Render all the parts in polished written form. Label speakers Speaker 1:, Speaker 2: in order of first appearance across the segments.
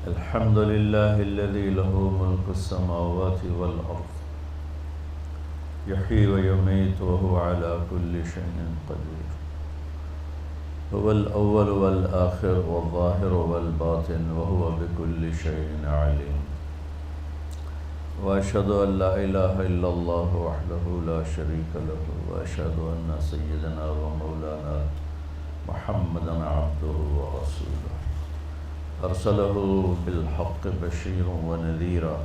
Speaker 1: الحمد لله الذي له ملك السماوات والأرض يحيي ويميت وهو على كل شيء قدير هو الأول والآخر والظاهر والباطن وهو بكل شيء عليم وأشهد أن لا إله إلا الله وحده لا شريك له وأشهد أن سيدنا ومولانا محمدا عبده ورسوله أرسله بالحق بشيرا ونذيرا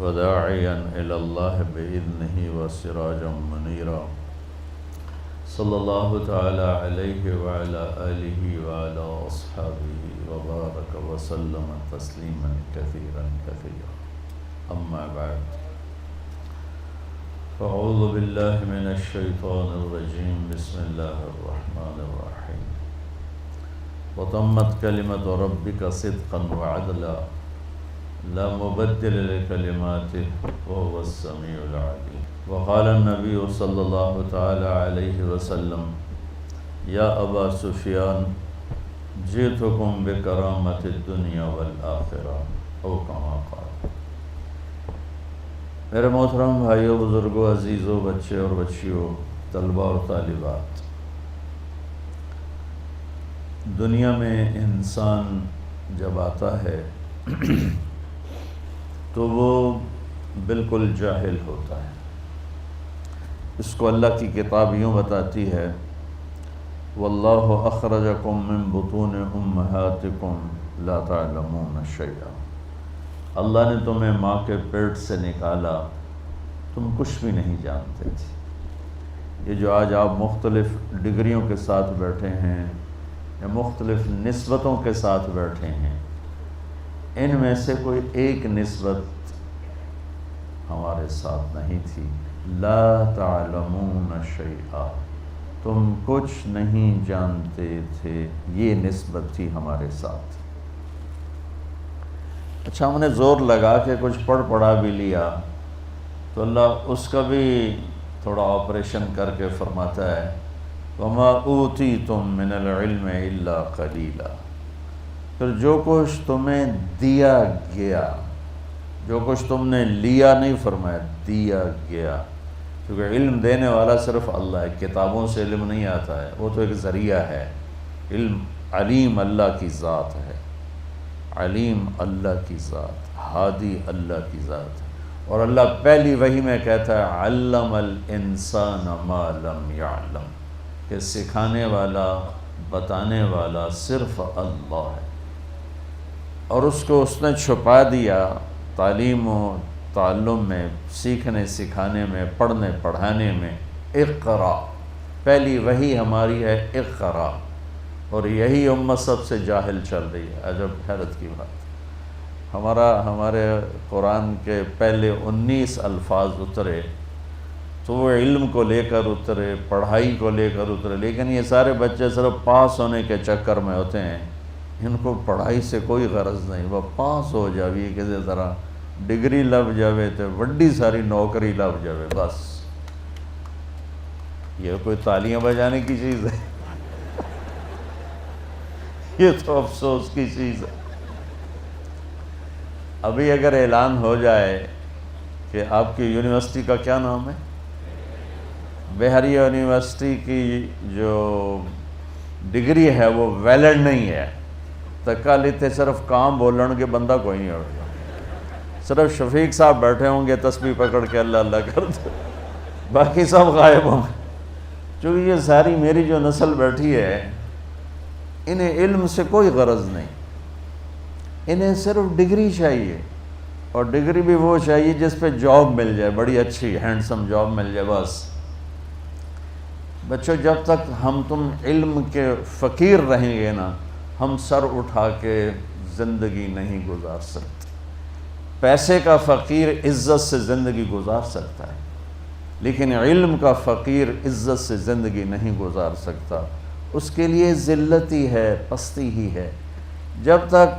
Speaker 1: وداعيا إلى الله بإذنه وسراجا منيرا صلى الله تعالى عليه وعلى آله وعلى أصحابه وبارك وسلم تسليما كثيرا كثيرا أما بعد فأعوذ بالله من الشيطان الرجيم بسم الله الرحمن الرحيم وتمت كلمة ربك صدقا وعدلا لا مبدل لكلماته وهو السميع العليم وقال النبي صلى الله تعالى عليه وسلم يا أبا سفيان جئتكم بكرامة الدنيا والآخرة أو كما قال۔ میرے محترم بھائیوں، بزرگوں، عزیزوں، بچے اور بچیوں، طلباء اور طالبات، دنیا میں انسان جب آتا ہے تو وہ بالکل جاہل ہوتا ہے۔ اس کو اللہ کی کتاب یوں بتاتی ہے واللہ اخرجکم من بطون امہاتکم لا تعلمون شیئا، اللہ نے تمہیں ماں کے پیٹ سے نکالا، تم کچھ بھی نہیں جانتے تھے۔ یہ جو آج آپ مختلف ڈگریوں کے ساتھ بیٹھے ہیں یا مختلف نسبتوں کے ساتھ بیٹھے ہیں، ان میں سے کوئی ایک نسبت ہمارے ساتھ نہیں تھی۔ لا تعلمون شیئا، تم کچھ نہیں جانتے تھے، یہ نسبت تھی ہمارے ساتھ۔ اچھا، ہم نے زور لگا کے کچھ پڑھا بھی لیا تو اللہ اس کا بھی تھوڑا آپریشن کر کے فرماتا ہے وَمَا أُوتِيتُم مِّنَ الْعِلْمِ إِلَّا قَلِيلًا، پھر جو کچھ تمہیں دیا گیا، جو کچھ تم نے لیا نہیں فرمایا، دیا گیا، کیونکہ علم دینے والا صرف اللہ ہے، کتابوں سے علم نہیں آتا ہے، وہ تو ایک ذریعہ ہے۔ علم علیم اللہ کی ذات ہے، علیم اللہ کی ذات، ہادی اللہ کی ذات ہے۔ اور اللہ پہلی وحی میں کہتا ہے علم الانسان ما لم یعلم، کہ سکھانے والا، بتانے والا صرف اللہ ہے، اور اس کو اس نے چھپا دیا تعلیم و تعلم میں، سیکھنے سکھانے میں، پڑھنے پڑھانے میں۔ اقرا، پہلی وحی ہماری ہے اقرا، اور یہی امت سب سے جاہل چل رہی ہے۔ عجب حیرت کی بات، ہمارے قرآن کے پہلے 19 الفاظ اترے تو وہ علم کو لے کر اترے، پڑھائی کو لے کر اترے، لیکن یہ سارے بچے صرف پاس ہونے کے چکر میں ہوتے ہیں، ان کو پڑھائی سے کوئی غرض نہیں۔ وہ پاس ہو جاوی کسی طرح، ڈگری لب جاوے تو وڈی ساری نوکری لب جاوے، بس۔ یہ کوئی تالیاں بجانے کی چیز ہے؟ یہ تو افسوس کی چیز ہے۔ ابھی اگر اعلان ہو جائے کہ آپ کی یونیورسٹی کا کیا نام ہے، بہاریہ یونیورسٹی کی جو ڈگری ہے وہ ویلڈ نہیں ہے، تکا لیتے صرف کام بولن کے بندہ کوئی نہیں ہوگا، صرف شفیق صاحب بیٹھے ہوں گے تسبیح پکڑ کے اللہ اللہ کرتے، باقی سب غائب ہوں گے۔ چونکہ یہ ساری میری جو نسل بیٹھی ہے، انہیں علم سے کوئی غرض نہیں، انہیں صرف ڈگری چاہیے، اور ڈگری بھی وہ چاہیے جس پہ جاب مل جائے، بڑی اچھی ہینڈسم جاب مل جائے، بس۔ بچوں، جب تک ہم تم علم کے فقیر رہیں گے نا، ہم سر اٹھا کے زندگی نہیں گزار سکتے۔ پیسے کا فقیر عزت سے زندگی گزار سکتا ہے، لیکن علم کا فقیر عزت سے زندگی نہیں گزار سکتا، اس کے لیے ذلت ہی ہے، پستی ہی ہے۔ جب تک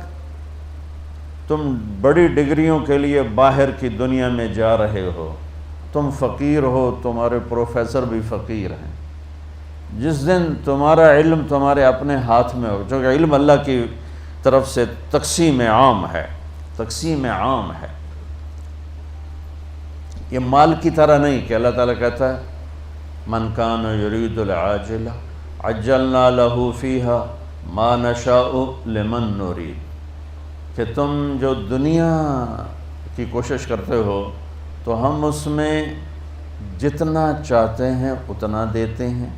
Speaker 1: تم بڑی ڈگریوں کے لیے باہر کی دنیا میں جا رہے ہو، تم فقیر ہو، تمہارے پروفیسر بھی فقیر ہیں۔ جس دن تمہارا علم تمہارے اپنے ہاتھ میں ہو، چونکہ علم اللہ کی طرف سے تقسیم عام ہے، تقسیم عام ہے۔ یہ مال کی طرح نہیں کہ اللہ تعالیٰ کہتا ہے من کان یرید العاجلہ عجلنا لہ فیہا ما نشاء لمن نرید، کہ تم جو دنیا کی کوشش کرتے ہو تو ہم اس میں جتنا چاہتے ہیں اتنا دیتے ہیں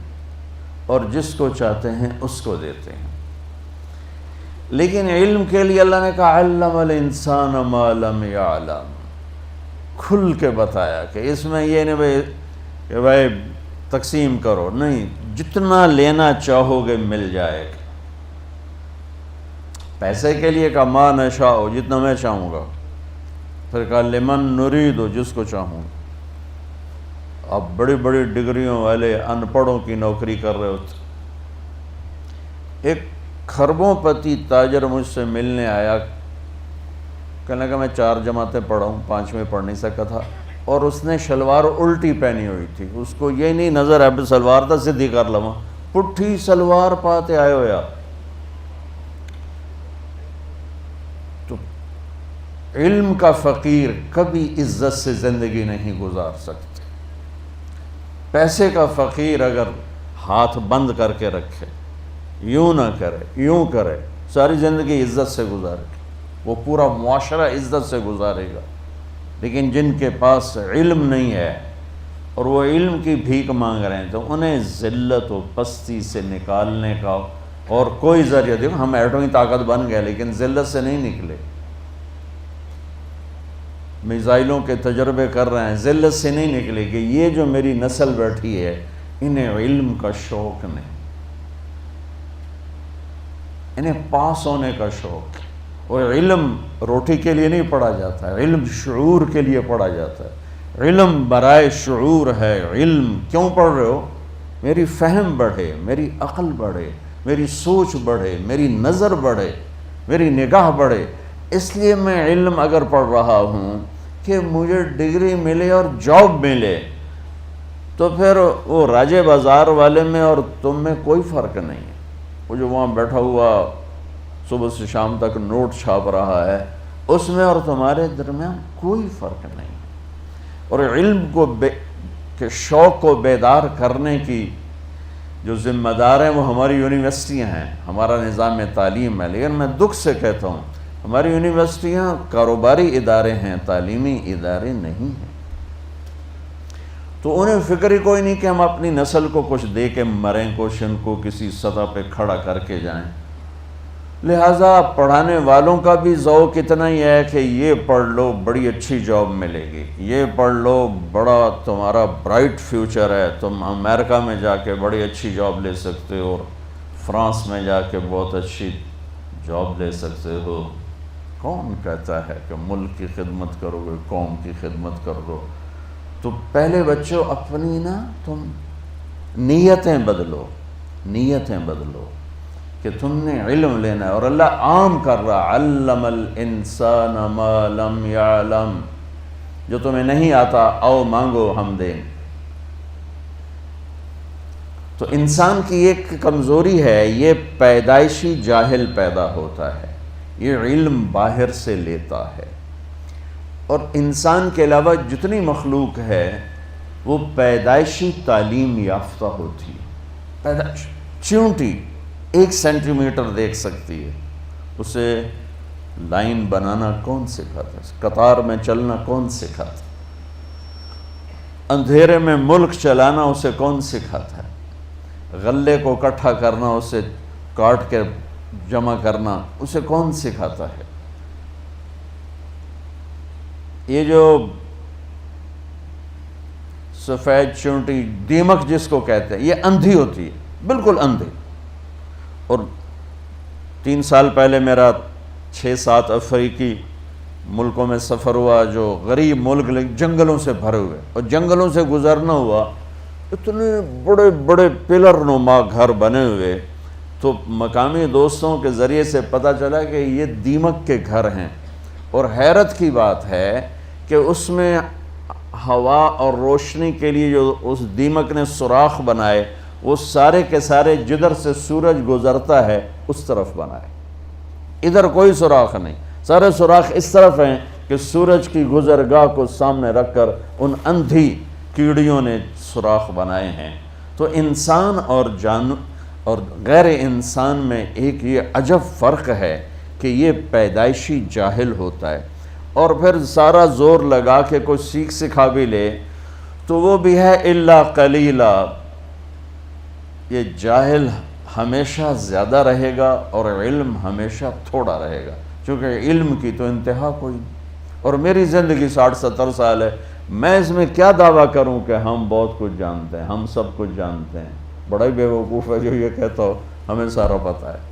Speaker 1: اور جس کو چاہتے ہیں اس کو دیتے ہیں۔ لیکن علم کے لیے اللہ نے کہا علم الانسان ما لم یعلم، کھل کے بتایا کہ اس میں یہ نہیں کہ بھائی تقسیم کرو، نہیں، جتنا لینا چاہو گے مل جائے گا۔ پیسے کے لیے کہا ما نشاء، جتنا میں چاہوں گا، پھر کہا لمن نرید، جس کو چاہوں گا۔ اب بڑی بڑی ڈگریوں والے ان پڑھوں کی نوکری کر رہے ہوتے۔ ایک خربوں پتی تاجر مجھ سے ملنے آیا، کہنے لگا میں 4 جماعتیں پڑھا ہوں، 5ویں پڑھ نہیں سکا تھا، اور اس نے شلوار الٹی پہنی ہوئی تھی، اس کو یہ نہیں نظر اب سلوار تھا سدھی کر لواں، پٹھی سلوار پاتے آئے ہو یا۔ تو علم کا فقیر کبھی عزت سے زندگی نہیں گزار سکتے۔ پیسے کا فقیر اگر ہاتھ بند کر کے رکھے، یوں نہ کرے یوں کرے، ساری زندگی عزت سے گزارے، وہ پورا معاشرہ عزت سے گزارے گا۔ لیکن جن کے پاس علم نہیں ہے اور وہ علم کی بھیک مانگ رہے ہیں تو انہیں ذلت و پستی سے نکالنے کا اور کوئی ذریعہ، دیکھو ہم ایٹمی طاقت بن گئے لیکن ذلت سے نہیں نکلے، میزائلوں کے تجربے کر رہے ہیں، ذلت سے نہیں نکلے کہ یہ جو میری نسل بیٹھی ہے انہیں علم کا شوق نہیں، انہیں پاس ہونے کا شوق۔ اور علم روٹی کے لیے نہیں پڑھا جاتا ہے، علم شعور کے لیے پڑھا جاتا ہے، علم برائے شعور ہے۔ علم کیوں پڑھ رہے ہو؟ میری فہم بڑھے، میری عقل بڑھے، میری سوچ بڑھے، میری نظر بڑھے، میری نگاہ بڑھے۔ اس لیے میں علم اگر پڑھ رہا ہوں کہ مجھے ڈگری ملے اور جاب ملے، تو پھر وہ راجے بازار والے میں اور تم میں کوئی فرق نہیں ہے۔ وہ جو وہاں بیٹھا ہوا صبح سے شام تک نوٹ چھاپ رہا ہے، اس میں اور تمہارے درمیان کوئی فرق نہیں۔ اور علم کے شوق کو بیدار کرنے کی جو ذمہ دار ہیں وہ ہماری یونیورسٹیاں ہیں، ہمارا نظام تعلیم ہے۔ لیکن میں دکھ سے کہتا ہوں ہماری یونیورسٹیاں کاروباری ادارے ہیں، تعلیمی ادارے نہیں ہیں۔ تو انہیں فکر ہی کوئی نہیں کہ ہم اپنی نسل کو کچھ دے کے مریں، کچھ ان کو کسی سطح پہ کھڑا کر کے جائیں۔ لہٰذا پڑھانے والوں کا بھی ذوق اتنا ہی ہے کہ یہ پڑھ لو بڑی اچھی جاب ملے گی، یہ پڑھ لو بڑا تمہارا برائٹ فیوچر ہے، تم امریکہ میں جا کے بڑی اچھی جاب لے سکتے ہو اور فرانس میں جا کے بہت اچھی جاب لے سکتے ہو۔ کون کہتا ہے کہ ملک کی خدمت کرو گے، قوم کی خدمت کر دو؟ تو پہلے بچوں اپنی نا تم نیتیں بدلو، نیتیں بدلو کہ تم نے علم لینا ہے۔ اور اللہ عام کر رہا، علم الانسان ما لم یعلم، جو تمہیں نہیں آتا آؤ مانگو ہم دیں۔ تو انسان کی ایک کمزوری ہے، یہ پیدائشی جاہل پیدا ہوتا ہے، یہ علم باہر سے لیتا ہے۔ اور انسان کے علاوہ جتنی مخلوق ہے وہ پیدائشی تعلیم یافتہ ہوتی ہے۔ چیونٹی 1 سینٹی میٹر دیکھ سکتی ہے، اسے لائن بنانا کون سکھاتا ہے؟ قطار میں چلنا کون سکھاتا ہے؟ اندھیرے میں ملک چلانا اسے کون سکھاتا ہے؟ غلے کو اکٹھا کرنا، اسے کاٹ کے جمع کرنا اسے کون سکھاتا ہے؟ یہ جو سفید چونٹی دیمک جس کو کہتے ہیں، یہ اندھی ہوتی ہے، بالکل اندھی۔ اور 3 سال پہلے میرا 6-7 افریقی ملکوں میں سفر ہوا، جو غریب ملک جنگلوں سے بھرے ہوئے، اور جنگلوں سے گزرنا ہوا، اتنے بڑے بڑے پلر نما گھر بنے ہوئے۔ تو مقامی دوستوں کے ذریعے سے پتہ چلا کہ یہ دیمک کے گھر ہیں۔ اور حیرت کی بات ہے کہ اس میں ہوا اور روشنی کے لیے جو اس دیمک نے سوراخ بنائے، وہ سارے کے سارے جدھر سے سورج گزرتا ہے اس طرف بنائے۔ ادھر کوئی سوراخ نہیں، سارے سوراخ اس طرف ہیں کہ سورج کی گزرگاہ کو سامنے رکھ کر ان اندھی کیڑیوں نے سوراخ بنائے ہیں۔ تو انسان اور غیر انسان میں ایک یہ عجب فرق ہے کہ یہ پیدائشی جاہل ہوتا ہے، اور پھر سارا زور لگا کے کوئی سیکھ سکھا بھی لے تو وہ بھی ہے الا قلیلا۔ یہ جاہل ہمیشہ زیادہ رہے گا اور علم ہمیشہ تھوڑا رہے گا، چونکہ علم کی تو انتہا کوئی نہیں۔ اور میری زندگی 60-70 سال ہے، میں اس میں کیا دعویٰ کروں کہ ہم بہت کچھ جانتے ہیں، ہم سب کچھ جانتے ہیں۔ بڑا ہی بیوقوف ہے جو یہ کہتا ہو ہمیں سارا پتہ ہے۔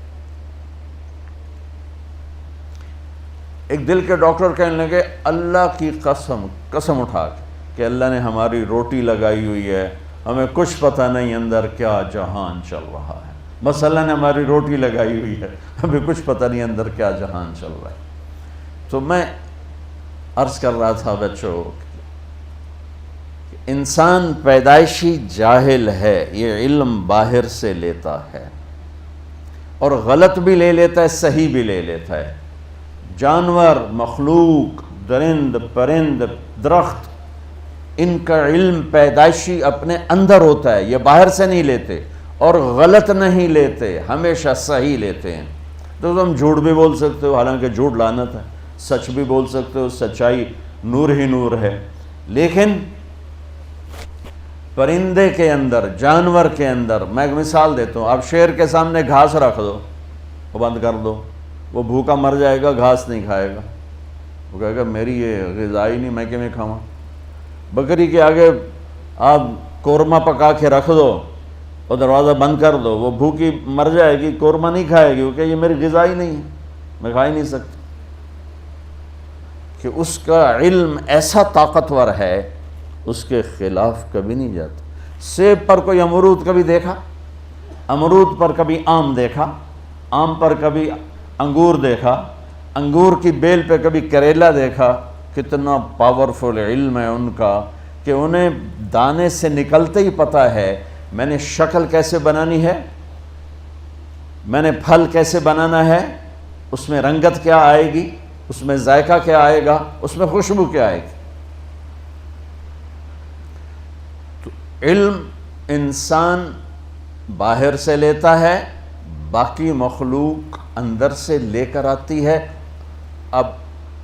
Speaker 1: ایک دل کے ڈاکٹر کہنے لگے اللہ کی قسم اٹھا کے کہ اللہ نے ہماری روٹی لگائی ہوئی ہے، ہمیں کچھ پتہ نہیں اندر کیا جہان چل رہا ہے۔ بس اللہ نے ہماری روٹی لگائی ہوئی ہے، ہمیں کچھ پتہ نہیں اندر کیا جہان چل رہا ہے۔ تو میں عرض کر رہا تھا بچوں، انسان پیدائشی جاہل ہے، یہ علم باہر سے لیتا ہے اور غلط بھی لے لیتا ہے، صحیح بھی لے لیتا ہے۔ جانور، مخلوق، درند، پرند، درخت، ان کا علم پیدائشی اپنے اندر ہوتا ہے، یہ باہر سے نہیں لیتے اور غلط نہیں لیتے، ہمیشہ صحیح لیتے ہیں۔ تو تم جھوٹ بھی بول سکتے ہو، حالانکہ جھوٹ لعنت ہے، سچ بھی بول سکتے ہو، سچائی نور ہی نور ہے، لیکن پرندے کے اندر، جانور کے اندر، میں ایک مثال دیتا ہوں، آپ شیر کے سامنے گھاس رکھ دو، وہ بند کر دو، وہ بھوکا مر جائے گا، گھاس نہیں کھائے گا، وہ کہے گا میری یہ غذا ہی نہیں، میں کیوں میں کھاؤں۔ بکری کے آگے آپ قورمہ پکا کے رکھ دو اور دروازہ بند کر دو، وہ بھوکی مر جائے گی، قورمہ نہیں کھائے گی، وہ کہ یہ میری غذا ہی نہیں ہے، میں کھا ہی نہیں سکتا۔ کہ اس کا علم ایسا طاقتور ہے، اس کے خلاف کبھی نہیں جاتا۔ سیب پر کوئی امرود کبھی دیکھا؟ امرود پر کبھی آم دیکھا؟ آم پر کبھی انگور دیکھا؟ انگور کی بیل پہ کبھی کریلا دیکھا؟ کتنا پاورفل علم ہے ان کا کہ انہیں دانے سے نکلتے ہی پتہ ہے میں نے شکل کیسے بنانی ہے، میں نے پھل کیسے بنانا ہے، اس میں رنگت کیا آئے گی، اس میں ذائقہ کیا آئے گا، اس میں خوشبو کیا آئے گی۔ تو علم انسان باہر سے لیتا ہے، باقی مخلوق اندر سے لے کر آتی ہے۔ اب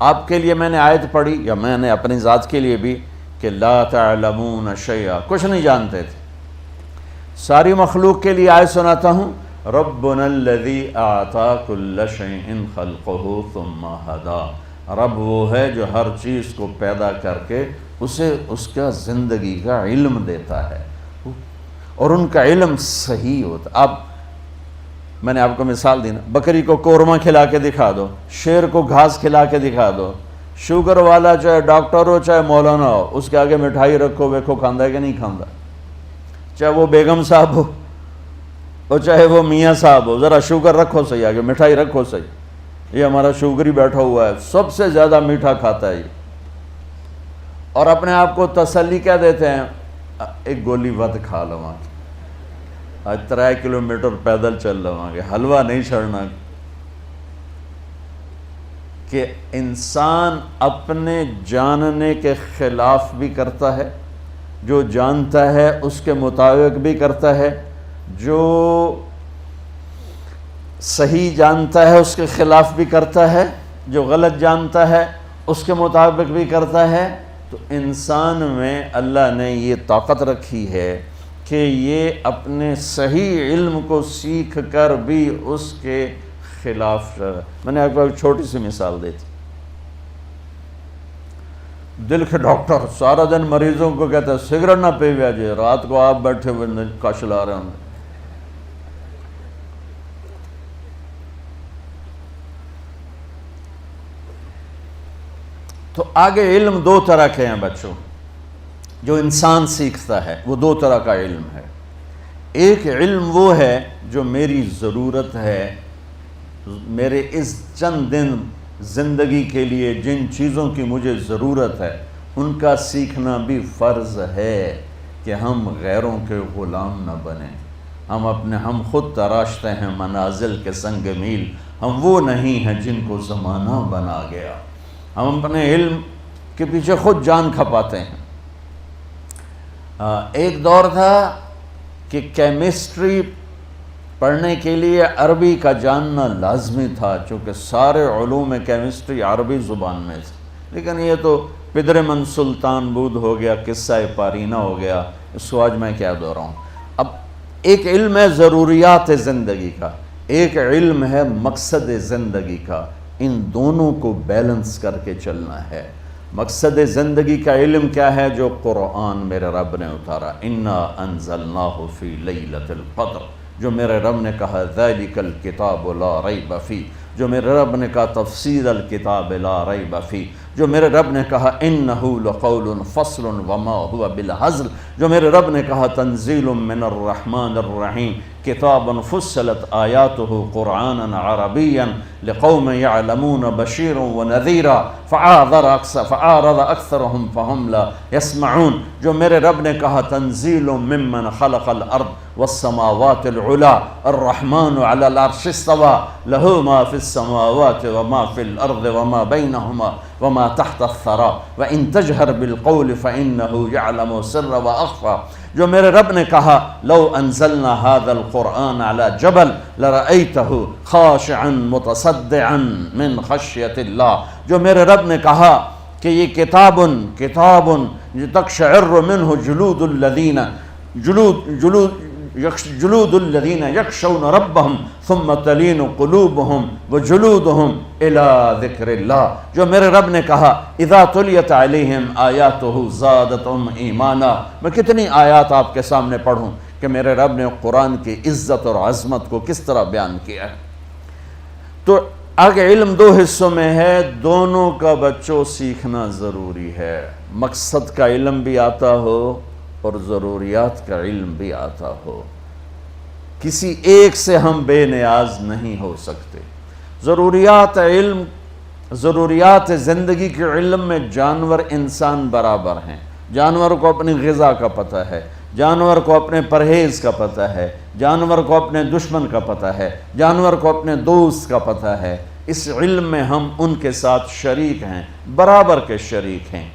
Speaker 1: آپ کے لیے میں نے آیت پڑھی، یا میں نے اپنی ذات کے لیے بھی، کہ لا تعلمون شیئا، کچھ نہیں جانتے تھے۔ ساری مخلوق کے لیے آیت سناتا ہوں، ربنا الذی اعطا کل شیء خلقہ ثم ہدی، رب وہ ہے جو ہر چیز کو پیدا کر کے اسے اس کا زندگی کا علم دیتا ہے، اور ان کا علم صحیح ہوتا۔ اب میں نے آپ کو مثال دی نا، بکری کو قورمہ کھلا کے دکھا دو، شیر کو گھاس کھلا کے دکھا دو، شوگر والا چاہے ڈاکٹر ہو چاہے مولانا ہو، اس کے آگے مٹھائی رکھو، دیکھو کھاندا ہے کہ نہیں کھاندا، چاہے وہ بیگم صاحب ہو اور چاہے وہ میاں صاحب ہو، ذرا شوگر رکھو صحیح آگے، مٹھائی رکھو صحیح، یہ ہمارا شوگر ہی بیٹھا ہوا ہے، سب سے زیادہ میٹھا کھاتا ہے یہ، اور اپنے آپ کو تسلی کیا دیتے ہیں، ایک گولی ود کھا لواں گے، آج 3 کلومیٹر پیدل چل لواں گے، حلوہ نہیں چھڑنا۔ کہ انسان اپنے جاننے کے خلاف بھی کرتا ہے، جو جانتا ہے اس کے مطابق بھی کرتا ہے، جو صحیح جانتا ہے اس کے خلاف بھی کرتا ہے، جو غلط جانتا ہے اس کے مطابق بھی کرتا ہے۔ تو انسان میں اللہ نے یہ طاقت رکھی ہے کہ یہ اپنے صحیح علم کو سیکھ کر بھی اس کے خلاف۔ میں نے آپ کو ایک چھوٹی سی مثال دی تھی، دل کے ڈاکٹر سارا دن مریضوں کو کہتا ہے سگریٹ نہ پیویا جی، رات کو آپ بیٹھے ہوئے کش لا رہے ہوں گے۔ تو آگے علم 2 طرح کے ہیں بچوں، جو انسان سیکھتا ہے وہ 2 طرح کا علم ہے۔ ایک علم وہ ہے جو میری ضرورت ہے، میرے اس چند دن زندگی کے لیے جن چیزوں کی مجھے ضرورت ہے ان کا سیکھنا بھی فرض ہے، کہ ہم غیروں کے غلام نہ بنیں، ہم خود تراشتے ہیں منازل کے سنگ میل، ہم وہ نہیں ہیں جن کو زمانہ بنا گیا، ہم اپنے علم کے پیچھے خود جان کھپاتے ہیں۔ ایک دور تھا کہ کیمسٹری پڑھنے کے لیے عربی کا جاننا لازمی تھا، چونکہ سارے علوم کیمسٹری عربی زبان میں تھے، لیکن یہ تو پدرمن سلطان بود ہو گیا، قصہ پارینہ ہو گیا، اس کو آج میں کیا دہراؤں۔ اب ایک علم ہے ضروریات زندگی کا، ایک علم ہے مقصد زندگی کا، ان دونوں کو بیلنس کر کے چلنا ہے۔ مقصد زندگی کا علم کیا ہے؟ جو قرآن میرے رب نے اتارا، انا انزلناہ فی لیلۃ القدر، جو میرے رب نے کہا ذالک الکتاب لا ریب فیہ، جو میرے رب نے کہا تفسیر الکتاب لا ریب فیہ، جو میرے رب نے کہا انہ لقول فصل وما هو بالہزل، جو میرے رب نے کہا تنزیل من الرحمن الرحیم، کتاب فصلت آیاتہ قرآنا عربیا لقوم یعلمون بشیرا ونذیرا فأعرض اکثرهم فهم لا یسمعون، جو میرے رب نے کہا تنزیل ممن خلق الارض والسماوات العلا الرحمن على العرش استوى له ما في السماوات وما في الارض وما بينهما وما تحت الثرى وان تجهر بالقول فانه يعلم السر واخفى، جو میرے رب نے کہا لو انزلنا هذا القرآن على جبل لرأيته خاشعا متصدعا من خشیة اللہ، جو میرے رب نے کہا کہ یہ کتاب تقشعر منه جلود الذین یخشون ربهم ثم تلین قلوبهم وجلودهم الى ذکر اللہ، جو میرے رب نے کہا اذا تلیت علیہم آیاتہ زادتہم ایمانا۔ میں کتنی آیات آپ کے سامنے پڑھوں کہ میرے رب نے قرآن کی عزت اور عظمت کو کس طرح بیان کیا ہے۔ تو آگے علم دو حصوں میں ہے، دونوں کا بچوں سیکھنا ضروری ہے، مقصد کا علم بھی آتا ہو اور ضروریات کا علم بھی آتا ہو، کسی ایک سے ہم بے نیاز نہیں ہو سکتے۔ ضروریات زندگی کے علم میں جانور انسان برابر ہیں، جانور کو اپنی غذا کا پتہ ہے، جانور کو اپنے پرہیز کا پتہ ہے، جانور کو اپنے دشمن کا پتہ ہے، جانور کو اپنے دوست کا پتہ ہے۔ اس علم میں ہم ان کے ساتھ شریک ہیں، برابر کے شریک ہیں۔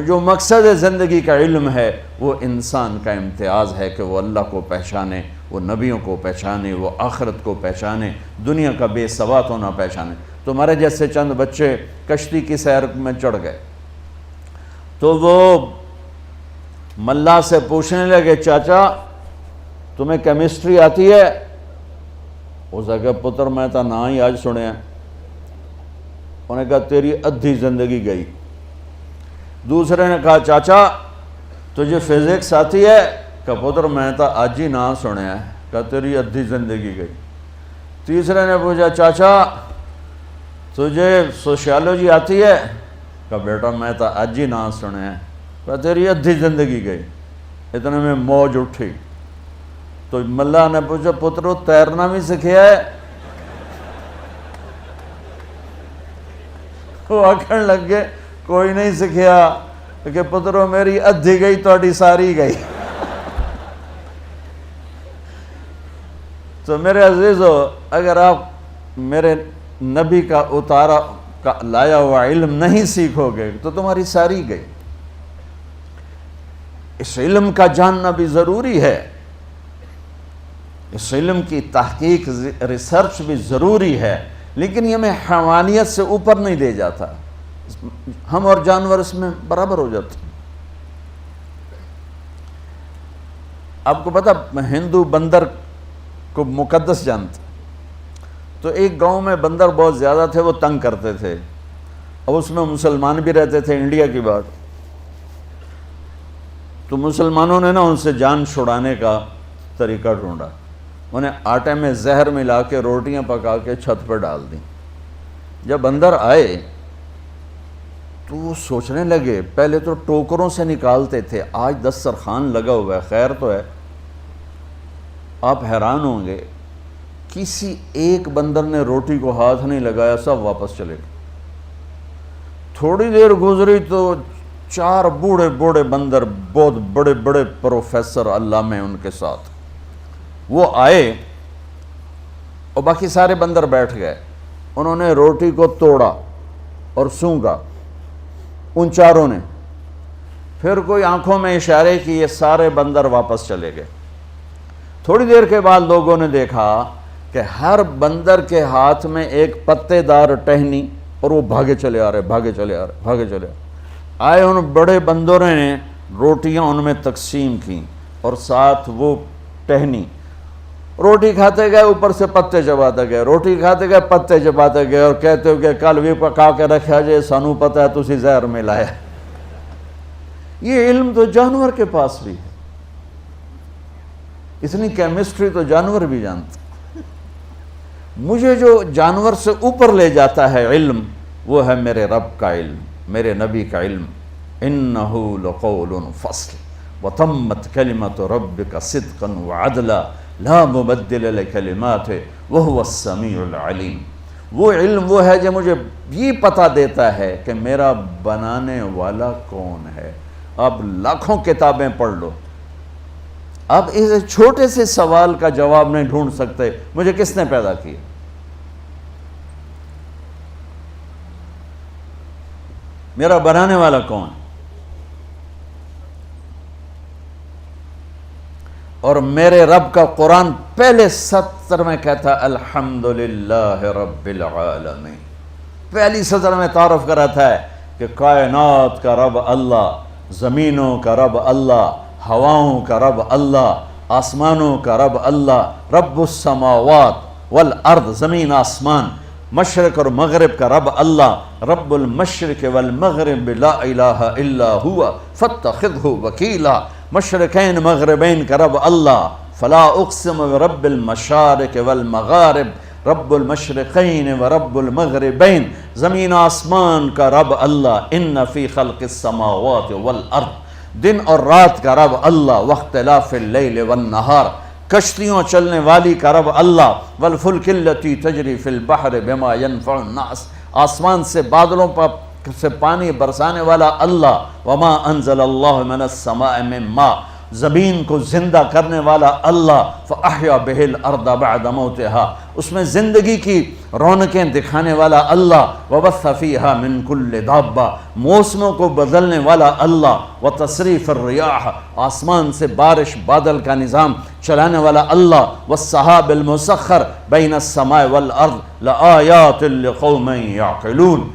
Speaker 1: جو مقصد زندگی کا علم ہے وہ انسان کا امتیاز ہے کہ وہ اللہ کو پہچانے، وہ نبیوں کو پہچانے، وہ آخرت کو پہچانے، دنیا کا بے ثبات ہونا پہچانے۔ تمہارے جیسے چند بچے کشتی کی سیر میں چڑھ گئے تو وہ ملا سے پوچھنے لگے چاچا تمہیں کیمسٹری آتی ہے؟ اس نے کہا پتر میں تو نہ ہی آج سنیا۔ انہوں نے کہا تیری ادھی زندگی گئی۔ دوسرے نے کہا چاچا تجھے فزکس آتی ہے؟ کہا پتر میں تو آج ہی نہ سنیا ہے۔ کہا تیری ادھی زندگی گئی۔ تیسرے نے پوچھا چاچا تجھے سوشیالوجی آتی ہے؟ کہا بیٹا میں تو آج ہی نہ سنیا ہے۔ کہا تیری ادھی زندگی گئی۔ اتنے میں موج اٹھی تو ملا نے پوچھا پترو تیرنا بھی سکھیا ہے؟ وہ آکھن لگ گئے کوئی نہیں سکھیا کہ پترو میری ادھی گئی تہاڈی ساری گئی۔ تو میرے عزیزو اگر آپ میرے نبی کا اتارا کا لایا ہوا علم نہیں سیکھو گے تو تمہاری ساری گئی۔ اس علم کا جاننا بھی ضروری ہے، اس علم کی تحقیق ریسرچ بھی ضروری ہے، لیکن یہ میں حیوانیت سے اوپر نہیں دے جاتا، ہم اور جانور اس میں برابر ہو جاتے ہیں۔ آپ کو پتا ہندو بندر کو مقدس جانتے، تو ایک گاؤں میں بندر بہت زیادہ تھے، وہ تنگ کرتے تھے، اور اس میں مسلمان بھی رہتے تھے، انڈیا کی بات۔ تو مسلمانوں نے نا ان سے جان چھڑانے کا طریقہ ڈھونڈا، انہیں آٹے میں زہر ملا کے روٹیاں پکا کے چھت پر ڈال دیں۔ جب اندر آئے تو وہ سوچنے لگے، پہلے تو ٹوکروں سے نکالتے تھے، آج دسترخوان لگا ہوا ہے، خیر تو ہے۔ آپ حیران ہوں گے کسی ایک بندر نے روٹی کو ہاتھ نہیں لگایا، سب واپس چلے گئے۔ تھوڑی دیر گزری تو 4 بوڑھے بوڑھے بندر، بہت بڑے بڑے پروفیسر علامہ ان کے ساتھ، وہ آئے اور باقی سارے بندر بیٹھ گئے۔ انہوں نے روٹی کو توڑا اور سونگا ان چاروں نے، پھر کوئی آنکھوں میں اشارے کیے، سارے بندر واپس چلے گئے۔ تھوڑی دیر کے بعد لوگوں نے دیکھا کہ ہر بندر کے ہاتھ میں ایک پتے دار ٹہنی، اور وہ بھاگے چلے آ رہے۔ آئے ان بڑے بندروں نے روٹیاں ان میں تقسیم کیں اور ساتھ وہ ٹہنی، روٹی کھاتے گئے، اوپر سے پتے چباتے گئے، روٹی کھاتے گئے، پتے چباتے گئے، اور کہتے ہو کہ کل بھی پکا کے رکھا جائے، سانو پتہ ہے تسی زہر ملایا۔ یہ علم تو جانور کے پاس بھی ہے، اتنی کیمسٹری تو جانور بھی جانتے۔ مجھے جو جانور سے اوپر لے جاتا ہے علم، وہ ہے میرے رب کا علم، میرے نبی کا علم۔ انہ لقول فصل وتمت کلمۃ ربک صدقا وعدلا لا مبدل لکلماتہ وہو السمیع العلیم۔ وہ علم وہ ہے جو مجھے یہ پتہ دیتا ہے کہ میرا بنانے والا کون ہے۔ اب لاکھوں کتابیں پڑھ لو، اب اس چھوٹے سے سوال کا جواب نہیں ڈھونڈ سکتے، مجھے کس نے پیدا کیا؟ میرا بنانے والا کون؟ اور میرے رب کا قرآن پہلے سطر میں کہتا الحمدللہ رب العالمین، پہلی سطر میں تعارف کراتا ہے کہ کائنات کا رب اللہ، زمینوں کا رب اللہ، ہواؤں کا رب اللہ، آسمانوں کا رب اللہ، رب السماوات والارض، زمین آسمان، مشرق اور مغرب کا رب اللہ، رب المشرق والمغرب لا الہ الا ہوا فاتخذہ وکیلا، مشرقین مغربین کا رب اللہ، فلا اقسم برب المشارق والمغارب، رب المشرقین ورب المغربین، زمین آسمان کا رب اللہ، ان فی خلق السماوات والارض، دن اور رات کا رب اللہ، واختلاف اللیل والنہار، کشتیوں چلنے والی کا رب اللہ، والفلک التی تجری فی البحر بما ینفع الناس، آسمان سے بادلوں سے پانی برسانے والا اللہ، وما انزل اللہ من السماء من ماء، زمین کو زندہ کرنے والا اللہ، فاحیا بہ الارض بعد موتها، اس میں زندگی کی رونقیں دکھانے والا اللہ، وبث فیہا من کل دابہ، موسموں کو بدلنے والا اللہ، وتصریف الریاح، آسمان سے بارش بادل کا نظام چلانے والا اللہ، والسحاب المسخر بین السماء والارض لآیات لقوم یعقلون۔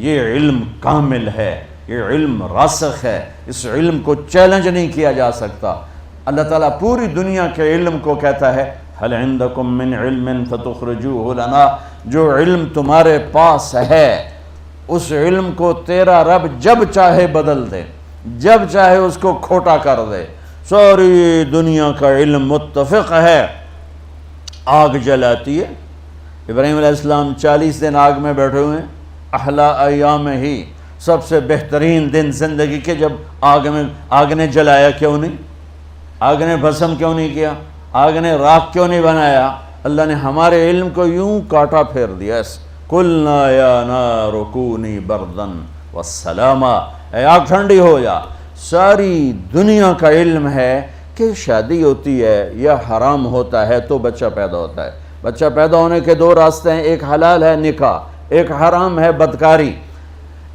Speaker 1: یہ علم کامل ہے، یہ علم راسخ ہے، اس علم کو چیلنج نہیں کیا جا سکتا۔ اللہ تعالیٰ پوری دنیا کے علم کو کہتا ہے هل عندکم من علم فتخرجوه لنا، جو علم تمہارے پاس ہے اس علم کو تیرا رب جب چاہے بدل دے، جب چاہے اس کو کھوٹا کر دے۔ ساری دنیا کا علم متفق ہے، آگ جلاتی ہے، ابراہیم علیہ السلام 40 دن آگ میں بیٹھے ہوئے ہیں، احلا ایام ہی، سب سے بہترین دن زندگی کے، جب آگ نے جلایا کیوں نہیں؟ آگ نے بھسم کیوں نہیں کیا؟ آگ نے راکھ کیوں نہیں بنایا؟ اللہ نے ہمارے علم کو یوں کاٹا پھیر دیا، قُلْنَا يَا نَارُ كُونِي بَرْدًا وَالسَّلَامًا، اے آگ ٹھنڈی ہو جا۔ ساری دنیا کا علم ہے کہ شادی ہوتی ہے یا حرام ہوتا ہے تو بچہ پیدا ہوتا ہے۔ بچہ پیدا ہونے کے دو راستے ہیں، ایک حلال ہے نکاح، ایک حرام ہے بدکاری،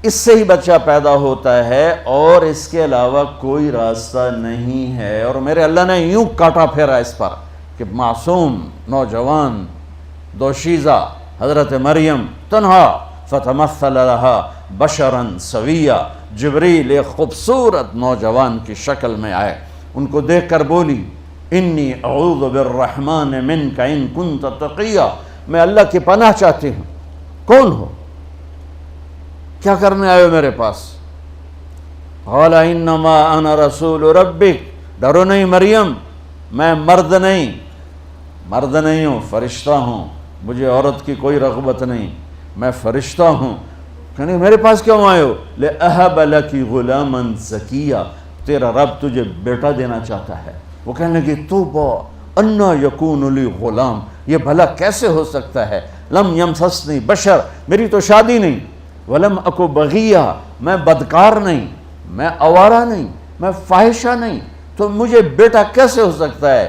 Speaker 1: اس سے ہی بچہ پیدا ہوتا ہے اور اس کے علاوہ کوئی راستہ نہیں ہے۔ اور میرے اللہ نے یوں کاٹا پھیرا اس پر کہ معصوم نوجوان دوشیزہ حضرت مریم تنہا، فتمثل لها بشرا سویا، جبریل ایک خوبصورت نوجوان کی شکل میں آئے، ان کو دیکھ کر بولی انی اعوذ بالرحمن منک ان کنت تقیا، میں اللہ کی پناہ چاہتی ہوں۔ کون ہو؟ کیا کرنے آئے ہو میرے پاس؟ قال انما انا رسول ربک، ڈرو نہیں مریم، میں مرد نہیں ہوں، فرشتہ ہوں، مجھے عورت کی کوئی رغبت نہیں، میں فرشتہ ہوں۔ کہنے میرے پاس کیوں آئے ہو؟ لأہب لک غلاما زکیا، تیرا رب تجھے بیٹا دینا چاہتا ہے۔ وہ کہنے لگی توبہ انا یکون لی غلام، یہ بھلا کیسے ہو سکتا ہے؟ لم یمسسنی بشر، میری تو شادی نہیں، ولم اکو بغیہ، میں بدکار نہیں، میں آوارہ نہیں، میں فاحشہ نہیں، تو مجھے بیٹا کیسے ہو سکتا ہے؟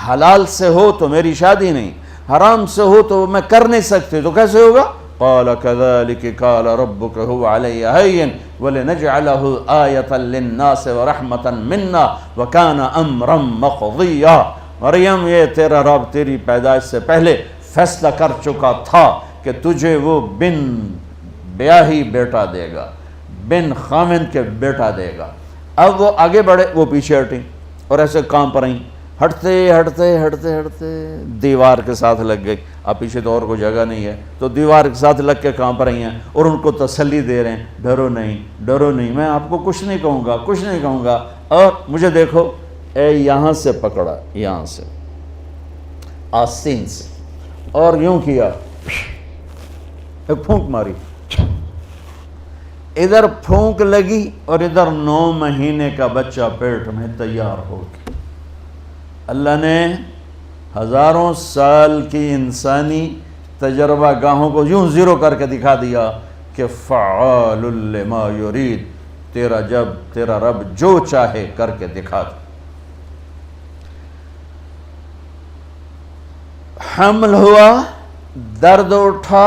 Speaker 1: حلال سے ہو تو میری شادی نہیں، حرام سے ہو تو میں کر نہیں سکتے، تو کیسے ہوگا؟ قال كذلك قال ربك هو علي هين ولنجعله آية للناس ورحمة منا وكان أمرا مقضيا۔ مریم، یہ تیرا رب تیری پیدائش سے پہلے فیصلہ کر چکا تھا کہ تجھے وہ بن بیاہی بیٹا دے گا، بن خامن کے بیٹا دے گا۔ اب وہ آگے بڑھے، وہ پیچھے ہٹیں اور ایسے کام پر آئیں، ہٹتے ہٹتے ہٹتے ہٹتے دیوار کے ساتھ لگ گئی۔ اب پیچھے تو اور کوئی جگہ نہیں ہے، تو دیوار کے ساتھ لگ کے کام پر آئی ہیں اور ان کو تسلی دے رہے ہیں، ڈرو نہیں ڈرو نہیں، میں آپ کو کچھ نہیں کہوں گا، کچھ نہیں کہوں گا۔ اور مجھے دیکھو، اے یہاں سے پکڑا، یہاں سے آستین سے، اور یوں کیا، ایک پھونک ماری، ادھر پھونک لگی اور ادھر 9 مہینے کا بچہ پیٹ میں تیار ہو گیا۔ اللہ نے ہزاروں سال کی انسانی تجربہ گاہوں کو یوں زیرو کر کے دکھا دیا کہ فعال لما یرید، تیرا رب جو چاہے کر کے دکھا دے۔ حمل ہوا، درد اٹھا،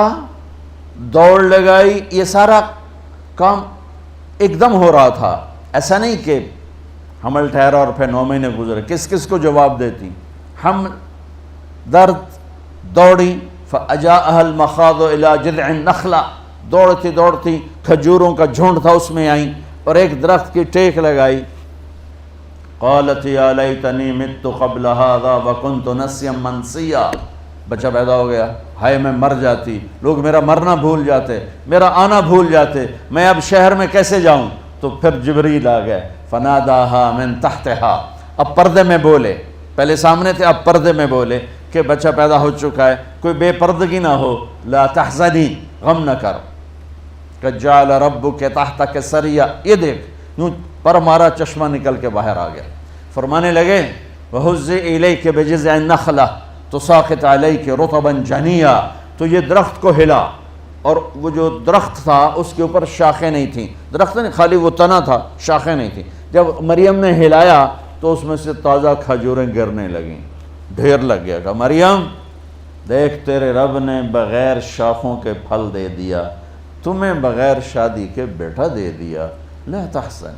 Speaker 1: دوڑ لگائی، یہ سارا کام ایک دم ہو رہا تھا۔ ایسا نہیں کہ حمل ٹھہرا اور پھر 9 مہینے گزرے، کس کس کو جواب دیتی؟ حمل، درد، دوڑی، فَأَجَاءَهَا الْمَخَاضُ إِلَى جِذْعِ النَّخْلَةِ، دوڑتی دوڑتی کھجوروں کا جھنڈ تھا، اس میں آئیں اور ایک درخت کی ٹیک لگائی۔ قالت یا لیتنی مت قبل هذا وکنت نسیا منسیا، بچہ پیدا ہو گیا، ہائے میں مر جاتی، لوگ میرا مرنا بھول جاتے، میرا آنا بھول جاتے، میں اب شہر میں کیسے جاؤں؟ تو پھر جبریل آ گئے، فناداها من تحتها، اب پردے میں بولے، پہلے سامنے تھے اب پردے میں بولے کہ بچہ پیدا ہو چکا ہے، کوئی بے پردگی نہ ہو، لا تحزنی، غم نہ کر، قد جعل ربک تحتک سریا، یہ دیکھ، یوں پر مارا، چشمہ نکل کے باہر آ گیا۔ فرمانے لگے وَهُزِّ إِلَيْكَ بِجِذْعِ النَّخْلَةِ تُسَاقِطْ عَلَيْكَ رُطَبًا جَنِيًّا، تو یہ درخت کو ہلا، اور وہ جو درخت تھا اس کے اوپر شاخیں نہیں تھیں، درخت نہیں، خالی وہ تنا تھا، شاخیں نہیں تھیں۔ جب مریم نے ہلایا تو اس میں سے تازہ کھجوریں گرنے لگیں، ڈھیر لگ گیا۔ کہا مریم دیکھ، تیرے رب نے بغیر شاخوں کے پھل دے دیا، تمہیں بغیر شادی کے بیٹا دے دیا، لا تحزن،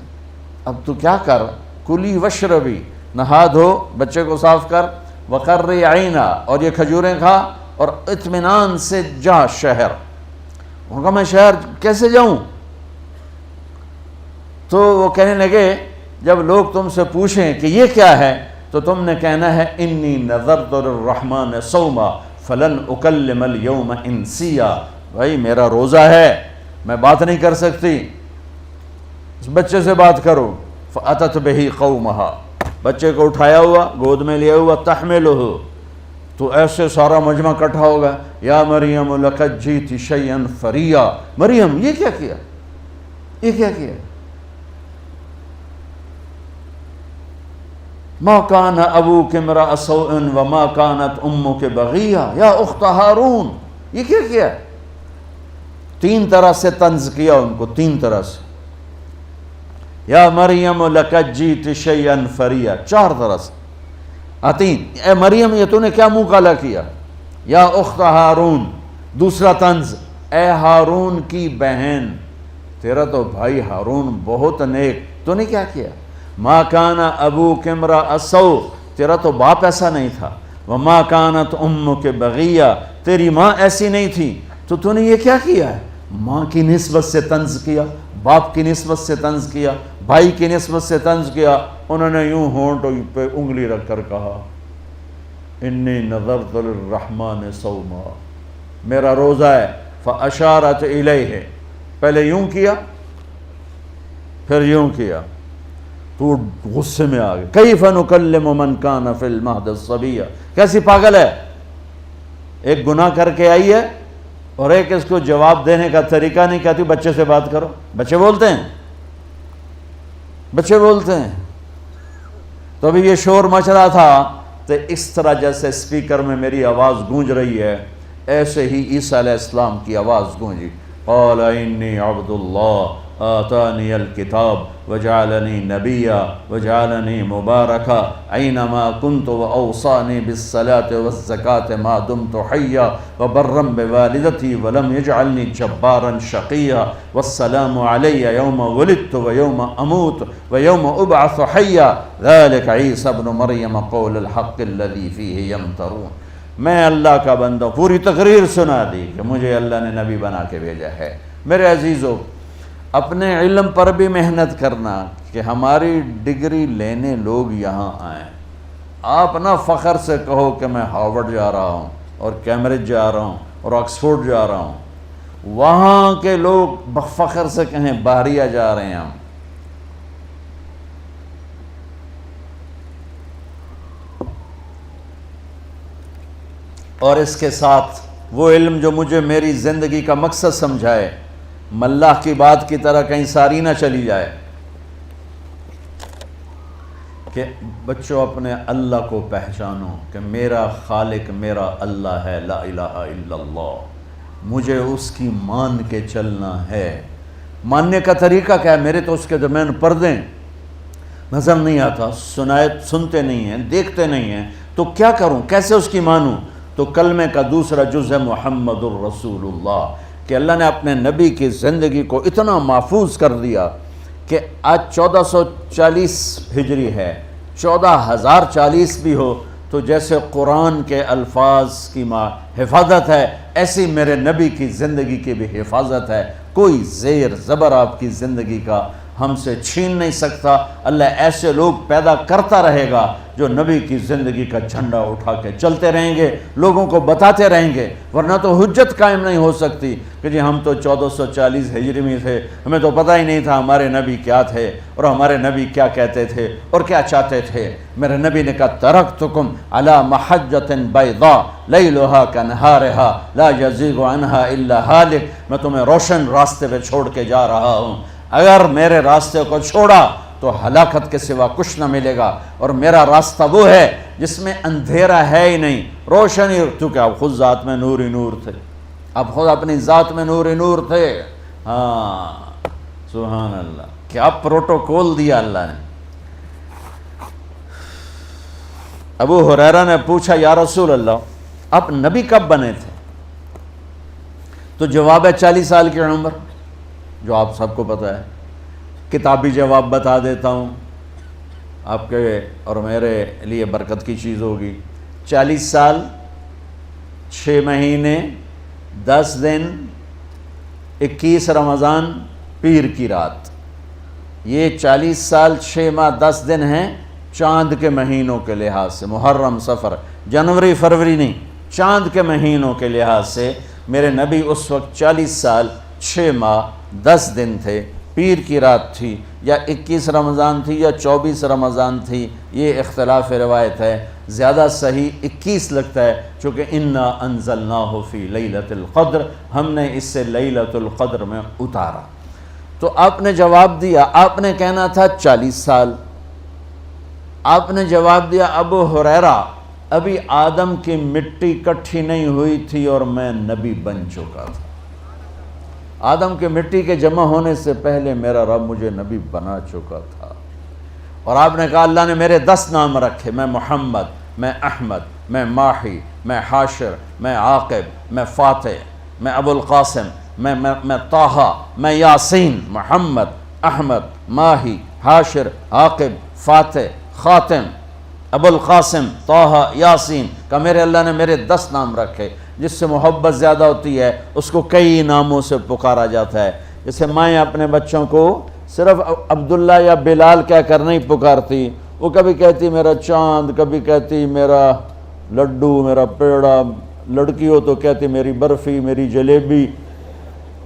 Speaker 1: اب تو کیا کر، کلی وشربی، نہا دھو، بچے کو صاف کر، وقرری عینا، اور یہ کھجوریں کھا، اور اطمینان سے جا شہر۔ انہوں نے کہا میں شہر کیسے جاؤں؟ تو وہ کہنے لگے جب لوگ تم سے پوچھیں کہ یہ کیا ہے تو تم نے کہنا ہے انی نذرت للرحمن صوما فلن اکلم اليوم انسیا، بھائی میرا روزہ ہے، میں بات نہیں کر سکتی، اس بچے سے بات کرو۔ فاتت بہ قومہا، بچے کو اٹھایا ہوا، گود میں لیا ہوا، تحملہ، تو ایسے سارا مجمع اکٹھا ہوگا، یا مریم لقد جئت شیئا فریا، مریم یہ کیا کیا، یہ کیا کیا؟ ما کان ابوک امرأ سوء وما کانت امک بغیہ، یا اخت ہارون، یہ کیا کیا؟ 3 طرح سے طنز کیا ان کو، 3 طرح سے، یا مریم لقد جئت شیئا فریا، 4 طرح سے آتی، اے مریم یہ تو نے کیا منہ کالا کیا، یا اخت ہارون، دوسرا طنز، اے ہارون کی بہن، تیرا تو بھائی ہارون بہت نیک، تو نے کیا کیا؟ ما کان ابوک امرأ سوء، تیرا تو باپ ایسا نہیں تھا، وما کانت امک بغیہ، تیری ماں ایسی نہیں تھی، تو نے یہ کیا کیا ہے؟ ماں کی نسبت سے طنز کیا، باپ کی نسبت سے طنز کیا، بھائی کی نسبت سے طنز کیا۔ انہوں نے یوں ہونٹ پہ انگلی رکھ کر کہا انی نذرت للرحمن صوما، میرا روزہ ہے۔ فاشارت الیہ، پہلے یوں کیا پھر یوں کیا، تو غصے میں آ گئے، کیف نکلم من کان فی المہد صبیا، کیسی پاگل ہے، ایک گناہ کر کے آئی ہے اور ایک اس کو جواب دینے کا طریقہ نہیں، کہتی بچے سے بات کرو۔ بچے بولتے ہیں، بچے بولتے ہیں۔ تو ابھی یہ شور مچ رہا تھا تو اس طرح جیسے اسپیکر میں میری آواز گونج رہی ہے ایسے ہی عیسیٰ علیہ السلام کی آواز گونجی، قال انی عبد اللہ آتانی الکتاب وجعلنی نبیا وجعلنی مبارکا اینما کنت واوصانی بالصلاة والزکاة ما دمت حیا وبرا بوالدتی ولم یجعلنی جبارا شقیا والسلام علی یوم ولدت ویوم اموت ویوم ابعث حیا ذلک عیسی ابن مریم قول الحق الذی فیہ یمترون۔ میں اللہ کا بندہ، پوری تقریر سنا دی کہ مجھے اللہ نے نبی بنا کے بھیجا ہے۔ میرے عزیزو، اپنے علم پر بھی محنت کرنا کہ ہماری ڈگری لینے لوگ یہاں آئیں۔ آپ نہ فخر سے کہو کہ میں ہارورڈ جا رہا ہوں اور کیمبرج جا رہا ہوں اور آکسفورڈ جا رہا ہوں۔ وہاں کے لوگ فخر سے کہیں بحریہ جا رہے ہیں ہم۔ اور اس کے ساتھ وہ علم جو مجھے میری زندگی کا مقصد سمجھائے، ملاح کی بات کی طرح کہیں ساری نہ چلی جائے کہ بچوں اپنے اللہ کو پہچانو کہ میرا خالق میرا اللہ ہے، لا الہ الا اللہ، مجھے اس کی مان کے چلنا ہے۔ ماننے کا طریقہ کیا ہے؟ میرے تو اس کے درمیان پردے نظر نہیں آتا، سنتے نہیں ہیں، دیکھتے نہیں ہیں، تو کیا کروں، کیسے اس کی مانوں؟ تو کلمے کا دوسرا جز ہے محمد الرسول اللہ، کہ اللہ نے اپنے نبی کی زندگی کو اتنا محفوظ کر دیا کہ آج 1440 ہجری ہے، 14040 بھی ہو تو جیسے قرآن کے الفاظ کی حفاظت ہے، ایسی میرے نبی کی زندگی کی بھی حفاظت ہے۔ کوئی زیر زبر آپ کی زندگی کا ہم سے چھین نہیں سکتا۔ اللہ ایسے لوگ پیدا کرتا رہے گا جو نبی کی زندگی کا جھنڈا اٹھا کے چلتے رہیں گے، لوگوں کو بتاتے رہیں گے، ورنہ تو حجت قائم نہیں ہو سکتی کہ جی ہم تو 1440 ہجری میں تھے، ہمیں تو پتہ ہی نہیں تھا ہمارے نبی کیا تھے اور ہمارے نبی کیا کہتے تھے اور کیا چاہتے تھے۔ میرے نبی نے کہا ترکتکم علی محجۃ بیضاء لیلھا کنہارھا لا یزیغ عنہا الا ہالک، میں تمہیں روشن راستے پہ چھوڑ کے جا رہا ہوں، اگر میرے راستے کو چھوڑا تو ہلاکت کے سوا کچھ نہ ملے گا، اور میرا راستہ وہ ہے جس میں اندھیرا ہے ہی نہیں، روشنی، کیونکہ آپ خود ذات میں نور ہی نور تھے، آپ خود اپنی ذات میں نور ہی نور تھے۔ ہاں سبحان اللہ، کیا پروٹوکول دیا اللہ نے۔ ابو ہریرہ نے پوچھا یا رسول اللہ آپ نبی کب بنے تھے؟ تو جواب ہے 40 سال کی عمر، جو آپ سب کو پتہ ہے۔ کتابی جواب بتا دیتا ہوں، آپ کے اور میرے لیے برکت کی چیز ہوگی۔ 40 سال 6 مہینے 10 دن 21 رمضان پیر کی رات، یہ 40 سال 6 ماہ 10 دن ہیں چاند کے مہینوں کے لحاظ سے، محرم صفر جنوری فروری نہیں، چاند کے مہینوں کے لحاظ سے میرے نبی اس وقت 40 سال 6 ماہ 10 دن تھے۔ پیر کی رات تھی یا 21 رمضان تھی یا 24 رمضان تھی، یہ اختلاف روایت ہے، زیادہ صحیح 21 لگتا ہے، چونکہ انا انزلناہ فی لیلۃ القدر، ہم نے اس سے لیلۃ القدر میں اتارا۔ تو آپ نے جواب دیا، آپ نے کہنا تھا 40 سال، آپ نے جواب دیا ابو ہریرہ ابھی آدم کی مٹی اکٹھی نہیں ہوئی تھی اور میں نبی بن چکا تھا، آدم کے مٹی کے جمع ہونے سے پہلے میرا رب مجھے نبی بنا چکا تھا۔ اور آپ نے کہا اللہ نے میرے 10 نام رکھے، میں محمد، میں احمد، میں ماہی، میں حاشر، میں عاقب، میں فاتح، میں ابو القاسم، میں طٰہٰ، میں یاسین۔ محمد، احمد، ماہی، حاشر، عاقب، فاتح، خاتم، ابو القاسم، طٰہٰ، یاسین۔ کہ میرے اللہ نے میرے 10 نام رکھے، جس سے محبت زیادہ ہوتی ہے اس کو کئی ناموں سے پکارا جاتا ہے۔ جیسے مائیں اپنے بچوں کو صرف عبداللہ یا بلال کہہ کر نہیں پکارتی، وہ کبھی کہتی میرا چاند، کبھی کہتی میرا لڈو، میرا پیڑا، لڑکی ہو تو کہتی میری برفی، میری جلیبی،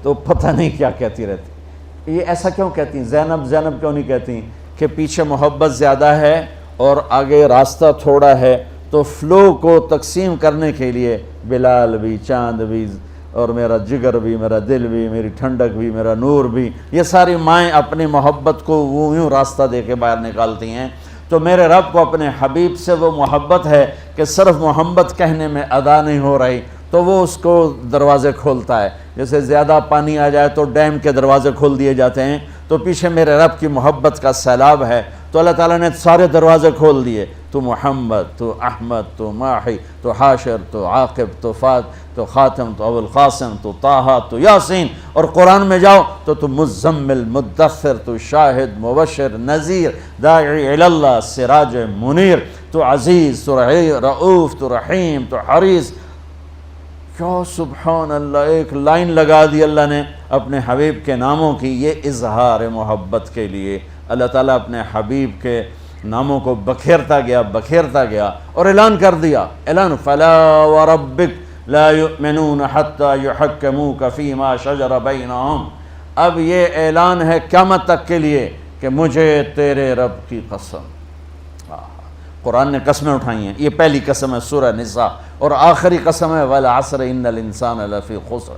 Speaker 1: تو پتہ نہیں کیا کہتی رہتی۔ یہ ایسا کیوں کہتی ہیں؟ زینب زینب کیوں نہیں کہتی؟ کہ پیچھے محبت زیادہ ہے اور آگے راستہ تھوڑا ہے، تو فلو کو تقسیم کرنے کے لیے بلال بھی، چاند بھی، اور میرا جگر بھی، میرا دل بھی، میری ٹھنڈک بھی، میرا نور بھی، یہ ساری مائیں اپنی محبت کو وہ یوں راستہ دے کے باہر نکالتی ہیں۔ تو میرے رب کو اپنے حبیب سے وہ محبت ہے کہ صرف محبت کہنے میں ادا نہیں ہو رہی، تو وہ اس کو دروازے کھولتا ہے. جیسے زیادہ پانی آ جائے تو ڈیم کے دروازے کھول دیے جاتے ہیں. تو پیچھے میرے رب کی محبت کا سیلاب ہے تو اللہ تعالیٰ نے سارے دروازے کھول دیے. تو محمد، تو احمد، تو ماحی، تو حاشر، تو عاقب، تو فات، تو خاتم، تو ابو القاسم، تو طٰہٰ، تو یاسین. اور قرآن میں جاؤ تو مزمل، مدثر، تو شاہد، مبشر، نذیر، داعی الی اللہ، سراج منیر، تو عزیز، تو رؤوف، تو رحیم، تو حریص. کیا سبحان اللہ، ایک لائن لگا دی اللہ نے اپنے حبیب کے ناموں کی. یہ اظہار محبت کے لیے اللہ تعالیٰ اپنے حبیب کے ناموں کو بکھیرتا گیا اور اعلان کر دیا. اعلان فلا وربک لا یؤمنون حتی یحکموک فیما شجر بینہم. اب یہ اعلان ہے قیامت تک کے لیے کہ مجھے تیرے رب کی قسم. قرآن نے قسمیں اٹھائی ہیں. یہ پہلی قسم ہے سورہ نساء اور آخری قسم ہے والعصر ان الانسان لفی خسر.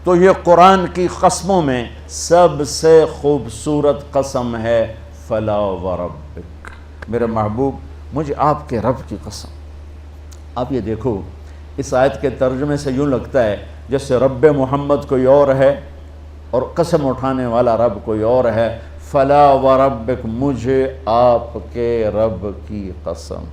Speaker 1: تو یہ قرآن کی قسموں میں سب سے خوبصورت قسم ہے فلا وربک. میرے محبوب مجھے آپ کے رب کی قسم. آپ یہ دیکھو اس آیت کے ترجمے سے یوں لگتا ہے جیسے رب محمد کوئی اور ہے اور قسم اٹھانے والا رب کوئی اور ہے. فلا وربک، مجھے آپ کے رب کی قسم.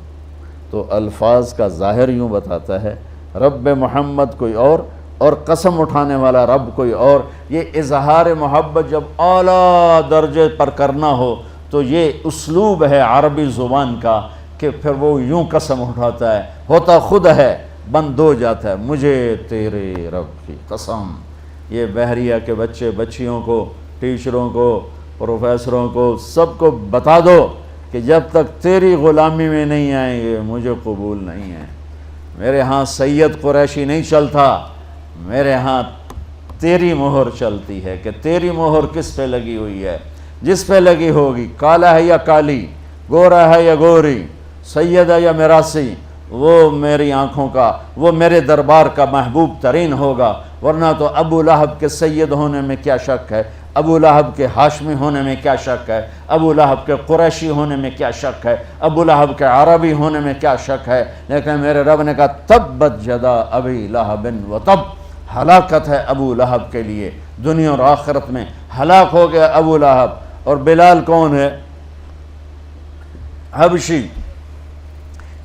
Speaker 1: تو الفاظ کا ظاہر یوں بتاتا ہے رب محمد کوئی اور قسم اٹھانے والا رب کوئی اور. یہ اظہار محبت جب اعلیٰ درجے پر کرنا ہو تو یہ اسلوب ہے عربی زبان کا کہ پھر وہ یوں قسم اٹھاتا ہے، ہوتا خود ہے بند ہو جاتا ہے مجھے تیرے رب کی قسم. یہ بحریہ کے بچے بچیوں کو، ٹیچروں کو، پروفیسروں کو، سب کو بتا دو کہ جب تک تیری غلامی میں نہیں آئیں گے مجھے قبول نہیں ہے. میرے ہاں سید قریشی نہیں چلتا، میرے ہاں تیری مہر چلتی ہے. کہ تیری مہر کس پہ لگی ہوئی ہے؟ جس پہ لگی ہوگی، کالا ہے یا کالی، گورا ہے یا گوری، سید ہے یا میراثی، وہ میری آنکھوں کا، وہ میرے دربار کا محبوب ترین ہوگا. ورنہ تو ابو لہب کے سید ہونے میں کیا شک ہے، ابو لہب کے ہاشمی ہونے میں کیا شک ہے، ابو لہب کے قریشی ہونے میں کیا شک ہے، ابو لہب کے عربی ہونے میں کیا شک ہے. لیکن میرے رب نے کہا تبت یدا ابی لہب و تب. ہلاکت ہے ابو لہب کے لیے، دنیا اور آخرت میں ہلاک ہو گیا ابو لہب. اور بلال کون ہے؟ حبشی.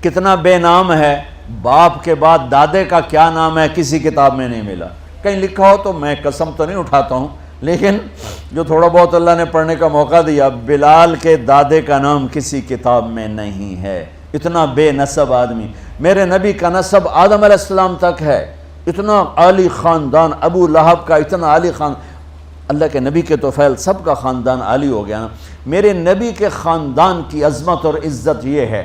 Speaker 1: کتنا بے نام ہے. باپ کے بعد دادے کا کیا نام ہے کسی کتاب میں نہیں ملا. کہیں لکھا ہو تو میں قسم تو نہیں اٹھاتا ہوں، لیکن جو تھوڑا بہت اللہ نے پڑھنے کا موقع دیا، بلال کے دادے کا نام کسی کتاب میں نہیں ہے. اتنا بے نسب آدمی. میرے نبی کا نسب آدم علیہ السلام تک ہے. اتنا عالی خاندان ابو لہب کا، اتنا عالی خاندان. اللہ کے نبی کے تو فعل سب کا خاندان عالی ہو گیا نا. میرے نبی کے خاندان کی عظمت اور عزت یہ ہے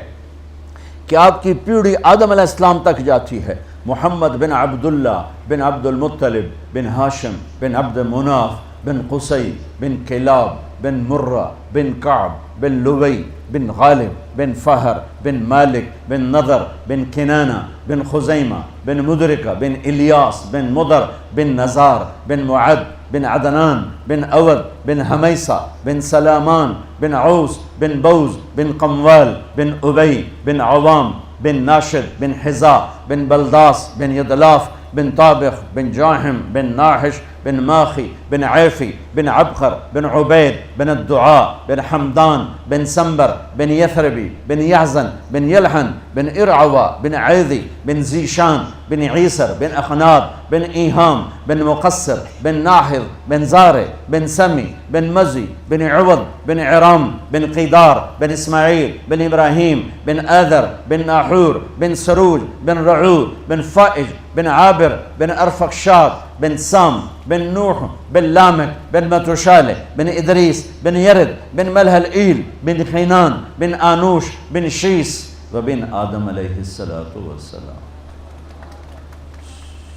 Speaker 1: کہ آپ کی پیڑھی آدم علیہ السلام تک جاتی ہے. محمد بن عبداللہ بن عبد المطلب بن ہاشم بن عبد مناف بن قصی بن کلاب بن مرہ بن کعب بن لبی بن غالب بن فہر بن مالک بن نضر بن کنانہ بن خزیمہ بن مدرکہ بن الیاس بن مضر بن نزار بن معد بن عدنان بن اود بن حمیسہ بن سلامان بن عوس بن بوز بن قموال بن ابی بن عوام بن ناشد بن حزا بن بلداس بن یدلاف بن طابخ بن جاحم بن ناحش بن ماخی بن عیفی بن عبقر بن عبید بن الدعاء بن حمدان بن سنبر بن یثربی بن یحزن بن یلحن بن ارعوا بن عیذی بن زیشان بن عیسر بن اخناد بن ایہام بن مقصر بن ناحر بن زارع بن سمی بن مزی بن عوض بن عرام بن قیدار بن اسماعیل بن ابراہیم بن آذر بن ناحور بن سروج بن رعود بن فائج بن عابر بن ارفقشاد بن سام بن نوح بن لامك بن متوشالح بن إدريس بن يرد بن ملها الإيل بن خينان بن آنوش بن شيس وبن آدم عليه الصلاة والسلام.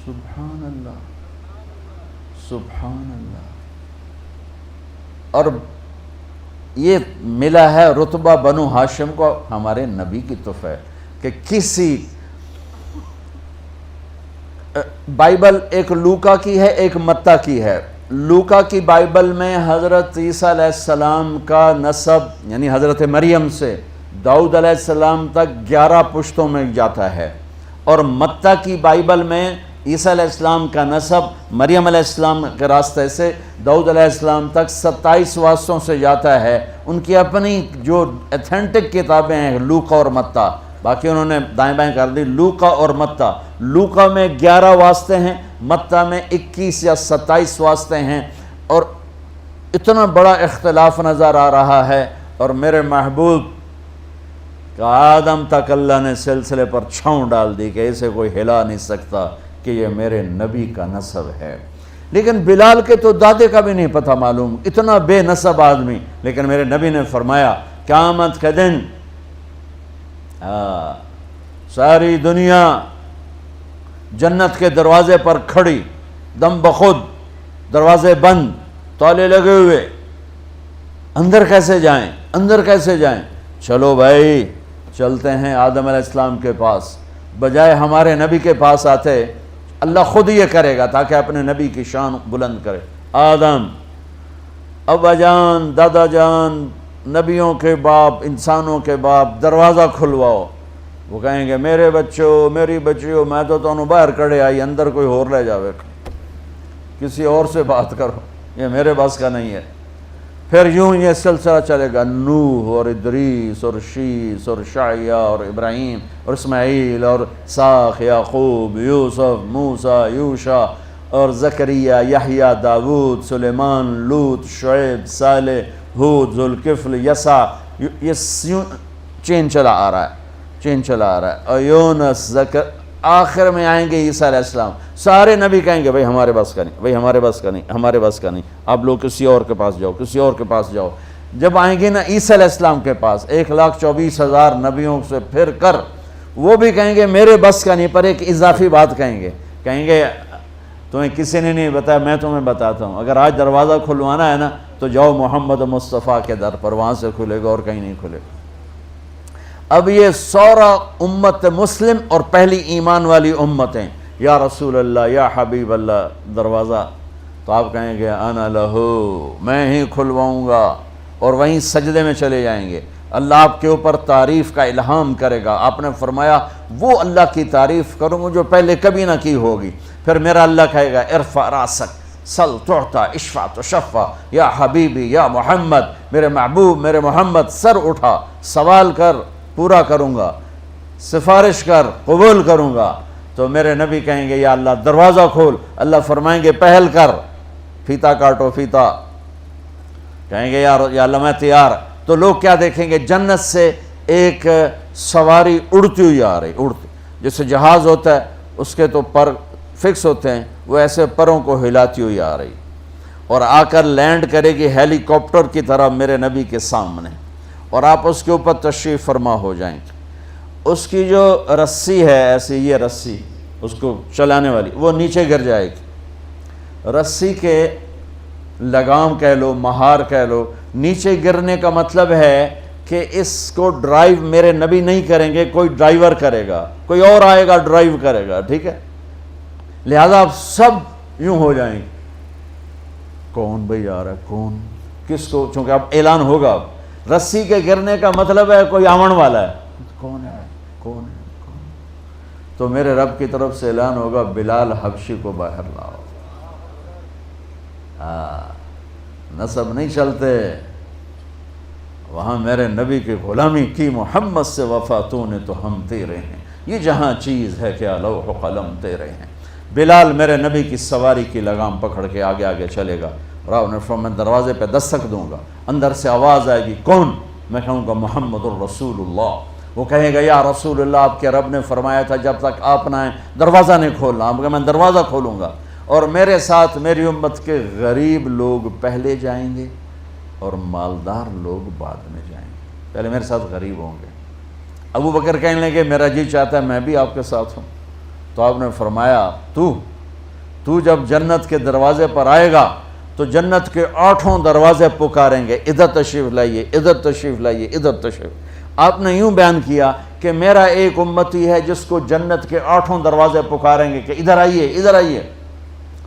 Speaker 1: سبحان اللہ، سبحان اللہ. اور یہ ملا ہے رتبہ بنو ہاشم کو ہمارے نبی کی طرف ہے کہ کسی بائبل ایک لوکا کی ہے ایک متی کی ہے. لوکا کی بائبل میں حضرت عیسیٰ علیہ السلام کا نسب یعنی حضرت مریم سے داؤد علیہ السلام تک 11 پشتوں میں جاتا ہے، اور متی کی بائبل میں عیسیٰ علیہ السلام کا نسب مریم علیہ السلام کے راستے سے داؤد علیہ السلام تک 27 واسطوں سے جاتا ہے. ان کی اپنی جو ایتھینٹک کتابیں ہیں لوقا اور متی، باقی انہوں نے دائیں بائیں کر دی. لوقا اور متی، لوقا میں 11 واسطے ہیں، متی میں 21 یا 27 واسطے ہیں، اور اتنا بڑا اختلاف نظر آ رہا ہے. اور میرے محبوب کہ آدم تک اللہ نے سلسلے پر چھاؤں ڈال دی کہ اسے کوئی ہلا نہیں سکتا کہ یہ میرے نبی کا نسب ہے. لیکن بلال کے تو دادے کا بھی نہیں پتہ معلوم، اتنا بے نسب آدمی. لیکن میرے نبی نے فرمایا قیامت کے دن ساری دنیا جنت کے دروازے پر کھڑی، دم بخود، دروازے بند، تالے لگے ہوئے، اندر کیسے جائیں، اندر کیسے جائیں؟ چلو بھائی چلتے ہیں آدم علیہ السلام کے پاس، بجائے ہمارے نبی کے پاس آتے اللہ خود یہ کرے گا تاکہ اپنے نبی کی شان بلند کرے. آدم، ابا جان، دادا جان، نبیوں کے باپ، انسانوں کے باپ، دروازہ کھلواؤ. وہ کہیں گے میرے بچوں، میری بچیوں، میں تو تمہیں باہر کڑے آئی، اندر کوئی اور لے جاوے، کسی اور سے بات کرو، یہ میرے بس کا نہیں ہے. پھر یوں یہ سلسلہ چلے گا، نوح اور ادریس اور شیس اور شعیہ اور ابراہیم اور اسماعیل اور اسحاق، یعقوب، یوسف، موسیٰ، یوشع اور زکریا، یحییٰ، داود، سلیمان، لوط، شعیب، صالح، ہود، ذوالکفل، یسع. یہ چین چلا آ رہا ہے، چین چلا آ رہا ہے. اور یونس، آخر میں آئیں گے عیسیٰ علیہ السلام. سارے نبی کہیں گے بھائی ہمارے بس کا نہیں، بھائی ہمارے بس کا نہیں، ہمارے بس کا نہیں، آپ لوگ کسی اور کے پاس جاؤ، کسی اور کے پاس جاؤ. جب آئیں گے نا عیسیٰ علیہ السلام کے پاس 1,24,000 نبیوں سے پھر کر، وہ بھی کہیں گے میرے بس کا نہیں، پر ایک اضافی بات کہیں گے تمہیں کسی نے نہیں بتایا، میں تمہیں بتاتا ہوں. اگر آج دروازہ کھلوانا ہے نا تو جاؤ محمد مصطفیٰ کے در پر، وہاں سے کھلے گا اور کہیں نہیں کھلے گا. اب یہ سورا امت مسلم اور پہلی ایمان والی امتیں، یا رسول اللہ، یا حبیب اللہ، دروازہ تو آپ کہیں گے انا لہو، میں ہی کھلواؤں گا، اور وہیں سجدے میں چلے جائیں گے. اللہ آپ کے اوپر تعریف کا الہام کرے گا. آپ نے فرمایا وہ اللہ کی تعریف کروں گا جو پہلے کبھی نہ کی ہوگی. پھر میرا اللہ کہے گا ارفع راسک، سل تعطا، اشفع تشفع، یا حبیبی یا محمد، میرے محبوب، میرے محمد، سر اٹھا، سوال کر، پورا کروں گا، سفارش کر، قبول کروں گا. تو میرے نبی کہیں گے یا اللہ دروازہ کھول. اللہ فرمائیں گے پہل کر، فیتا کاٹو، فیتا. کہیں گے یا اللہ میں تیار. تو لوگ کیا دیکھیں گے؟ جنت سے ایک سواری اڑتی ہوئی آ رہی، اڑتی، جیسے جہاز ہوتا ہے اس کے تو پر فکس ہوتے ہیں، وہ ایسے پروں کو ہلاتی ہوئی آ رہی، اور آ کر لینڈ کرے گی ہیلی کاپٹر کی طرح میرے نبی کے سامنے، اور آپ اس کے اوپر تشریف فرما ہو جائیں گے. اس کی جو رسی ہے ایسی، یہ رسی اس کو چلانے والی، وہ نیچے گر جائے گی. رسی کے لگام کہہ لو، مہار کہہ لو، نیچے گرنے کا مطلب ہے کہ اس کو ڈرائیو میرے نبی نہیں کریں گے، کوئی ڈرائیور کرے گا، کوئی اور آئے گا ڈرائیو کرے گا. ٹھیک ہے، لہذا آپ سب یوں ہو جائیں گے، کون بھئی آ رہا ہے، کون، کس کو، چونکہ اب اعلان ہوگا. اب رسی کے گرنے کا مطلب ہے کوئی آمن والا ہے، کون ہے، کون ہے، کون. تو میرے رب کی طرف سے اعلان ہوگا بلال حبشی کو باہر لاؤ. نسب نہیں چلتے، وہاں میرے نبی کی غلامی کی، محمد سے وفا تو نے تو ہم تیرے ہیں، یہ جہاں چیز ہے کیا لوح و قلم تیرے ہیں. بلال میرے نبی کی سواری کی لگام پکڑ کے آگے آگے چلے گا، اور آپ نے فرمایا میں دروازے پہ دستک دوں گا، اندر سے آواز آئے گی کون؟ میں کہوں گا محمد الرسول اللہ. وہ کہے گا یا رسول اللہ آپ کے رب نے فرمایا تھا جب تک آپ نہ آئیں دروازہ نہیں کھولنا. آپ کہ میں دروازہ کھولوں گا، اور میرے ساتھ میری امت کے غریب لوگ پہلے جائیں گے اور مالدار لوگ بعد میں جائیں گے. پہلے میرے ساتھ غریب ہوں گے. ابو بکر کہنے لگے میرا جی چاہتا ہے میں بھی آپ کے ساتھ ہوں. تو آپ نے فرمایا تو جب جنت کے دروازے پر آئے گا تو جنت کے 8 دروازے پکاریں گے، ادھر تشریف لائیے، ادھر تشریف لائیے، ادھر تشریف. آپ نے یوں بیان کیا کہ میرا ایک امتی ہے جس کو جنت کے 8 دروازے پکاریں گے کہ ادھر آئیے، ادھر آئیے.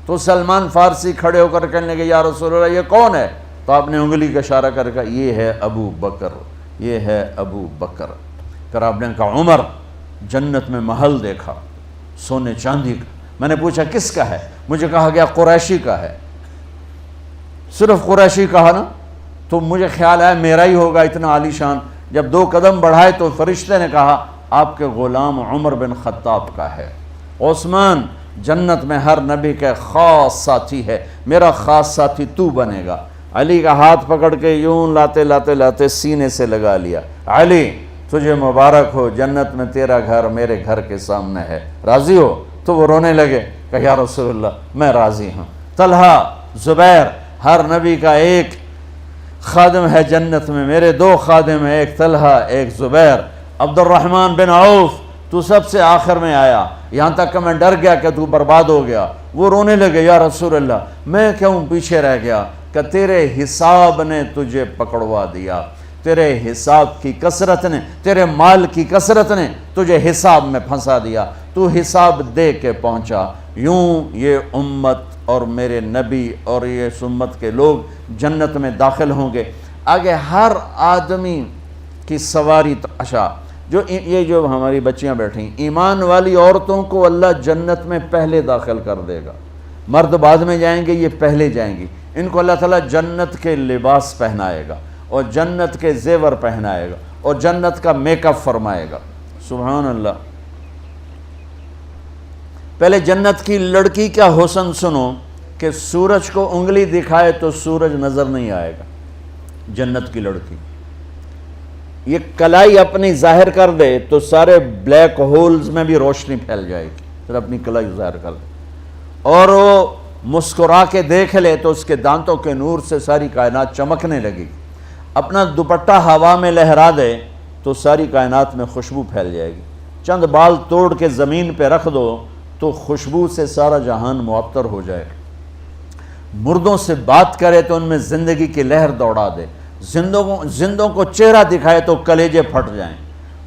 Speaker 1: تو سلمان فارسی کھڑے ہو کر کہنے لگے یا رسول اللہ یہ کون ہے؟ تو آپ نے انگلی کا اشارہ کر کہا یہ ہے ابو بکر، یہ ہے ابو بکر. پھر آپ نے کہا عمر، جنت میں محل دیکھا سونے چاندی کا، میں نے پوچھا کس کا ہے؟ مجھے کہا گیا قریشی کا ہے۔ صرف قریشی کہا نا تو مجھے خیال آیا میرا ہی ہوگا اتنا عالی شان۔ جب 2 قدم بڑھائے تو فرشتے نے کہا آپ کے غلام عمر بن خطاب کا ہے۔ عثمان جنت میں ہر نبی کا خاص ساتھی ہے، میرا خاص ساتھی تو بنے گا۔ علی کا ہاتھ پکڑ کے یوں لاتے لاتے لاتے سینے سے لگا لیا، علی تجھے مبارک ہو، جنت میں تیرا گھر میرے گھر کے سامنے ہے، راضی ہو؟ تو وہ رونے لگے کہ یا رسول اللہ میں راضی ہوں۔ طلحہ، زبیر، ہر نبی کا ایک خادم ہے جنت میں، میرے 2 خادم ہیں، ایک طلحہ ایک زبیر۔ عبد الرحمن بن عوف تو سب سے آخر میں آیا، یہاں تک کہ میں ڈر گیا کہ تو برباد ہو گیا۔ وہ رونے لگے، یا رسول اللہ میں کیوں پیچھے رہ گیا؟ کہ تیرے حساب نے تجھے پکڑوا دیا، تیرے حساب کی کثرت نے، تیرے مال کی کثرت نے تجھے حساب میں پھنسا دیا، تو حساب دے کے پہنچا۔ یوں یہ امت اور میرے نبی اور یہ امت کے لوگ جنت میں داخل ہوں گے۔ آگے ہر آدمی کی سواری تماشا، یہ جو ہماری بچیاں بیٹھیں، ایمان والی عورتوں کو اللہ جنت میں پہلے داخل کر دے گا، مرد بعد میں جائیں گے، یہ پہلے جائیں گی۔ ان کو اللہ تعالیٰ جنت کے لباس پہنائے گا اور جنت کے زیور پہنائے گا اور جنت کا میک اپ فرمائے گا۔ سبحان اللہ۔ پہلے جنت کی لڑکی کا حسن سنو کہ سورج کو انگلی دکھائے تو سورج نظر نہیں آئے گا۔ جنت کی لڑکی یہ کلائی اپنی ظاہر کر دے تو سارے بلیک ہولز میں بھی روشنی پھیل جائے گی، پھر اپنی کلائی ظاہر کر دے، اور وہ مسکرا کے دیکھ لے تو اس کے دانتوں کے نور سے ساری کائنات چمکنے لگی۔ اپنا دوپٹہ ہوا میں لہرا دے تو ساری کائنات میں خوشبو پھیل جائے گی۔ چند بال توڑ کے زمین پہ رکھ دو تو خوشبو سے سارا جہان معطر ہو جائے۔ مردوں سے بات کرے تو ان میں زندگی کی لہر دوڑا دے، زندوں کو چہرہ دکھائے تو کلیجے پھٹ جائیں۔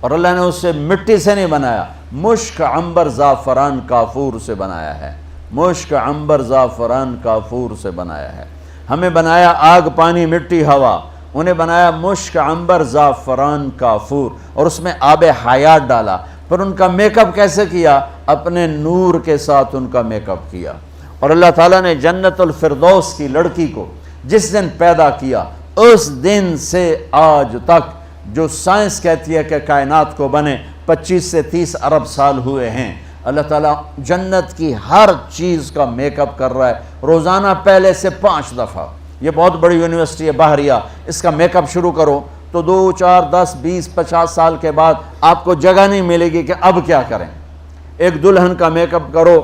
Speaker 1: اور اللہ نے اسے مٹی سے نہیں بنایا، مشک عنبر زعفران کافور سے بنایا ہے، مشک عنبر زعفران کافور سے بنایا ہے۔ ہمیں بنایا آگ پانی مٹی ہوا، انہیں بنایا مشک عنبر زعفران کافور، اور اس میں آب حیات ڈالا۔ پر ان کا میک اپ کیسے کیا؟ اپنے نور کے ساتھ ان کا میک اپ کیا۔ اور اللہ تعالیٰ نے جنت الفردوس کی لڑکی کو جس دن پیدا کیا، اس دن سے آج تک جو سائنس کہتی ہے کہ کائنات کو بنے 25 سے 30 ارب سال ہوئے ہیں، اللہ تعالیٰ جنت کی ہر چیز کا میک اپ کر رہا ہے روزانہ، پہلے سے 5 دفعہ۔ یہ بہت بڑی یونیورسٹی ہے بحریہ، اس کا میک اپ شروع کرو تو 2 4 10 20 50 سال کے بعد آپ کو جگہ نہیں ملے گی کہ اب کیا کریں۔ ایک دلہن کا میک اپ کرو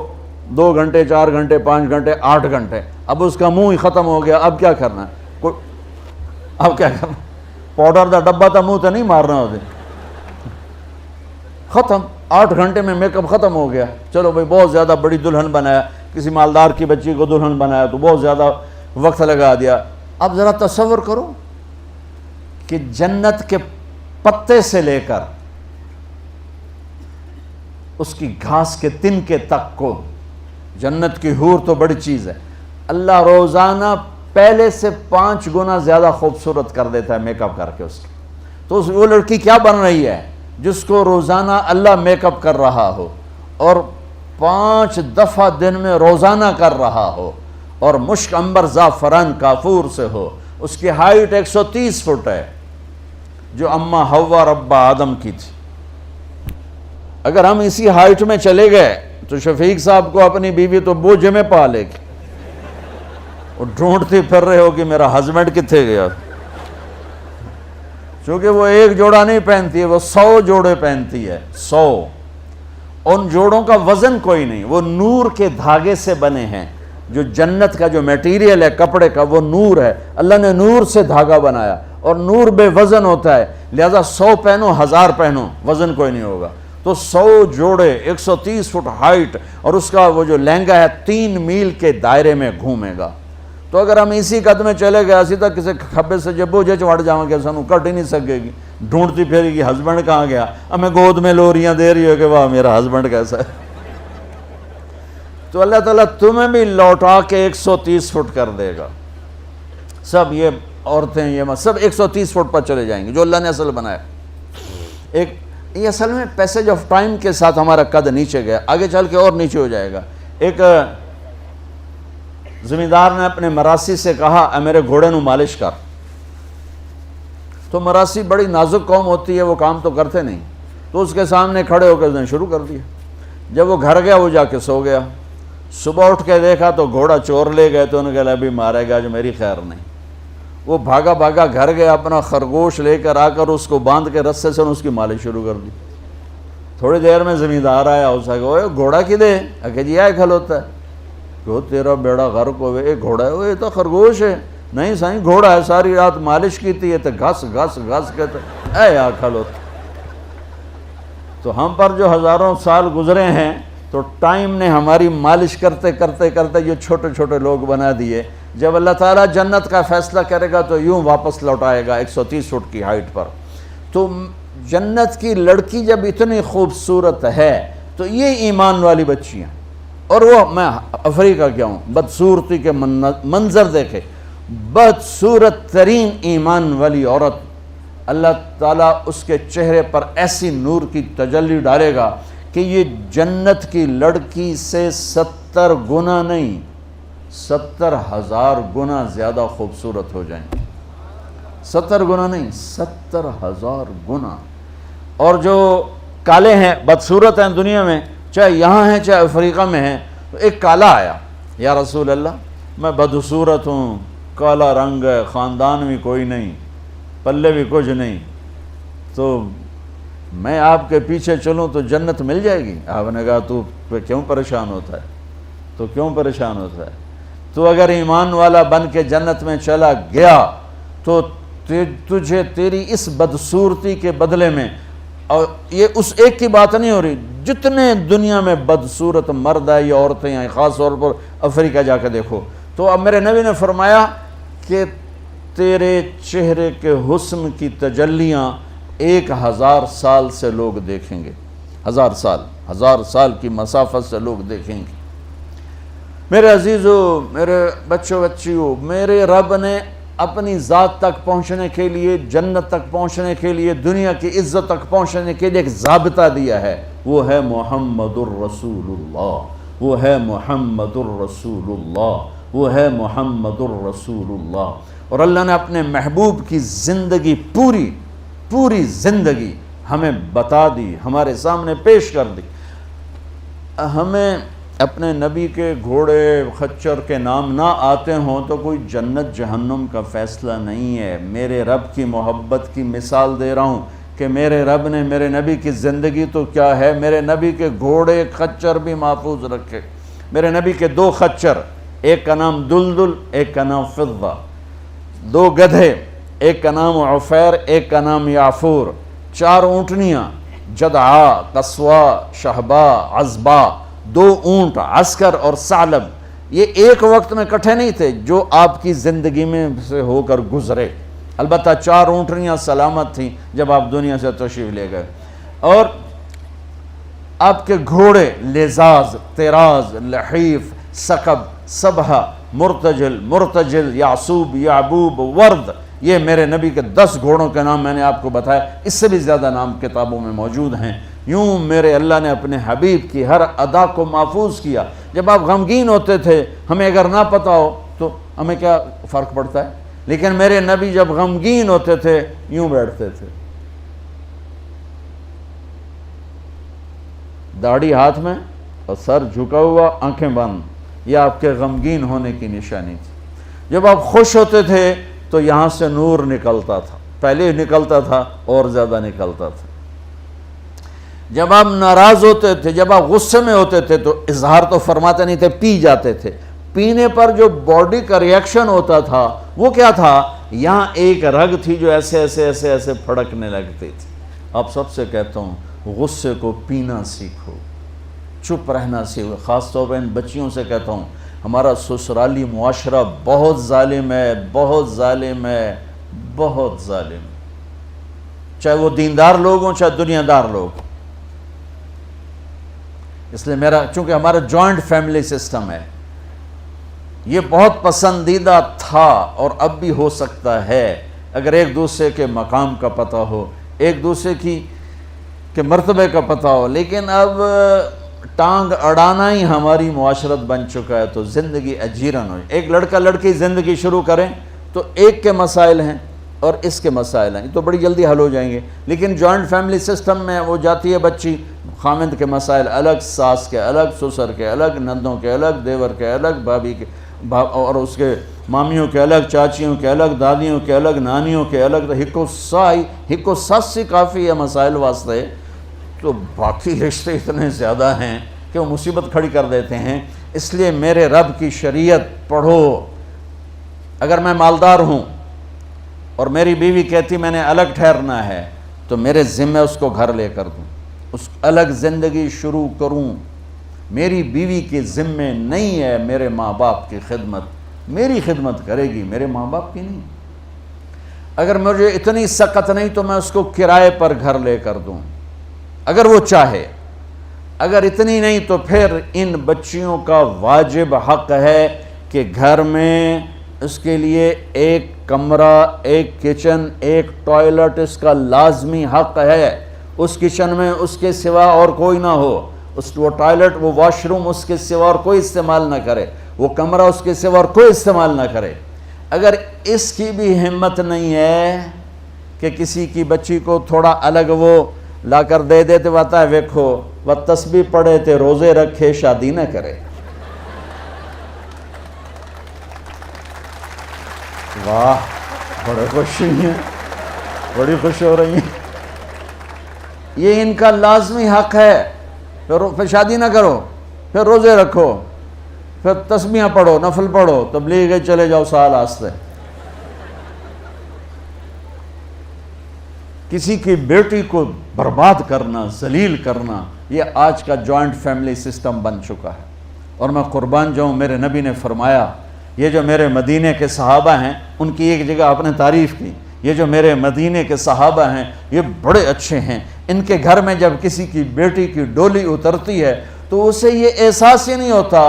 Speaker 1: 2 گھنٹے 4 گھنٹے 5 گھنٹے 8 گھنٹے، اب اس کا منہ ہی ختم ہو گیا، اب کیا کرنا ہے؟ اب کیا کرنا؟ پاؤڈر دا ڈبہ تھا منہ تو نہیں مارنا ہوتے، ختم۔ 8 گھنٹے میں میک اپ ختم ہو گیا۔ چلو بھائی بہت زیادہ بڑی دلہن بنایا، کسی مالدار کی بچی کو دلہن بنایا تو بہت زیادہ وقت لگا دیا۔ اب ذرا تصور کرو کہ جنت کے پتے سے لے کر اس کی گھاس کے تنکے تک کو، جنت کی حور تو بڑی چیز ہے، اللہ روزانہ پہلے سے 5 گنا زیادہ خوبصورت کر دیتا ہے میک اپ کر کے اس کی۔ تو وہ لڑکی کیا بن رہی ہے جس کو روزانہ اللہ میک اپ کر رہا ہو اور 5 دفعہ دن میں روزانہ کر رہا ہو، اور مشک عنبر زعفران کافور سے ہو۔ اس کی ہائٹ 130 فٹ ہے جو اماں حوا ربا آدم کی تھی۔ اگر ہم اسی ہائٹ میں چلے گئے تو شفیق صاحب کو اپنی بیوی تو بوجھ میں پا لے گی، وہ ڈھونڈتی پھر رہے ہو کہ میرا ہسبینڈ کتنے گیا، چونکہ وہ ایک جوڑا نہیں پہنتی ہے، وہ 100 جوڑے پہنتی ہے، 100۔ ان جوڑوں کا وزن کوئی نہیں، وہ نور کے دھاگے سے بنے ہیں۔ جو جنت کا جو میٹیریل ہے کپڑے کا وہ نور ہے، اللہ نے نور سے دھاگا بنایا، اور نور بے وزن ہوتا ہے، لہذا 100 پہنو 1000 پہنو وزن کوئی نہیں ہوگا۔ تو 100 جوڑے 130 فٹ ہائٹ، اور اس کا وہ جو لہنگا ہے 3 میل کے دائرے میں گھومے گا۔ تو اگر ہم اسی قد میں چلے گئے اسی تک کسی کھبے سے جب بوجھے چڑھ جاؤں گے سانو کٹ ہی نہیں سکے گی، ڈھونڈتی پھرے گی ہسبینڈ کہاں گیا، ہمیں گود میں لوریاں دے رہی ہو کہ واہ میرا ہسبینڈ کیسا ہے۔ تو اللہ تعالیٰ تمہیں بھی لوٹا کے 130 فٹ کر دے گا، سب یہ عورتیں یہ سب 130 فٹ پر چلے جائیں گے جو اللہ نے اصل بنایا۔ یہ اصل میں پیسج آف ٹائم کے ساتھ ہمارا قد نیچے گیا، آگے چل کے اور نیچے ہو جائے گا۔ ایک زمیندار نے اپنے مراسی سے کہا اے میرے گھوڑے نو مالش کر، تو مراسی بڑی نازک قوم ہوتی ہے، وہ کام تو کرتے نہیں، تو اس کے سامنے کھڑے ہو کے اس نے شروع کر دیا۔ جب وہ گھر گیا وہ جا کے سو گیا، صبح اٹھ کے دیکھا تو گھوڑا چور لے گئے، تو انہوں نے کہا ابھی مارے گا، جو میری خیر نہیں۔ وہ بھاگا بھاگا گھر گیا، اپنا خرگوش لے کر آ کر اس کو باندھ کے رسے سے اس کی مالش شروع کر دی۔ تھوڑی دیر میں زمیندار آیا، اس نے کہا گھوڑا کدے؟ کہ جی آئے کھلوتا ہے، کہ تیرا بیڑا غرق ہوئے، ایک گھوڑا ہے، یہ تو خرگوش ہے۔ نہیں سائیں گھوڑا ہے، ساری رات مالش کی تھی، یہ تو گھس گھس گھس کے اے آ کھلوتا۔ تو ہم پر جو ہزاروں سال گزرے ہیں تو ٹائم نے ہماری مالش کرتے کرتے کرتے یہ چھوٹے چھوٹے لوگ بنا دیے۔ جب اللہ تعالیٰ جنت کا فیصلہ کرے گا تو یوں واپس لوٹائے گا 130 فٹ کی ہائٹ پر۔ تو جنت کی لڑکی جب اتنی خوبصورت ہے تو یہ ایمان والی بچیاں، اور وہ میں افریقہ کیا ہوں، بدصورتی کے منظر دیکھے، بدصورت ترین ایمان والی عورت، اللہ تعالیٰ اس کے چہرے پر ایسی نور کی تجلی ڈالے گا کہ یہ جنت کی لڑکی سے 70 گنا نہیں 70,000 گنا زیادہ خوبصورت ہو جائیں گے۔ 70 گنا نہیں 70,000 گنا۔ اور جو کالے ہیں، بدصورت ہیں دنیا میں، چاہے یہاں ہیں چاہے افریقہ میں ہیں، تو ایک کالا آیا، یا رسول اللہ میں بدصورت ہوں، کالا رنگ ہے، خاندان بھی کوئی نہیں، پلے بھی کچھ نہیں، تو میں آپ کے پیچھے چلوں تو جنت مل جائے گی؟ آپ نے کہا تو کیوں پریشان ہوتا ہے؟ تو کیوں پریشان ہوتا ہے؟ تو اگر ایمان والا بن کے جنت میں چلا گیا تو تجھے تیری اس بدصورتی کے بدلے میں، اور یہ اس ایک کی بات نہیں ہو رہی، جتنے دنیا میں بدصورت مرد ہے یا عورتیں ہیں، خاص طور پر افریقہ جا کے دیکھو، تو اب میرے نبی نے فرمایا کہ تیرے چہرے کے حسن کی تجلیاں 1000 سال سے لوگ دیکھیں گے، 1000 سال کی مسافت سے لوگ دیکھیں گے۔ میرے عزیزو، میرے بچوں بچیوں، میرے رب نے اپنی ذات تک پہنچنے کے لیے، جنت تک پہنچنے کے لیے، دنیا کی عزت تک پہنچنے کے لیے ایک ضابطہ دیا ہے، وہ ہے محمد الرسول اللہ، وہ ہے محمد الرسول اللہ، وہ ہے محمد الرسول اللہ۔ اور اللہ نے اپنے محبوب کی زندگی پوری زندگی ہمیں بتا دی، ہمارے سامنے پیش کر دی۔ ہمیں اپنے نبی کے گھوڑے خچر کے نام نہ آتے ہوں تو کوئی جنت جہنم کا فیصلہ نہیں ہے۔ میرے رب کی محبت کی مثال دے رہا ہوں کہ میرے رب نے میرے نبی کی زندگی تو کیا ہے، میرے نبی کے گھوڑے خچر بھی محفوظ رکھے۔ میرے نبی کے 2 خچر، ایک کا نام دلدل، ایک کا نام فضہ، 2 گدھے، ایک کا نام عفیر، ایک کا نام یعفور، 4 اونٹنیاں، جدعا، قصوا، شہبا، عزبا، 2 اونٹ، عسکر اور ثعلب۔ یہ ایک وقت میں کٹھے نہیں تھے، جو آپ کی زندگی میں سے ہو کر گزرے۔ البتہ 4 اونٹنیاں سلامت تھیں جب آپ دنیا سے تشریف لے گئے، اور آپ کے گھوڑے لزاز، تیراز، لحیف، سقب، سبحہ، مرتجل، یعصوب، یعبوب، ورد، یہ میرے نبی کے 10 گھوڑوں کے نام میں نے آپ کو بتایا، اس سے بھی زیادہ نام کتابوں میں موجود ہیں۔ یوں میرے اللہ نے اپنے حبیب کی ہر ادا کو محفوظ کیا۔ جب آپ غمگین ہوتے تھے، ہمیں اگر نہ پتہ ہو تو ہمیں کیا فرق پڑتا ہے، لیکن میرے نبی جب غمگین ہوتے تھے یوں بیٹھتے تھے، داڑھی ہاتھ میں اور سر جھکا ہوا، آنکھیں بند، یہ آپ کے غمگین ہونے کی نشانی تھی۔ جب آپ خوش ہوتے تھے تو یہاں سے نور نکلتا تھا، پہلے نکلتا تھا اور زیادہ نکلتا تھا۔ جب آپ ناراض ہوتے تھے، جب آپ غصے میں ہوتے تھے تو اظہار تو فرماتے نہیں تھے، پی جاتے تھے۔ پینے پر جو باڈی کا ریئیکشن ہوتا تھا وہ کیا تھا؟ یہاں ایک رگ تھی جو ایسے ایسے ایسے ایسے پھڑکنے لگتی تھی۔ آپ سب سے کہتا ہوں غصے کو پینا سیکھو، چپ رہنا سیکھو۔ خاص طور پر ان بچیوں سے کہتا ہوں، ہمارا سسرالی معاشرہ بہت ظالم ہے، بہت ظالم ہے، بہت ظالم، چاہے وہ دیندار لوگ ہوں چاہے دنیا دار لوگ ہوں۔ اس لیے چونکہ ہمارا جوائنٹ فیملی سسٹم ہے، یہ بہت پسندیدہ تھا اور اب بھی ہو سکتا ہے اگر ایک دوسرے کے مقام کا پتہ ہو، ایک دوسرے کے مرتبے کا پتہ ہو، لیکن اب ٹانگ اڑانا ہی ہماری معاشرت بن چکا ہے تو زندگی اجیرن ہو. ایک لڑکا لڑکی زندگی شروع کریں تو ایک کے مسائل ہیں اور اس کے مسائل ہیں تو بڑی جلدی حل ہو جائیں گے. لیکن جوائنٹ فیملی سسٹم میں وہ جاتی ہے بچی، خامند کے مسائل الگ، ساس کے الگ، سسر کے الگ، نندوں کے الگ، دیور کے الگ، بھابھی کے اور اس کے مامیوں کے الگ، چاچیوں کے الگ، دادیوں کے الگ، نانیوں کے الگ. تو ہکو ساسی کافی ہے مسائل واسطے. تو باقی رشتے اتنے زیادہ ہیں کہ وہ مصیبت کھڑی کر دیتے ہیں. اس لیے میرے رب کی شریعت پڑھو. اگر میں مالدار ہوں اور میری بیوی کہتی میں نے الگ ٹھہرنا ہے تو میرے ذمہ اس کو گھر لے کر دوں، اس الگ زندگی شروع کروں. میری بیوی کے ذمہ نہیں ہے میرے ماں باپ کی خدمت، میری خدمت کرے گی، میرے ماں باپ کی نہیں. اگر مجھے اتنی سخت نہیں تو میں اس کو کرائے پر گھر لے کر دوں اگر وہ چاہے. اگر اتنی نہیں تو پھر ان بچیوں کا واجب حق ہے کہ گھر میں اس کے لیے ایک کمرہ، ایک کچن، ایک ٹوائلٹ اس کا لازمی حق ہے. اس کچن میں اس کے سوا اور کوئی نہ ہو، وہ ٹوائلٹ، وہ واش روم اس کے سوا اور کوئی استعمال نہ کرے، وہ کمرہ اس کے سوا اور کوئی استعمال نہ کرے. اگر اس کی بھی ہمت نہیں ہے کہ کسی کی بچی کو تھوڑا الگ وہ لا کر دے دیتے بتا ہے ویکھو وہ تسبیح پڑھے تے روزے رکھے شادی نہ کرے. واہ، بڑے خوش ہیں، بڑی خوش ہو رہی ہیں. یہ ان کا لازمی حق ہے. پھر شادی نہ کرو، پھر روزے رکھو، پھر تسبیحاں پڑھو، نفل پڑھو، تبلیغ چلے جاؤ سال آستے. کسی کی بیٹی کو برباد کرنا، ذلیل کرنا، یہ آج کا جوائنٹ فیملی سسٹم بن چکا ہے. اور میں قربان جاؤں، میرے نبی نے فرمایا یہ جو میرے مدینے کے صحابہ ہیں، ان کی ایک جگہ آپ نے تعریف کی، یہ جو میرے مدینے کے صحابہ ہیں یہ بڑے اچھے ہیں. ان کے گھر میں جب کسی کی بیٹی کی ڈولی اترتی ہے تو اسے یہ احساس ہی نہیں ہوتا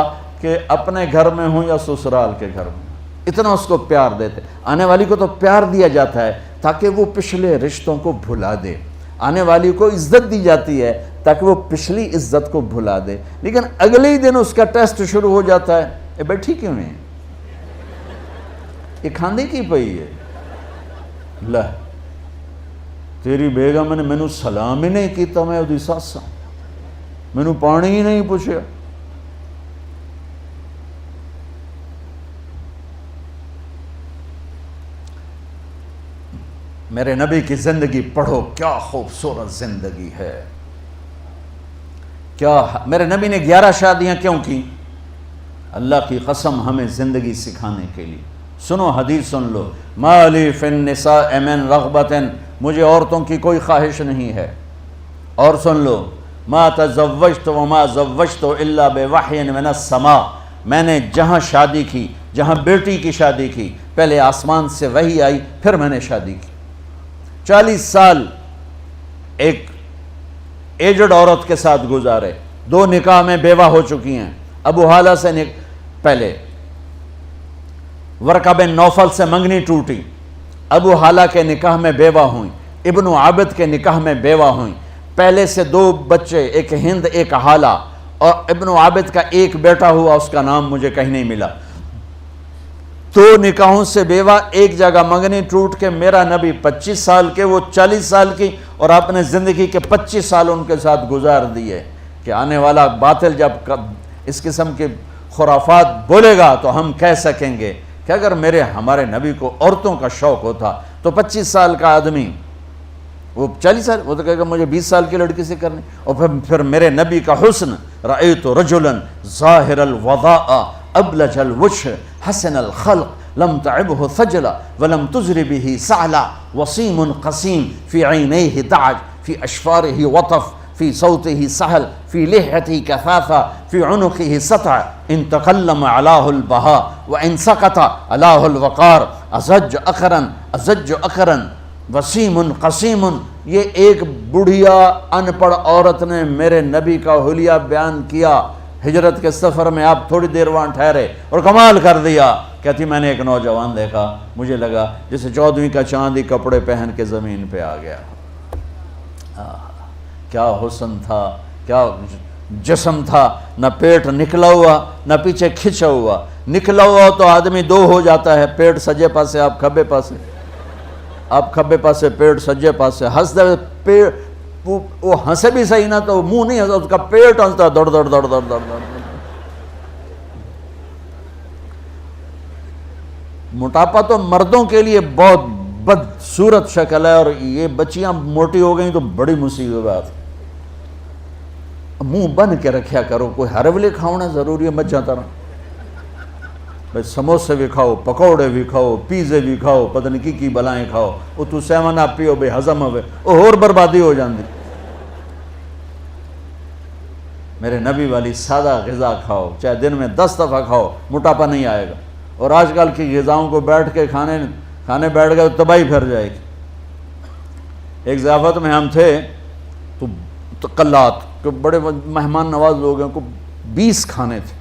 Speaker 1: کہ اپنے گھر میں ہوں یا سسرال کے گھر میں. اتنا اس کو پیار دیتے. آنے والی کو تو پیار دیا جاتا ہے تاکہ وہ پچھلے رشتوں کو بھلا دے. آنے والی کو عزت دی جاتی ہے تاکہ وہ پچھلی عزت کو بھلا دے. لیکن اگلے ہی دن اس کا ٹیسٹ شروع ہو جاتا ہے، یہ بیٹھی کیوں ہے، یہ کھاندی کی پئی ہے، لہ تیری بیگم نے مینوں سلام ہی نہیں کیتا، میں اودی ساس ہاں، مینوں پانی ہی نہیں پوچھا. میرے نبی کی زندگی پڑھو، کیا خوبصورت زندگی ہے. کیا میرے نبی نے 11 شادیاں کیوں کی؟ اللہ کی قسم ہمیں زندگی سکھانے کے لیے. سنو حدیث سن لو، ما لی فی النساء من رغبت، مجھے عورتوں کی کوئی خواہش نہیں ہے. اور سن لو، ما تزوجت وما زوجت الا بوحی من السماء، میں نے جہاں شادی کی، جہاں بیٹی کی شادی کی، پہلے آسمان سے وحی آئی پھر میں نے شادی کی. 40 سال ایک ایجڈ عورت کے ساتھ گزارے، 2 نکاح میں بیوہ ہو چکی ہیں. ابو حالہ سے پہلے ورقہ بن نوفل سے منگنی ٹوٹی، ابو حالہ کے نکاح میں بیوہ ہوئیں، ابن عابد کے نکاح میں بیوہ ہوئیں. پہلے سے 2 بچے، ایک ہند ایک حالہ، اور ابن عابد کا ایک بیٹا ہوا، اس کا نام مجھے کہیں نہیں ملا. 2 نکاحوں سے بیوہ، ایک جگہ منگنی ٹوٹ کے میرا نبی 25 سال کے، وہ 40 سال کی، اور آپ نے زندگی کے 25 سال ان کے ساتھ گزار دیے. کہ آنے والا باطل جب اس قسم کے خرافات بولے گا تو ہم کہہ سکیں گے کہ اگر ہمارے نبی کو عورتوں کا شوق ہوتا تو 25 سال کا آدمی، وہ 40 سال، وہ تو کہے گا مجھے 20 سال کی لڑکی سے کرنی. اور پھر میرے نبی کا حسن، رأیت رجلا ظاہر الوضاء ابلج الوجه حسن الخلق لم تعبه ثجلا ولم تزر به سعلا وسيم قسيم في عينيه دعج في أشفاره وطف في صوته سهل في لحيته كثافة في عنقه سطع إن تكلم علاه البهاء وإن سكت علاه الوقار أزج أخرا وسیم قسیم. یہ ایک بڑھیا ان پڑھ عورت نے میرے نبی کا حلیہ بیان کیا. ہجرت کے سفر میں آپ تھوڑی دیر وہاں ٹھہرے اور کمال کر دیا. کہتی میں نے ایک نوجوان دیکھا، مجھے لگا جیسے 14ویں کا چاند ہی کپڑے پہن کے زمین پہ آ گیا. کیا حسن تھا، کیا جسم تھا، نہ پیٹ نکلا ہوا نہ پیچھے کھچا ہوا. نکلا ہوا تو آدمی دو ہو جاتا ہے، پیٹ سجے پاسے آپ کھبے پاسے، آپ کھبے پاسے پیٹ سجے پاسے. ہنستے پیٹ وہ ہنسے بھی صحیح نہ تو منہ نہیں ہنستا، اس کا پیٹ ہنستا دوڑ دوڑ دوڑ دوڑ دوڑ دوڑ. موٹاپا تو مردوں کے لیے بہت بدصورت شکل ہے، اور یہ بچیاں موٹی ہو گئیں تو بڑی مصیبت بات. منہ بند کے رکھیا کرو، کوئی ہرولے کھاؤنا ضروری ہے مت جاتا رہا. بھائی سموسے بھی کھاؤ، پکوڑے بھی کھاؤ، پیزے بھی کھاؤ، پتہ نہیں کی بلائیں کھاؤ، وہ تو سیون آپ پیو بھائی ہضم ہوئے، وہ اور بربادی ہو جاندی. میرے نبی والی سادہ غذا کھاؤ، چاہے دن میں 10 دفعہ کھاؤ، موٹاپا نہیں آئے گا. اور آج کل کی غذاؤں کو بیٹھ کے کھانے بیٹھ گئے تو تباہی پھر جائے گی. ایک ضیافت میں ہم تھے تو تقلات کہ بڑے مہمان نواز لوگ ہیں، کو 20 کھانے تھے.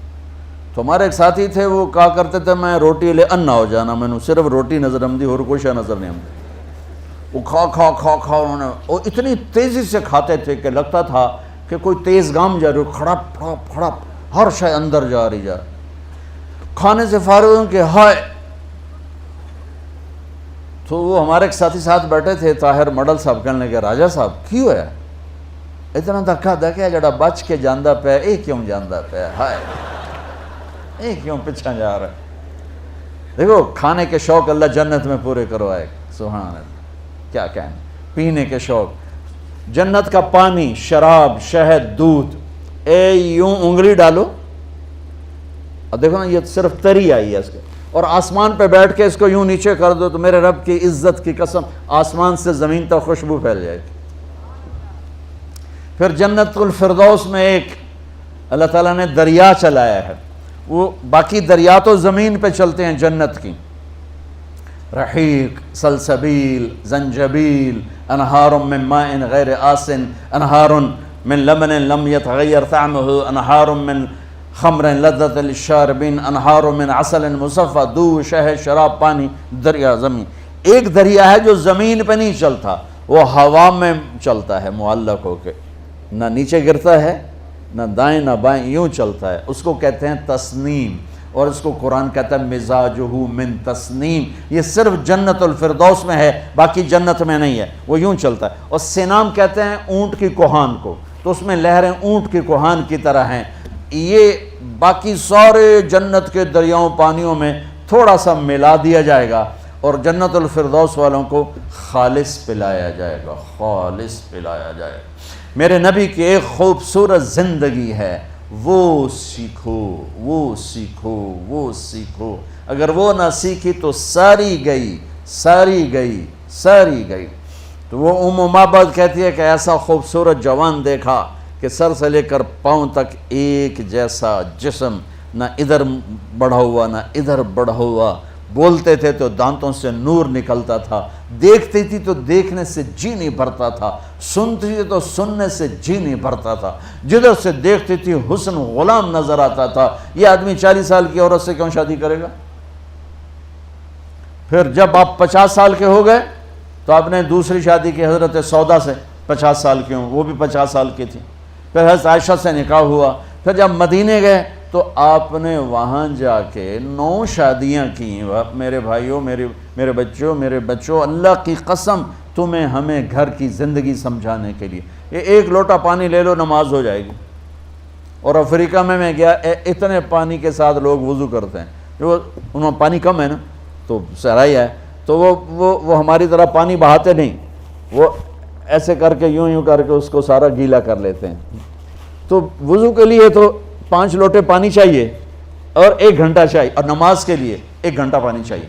Speaker 1: تو ہمارے ایک ساتھی تھے، وہ کہا کرتے تھے میں روٹی لے ان نہ ہو جانا، میں نے صرف روٹی نظر آمدی اور کوئی شے نظر نہیں آمدی. وہ کھا انہوں نے، اور اتنی تیزی سے کھاتے تھے کہ لگتا تھا کہ کوئی تیز گام جا رہی ہو، کھڑپ کھڑپ کھڑپ ہر شے اندر جا رہی جا. کھانے سے فارغ ہوں کہ ہائے. تو وہ ہمارے ایک ساتھی ساتھ بیٹھے تھے، طاہر مڈل صاحب، کہنے لگے راجہ صاحب کی ہویا اتنا دھکا دھکیا جڑا بچ کے جاندہ پہ اے کیوں جاندہ پہ، ہائے اے کیوں پچھا جا رہا ہے. دیکھو کھانے کے شوق اللہ جنت میں پورے کروائے، سبحان اللہ. کیا کہیں، پینے کے شوق، جنت کا پانی، شراب، شہد، دودھ، اے یوں انگلی ڈالو اور دیکھو نا یہ صرف تری آئی ہے اس کے، اور آسمان پہ بیٹھ کے اس کو یوں نیچے کر دو تو میرے رب کی عزت کی قسم آسمان سے زمین تک خوشبو پھیل جائے گی. پھر جنت الفردوس میں ایک اللہ تعالیٰ نے دریا چلایا ہے، وہ باقی دریا تو زمین پہ چلتے ہیں جنت کی. رحیق، سلسبیل، زنجبیل، انہار من ماء غیر آسن، انہار من لبن لم يتغیر طعمه، انہار من خمر لذت للشاربین، انہار من عسل مصفى، دودھ، شہد، شراب، پانی. دریا زمین، ایک دریا ہے جو زمین پہ نہیں چلتا، وہ ہوا میں چلتا ہے معلق ہو کے، نہ نیچے گرتا ہے نہ دائیں نہ بائیں، یوں چلتا ہے. اس کو کہتے ہیں تسنیم، اور اس کو قرآن کہتا ہے مزاجہ من تسنیم. یہ صرف جنت الفردوس میں ہے، باقی جنت میں نہیں ہے، وہ یوں چلتا ہے. اور سینام کہتے ہیں اونٹ کی کوہان کو، تو اس میں لہریں اونٹ کی کوہان کی طرح ہیں. یہ باقی سارے جنت کے دریاؤں پانیوں میں تھوڑا سا ملا دیا جائے گا، اور جنت الفردوس والوں کو خالص پلایا جائے گا، خالص پلایا جائے گا. میرے نبی کی ایک خوبصورت زندگی ہے، وہ سیکھو، وہ سیکھو، وہ سیکھو. اگر وہ نہ سیکھی تو ساری گئی، ساری گئی، ساری گئی. تو وہ معبد کہتی ہے کہ ایسا خوبصورت جوان دیکھا کہ سر سے لے کر پاؤں تک ایک جیسا جسم، نہ ادھر بڑھا ہوا نہ ادھر بڑھا ہوا. بولتے تھے تو دانتوں سے نور نکلتا تھا، دیکھتی تھی تو دیکھنے سے جی نہیں بھرتا تھا، سنتی تھی تو سننے سے جی نہیں بھرتا تھا. جدھر سے دیکھتی تھی حسن غلام نظر آتا تھا. یہ آدمی 40 سال کی عورت سے کیوں شادی کرے گا؟ پھر جب آپ 50 سال کے ہو گئے تو آپ نے دوسری شادی کی حضرت سودا سے، 50 سال کی ہوں، وہ بھی 50 سال کی تھی. پھر حضرت عائشہ سے نکاح ہوا. پھر جب مدینے گئے تو آپ نے وہاں جا کے 9 شادیاں کی. میرے بھائیوں، میرے بچوں، اللہ کی قسم تمہیں ہمیں گھر کی زندگی سمجھانے کے لیے یہ ایک لوٹا پانی لے لو نماز ہو جائے گی. اور افریقہ میں گیا، اتنے پانی کے ساتھ لوگ وضو کرتے ہیں، جو انہوں پانی کم ہے نا تو صحرائی ہے، تو وہ ہماری طرح پانی بہاتے نہیں، وہ ایسے کر کے یوں کر کے اس کو سارا گیلا کر لیتے ہیں. تو وضو کے لیے تو 5 لوٹے پانی چاہیے اور 1 گھنٹہ چاہیے، اور نماز کے لیے 1 گھنٹہ پانی چاہیے.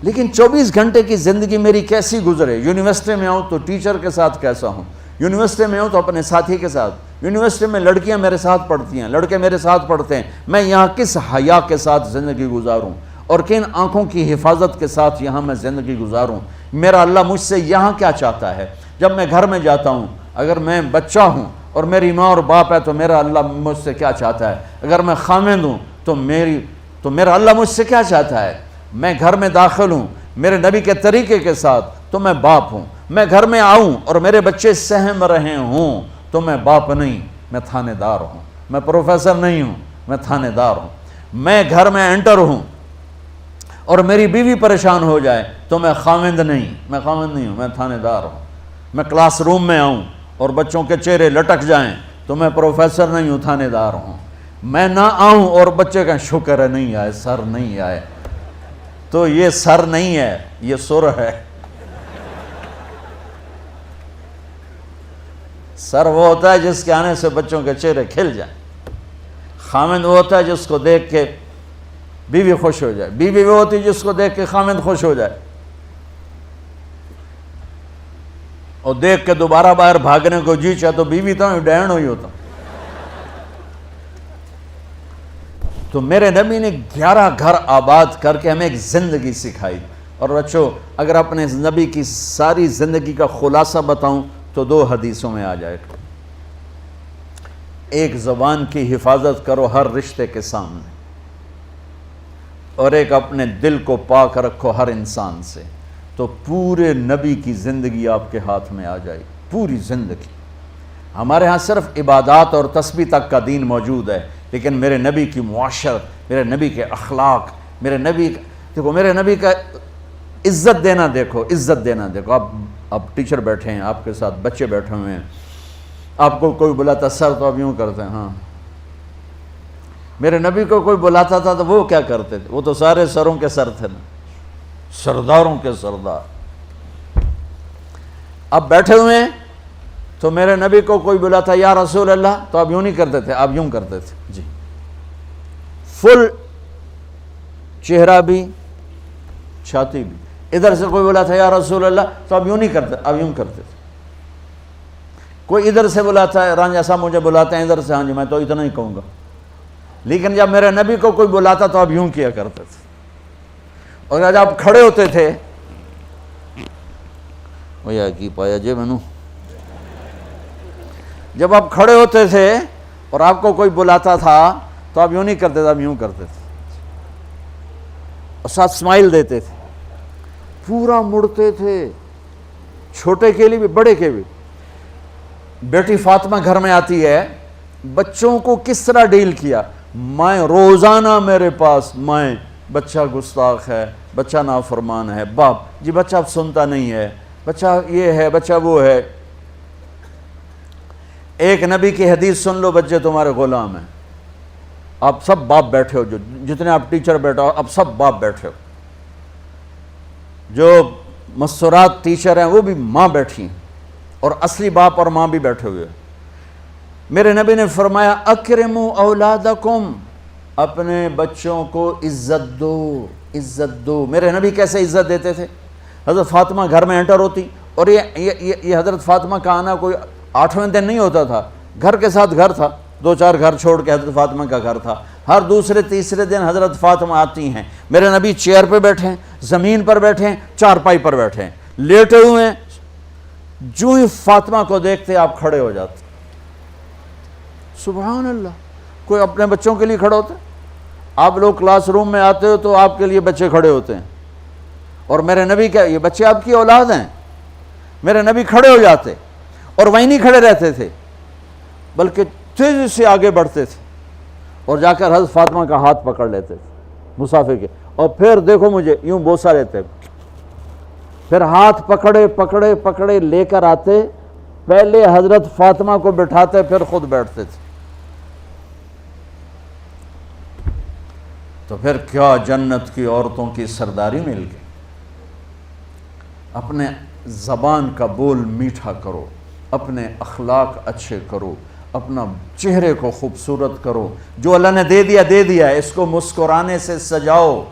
Speaker 1: لیکن 24 گھنٹے کی زندگی میری کیسی گزرے؟ یونیورسٹی میں آؤں تو ٹیچر کے ساتھ کیسا ہوں، یونیورسٹی میں ہوں تو اپنے ساتھی کے ساتھ، یونیورسٹی میں لڑکیاں میرے ساتھ پڑھتی ہیں، لڑکے میرے ساتھ پڑھتے ہیں، میں یہاں کس حیا کے ساتھ زندگی گزاروں اور کن آنکھوں کی حفاظت کے ساتھ یہاں میں زندگی گزاروں. میرا اللہ مجھ سے یہاں کیا چاہتا ہے؟ جب میں گھر میں جاتا ہوں، اگر میں بچہ ہوں اور میری ماں اور باپ ہے تو میرا اللہ مجھ سے کیا چاہتا ہے؟ اگر میں خامند ہوں تو میرا اللہ مجھ سے کیا چاہتا ہے؟ میں گھر میں داخل ہوں میرے نبی کے طریقے کے ساتھ تو میں باپ ہوں. میں گھر میں آؤں اور میرے بچے سہم رہے ہوں تو میں باپ نہیں. میں تھانے دار ہوں، میں پروفیسر نہیں ہوں، میں تھانے دار ہوں، میں گھر میں انٹر ہوں اور میری بیوی پریشان ہو جائے تو میں خاوند نہیں ہوں، میں تھانے دار ہوں، میں کلاس روم میں آؤں اور بچوں کے چہرے لٹک جائیں تو میں پروفیسر نہیں ہوں، تھانے دار ہوں، میں نہ آؤں اور بچے کہیں شکر ہے نہیں آئے، سر نہیں آئے، تو یہ سر نہیں ہے، یہ سر ہے۔ سر وہ ہوتا ہے جس کے آنے سے بچوں کے چہرے کھل جائیں، خاوند وہ ہوتا ہے جس کو دیکھ کے بیوی خوش ہو جائے، بیوی وہ ہوتی ہے جس کو دیکھ کے خاوند خوش ہو جائے، اور دیکھ کے دوبارہ باہر بھاگنے کو جی چاہے تو بیوی تو ڈین ہوئی ہوتا۔ تو میرے نبی نے 11 گھر آباد کر کے ہمیں ایک زندگی سکھائی۔ اور بچوں اگر اپنے نبی کی ساری زندگی کا خلاصہ بتاؤں تو 2 حدیثوں میں آ جائے گا۔ ایک زبان کی حفاظت کرو ہر رشتے کے سامنے، اور ایک اپنے دل کو پاک رکھو ہر انسان سے، تو پورے نبی کی زندگی آپ کے ہاتھ میں آ جائے گی، پوری زندگی۔ ہمارے ہاں صرف عبادات اور تسبیح تک کا دین موجود ہے، لیکن میرے نبی کی معاشرت، میرے نبی کے اخلاق، میرے نبی کا عزت دینا دیکھو، عزت دینا دیکھو۔ آپ ٹیچر بیٹھے ہیں، آپ کے ساتھ بچے بیٹھے ہوئے ہیں، آپ کو کوئی بلاتا سر تو آپ یوں کرتے ہیں، ہاں۔ میرے نبی کو کوئی بلاتا تھا تو وہ کیا کرتے تھے؟ وہ تو سارے سروں کے سر تھے نا، سرداروں کے سردار۔ اب بیٹھے ہوئے ہیں تو میرے نبی کو کوئی بلاتا یا رسول اللہ تو آپ یوں نہیں کرتے تھے، آپ یوں کرتے تھے، جی، فل چہرہ بھی چھاتی بھی۔ ادھر سے کوئی بلاتا یا رسول اللہ تو آپ یوں نہیں کرتے، آپ یوں کرتے تھے۔ کوئی ادھر سے بلاتا ہے، رانجھا صاحب مجھے بلاتے ہیں ادھر سے، ہاں جی میں تو اتنا ہی کہوں گا، لیکن جب میرے نبی کو کوئی بلاتا تو آپ یوں کیا کرتے تھے۔ اور جب آپ کھڑے ہوتے تھے، وہ یا کی پایا جے منو، جب آپ کھڑے ہوتے تھے اور آپ کو کوئی بلاتا تھا تو آپ یوں نہیں کرتے تھے، آپ یوں کرتے تھے، اور ساتھ اسمائل دیتے تھے، پورا مڑتے تھے، چھوٹے کے لیے بھی بڑے کے بھی۔ بیٹی فاطمہ گھر میں آتی ہے، بچوں کو کس طرح ڈیل کیا، مائیں روزانہ میرے پاس، مائیں بچہ گستاخ ہے، بچہ نافرمان ہے، باپ جی بچہ اب سنتا نہیں ہے، بچہ یہ ہے، بچہ وہ ہے۔ ایک نبی کی حدیث سن لو، بچے تمہارے غلام ہیں، آپ سب باپ بیٹھے ہو، جو جتنے آپ ٹیچر بیٹھا ہو اب سب باپ بیٹھے ہو، جو مستورات ٹیچر ہیں وہ بھی ماں بیٹھی ہیں، اور اصلی باپ اور ماں بھی بیٹھے ہوئے۔ میرے نبی نے فرمایا اکرموا اولادکم، اپنے بچوں کو عزت دو، عزت دو۔ میرے نبی کیسے عزت دیتے تھے؟ حضرت فاطمہ گھر میں انٹر ہوتی، اور یہ حضرت فاطمہ کا آنا کوئی 8ویں دن نہیں ہوتا تھا، گھر کے ساتھ گھر تھا، 2-4 گھر چھوڑ کے حضرت فاطمہ کا گھر تھا، ہر دوسرے تیسرے دن حضرت فاطمہ آتی ہیں، میرے نبی چیئر پہ بیٹھے ہیں، زمین پر بیٹھے ہیں، چارپائی پر بیٹھے ہیں، لیٹے ہوئے ہیں، جو ہی فاطمہ کو دیکھتے آپ کھڑے ہو جاتے۔ سبحان اللہ، کوئی اپنے بچوں کے لیے کھڑے ہوتے؟ آپ لوگ کلاس روم میں آتے ہو تو آپ کے لیے بچے کھڑے ہوتے ہیں، اور میرے نبی کیا یہ بچے آپ کی اولاد ہیں؟ میرے نبی کھڑے ہو جاتے، اور وہیں نہیں کھڑے رہتے تھے بلکہ تیزی سے آگے بڑھتے تھے، اور جا کر حضرت فاطمہ کا ہاتھ پکڑ لیتے تھے مسافر کے، اور پھر دیکھو مجھے یوں بوسہ لیتے، پھر ہاتھ پکڑے پکڑے پکڑے لے کر آتے، پہلے حضرت فاطمہ کو بٹھاتے پھر خود بیٹھتے تھے۔ تو پھر کیا جنت کی عورتوں کی سرداری مل گئی۔ اپنے زبان کا بول میٹھا کرو، اپنے اخلاق اچھے کرو، اپنا چہرے کو خوبصورت کرو، جو اللہ نے دے دیا ہے، اس کو مسکرانے سے سجاؤ۔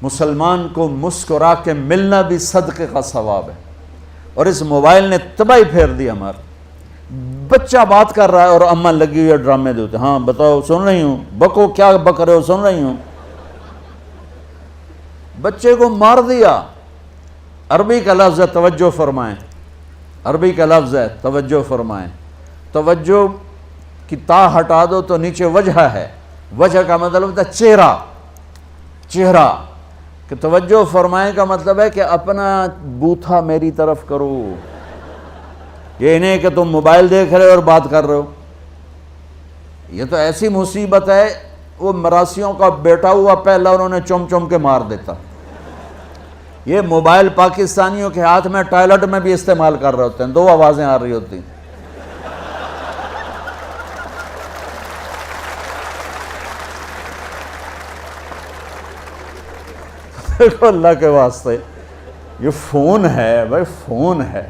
Speaker 1: مسلمان کو مسکرا کے ملنا بھی صدقے کا ثواب ہے، اور اس موبائل نے تباہی پھیر دی ہمارا۔ بچہ بات کر رہا ہے اور اماں لگی ہوئی ہے ڈرامے دیتے، ہاں بتاؤ سن رہی ہوں، بکو کیا بک رہے ہو، سن رہی ہوں۔ بچے کو مار دیا۔ عربی کا لفظ ہے، توجہ فرمائیں، عربی کا لفظ ہے، توجہ فرمائیں۔ توجہ کی تا ہٹا دو تو نیچے وجہ ہے، وجہ کا مطلب ہوتا ہے چہرہ، چہرہ، کہ توجہ فرمائیں کا مطلب ہے کہ اپنا بوتھا میری طرف کرو، یہ نہیں کہ تم موبائل دیکھ رہے ہو اور بات کر رہے ہو، یہ تو ایسی مصیبت ہے، وہ مراسیوں کا بیٹا ہوا پہلا انہوں نے چم چم کے مار دیتا۔ یہ موبائل پاکستانیوں کے ہاتھ میں ٹوائلٹ میں بھی استعمال کر رہے ہوتے ہیں، دو آوازیں آ رہی ہوتی ہیں۔ دیکھو اللہ کے واسطے، یہ فون ہے بھائی، فون ہے،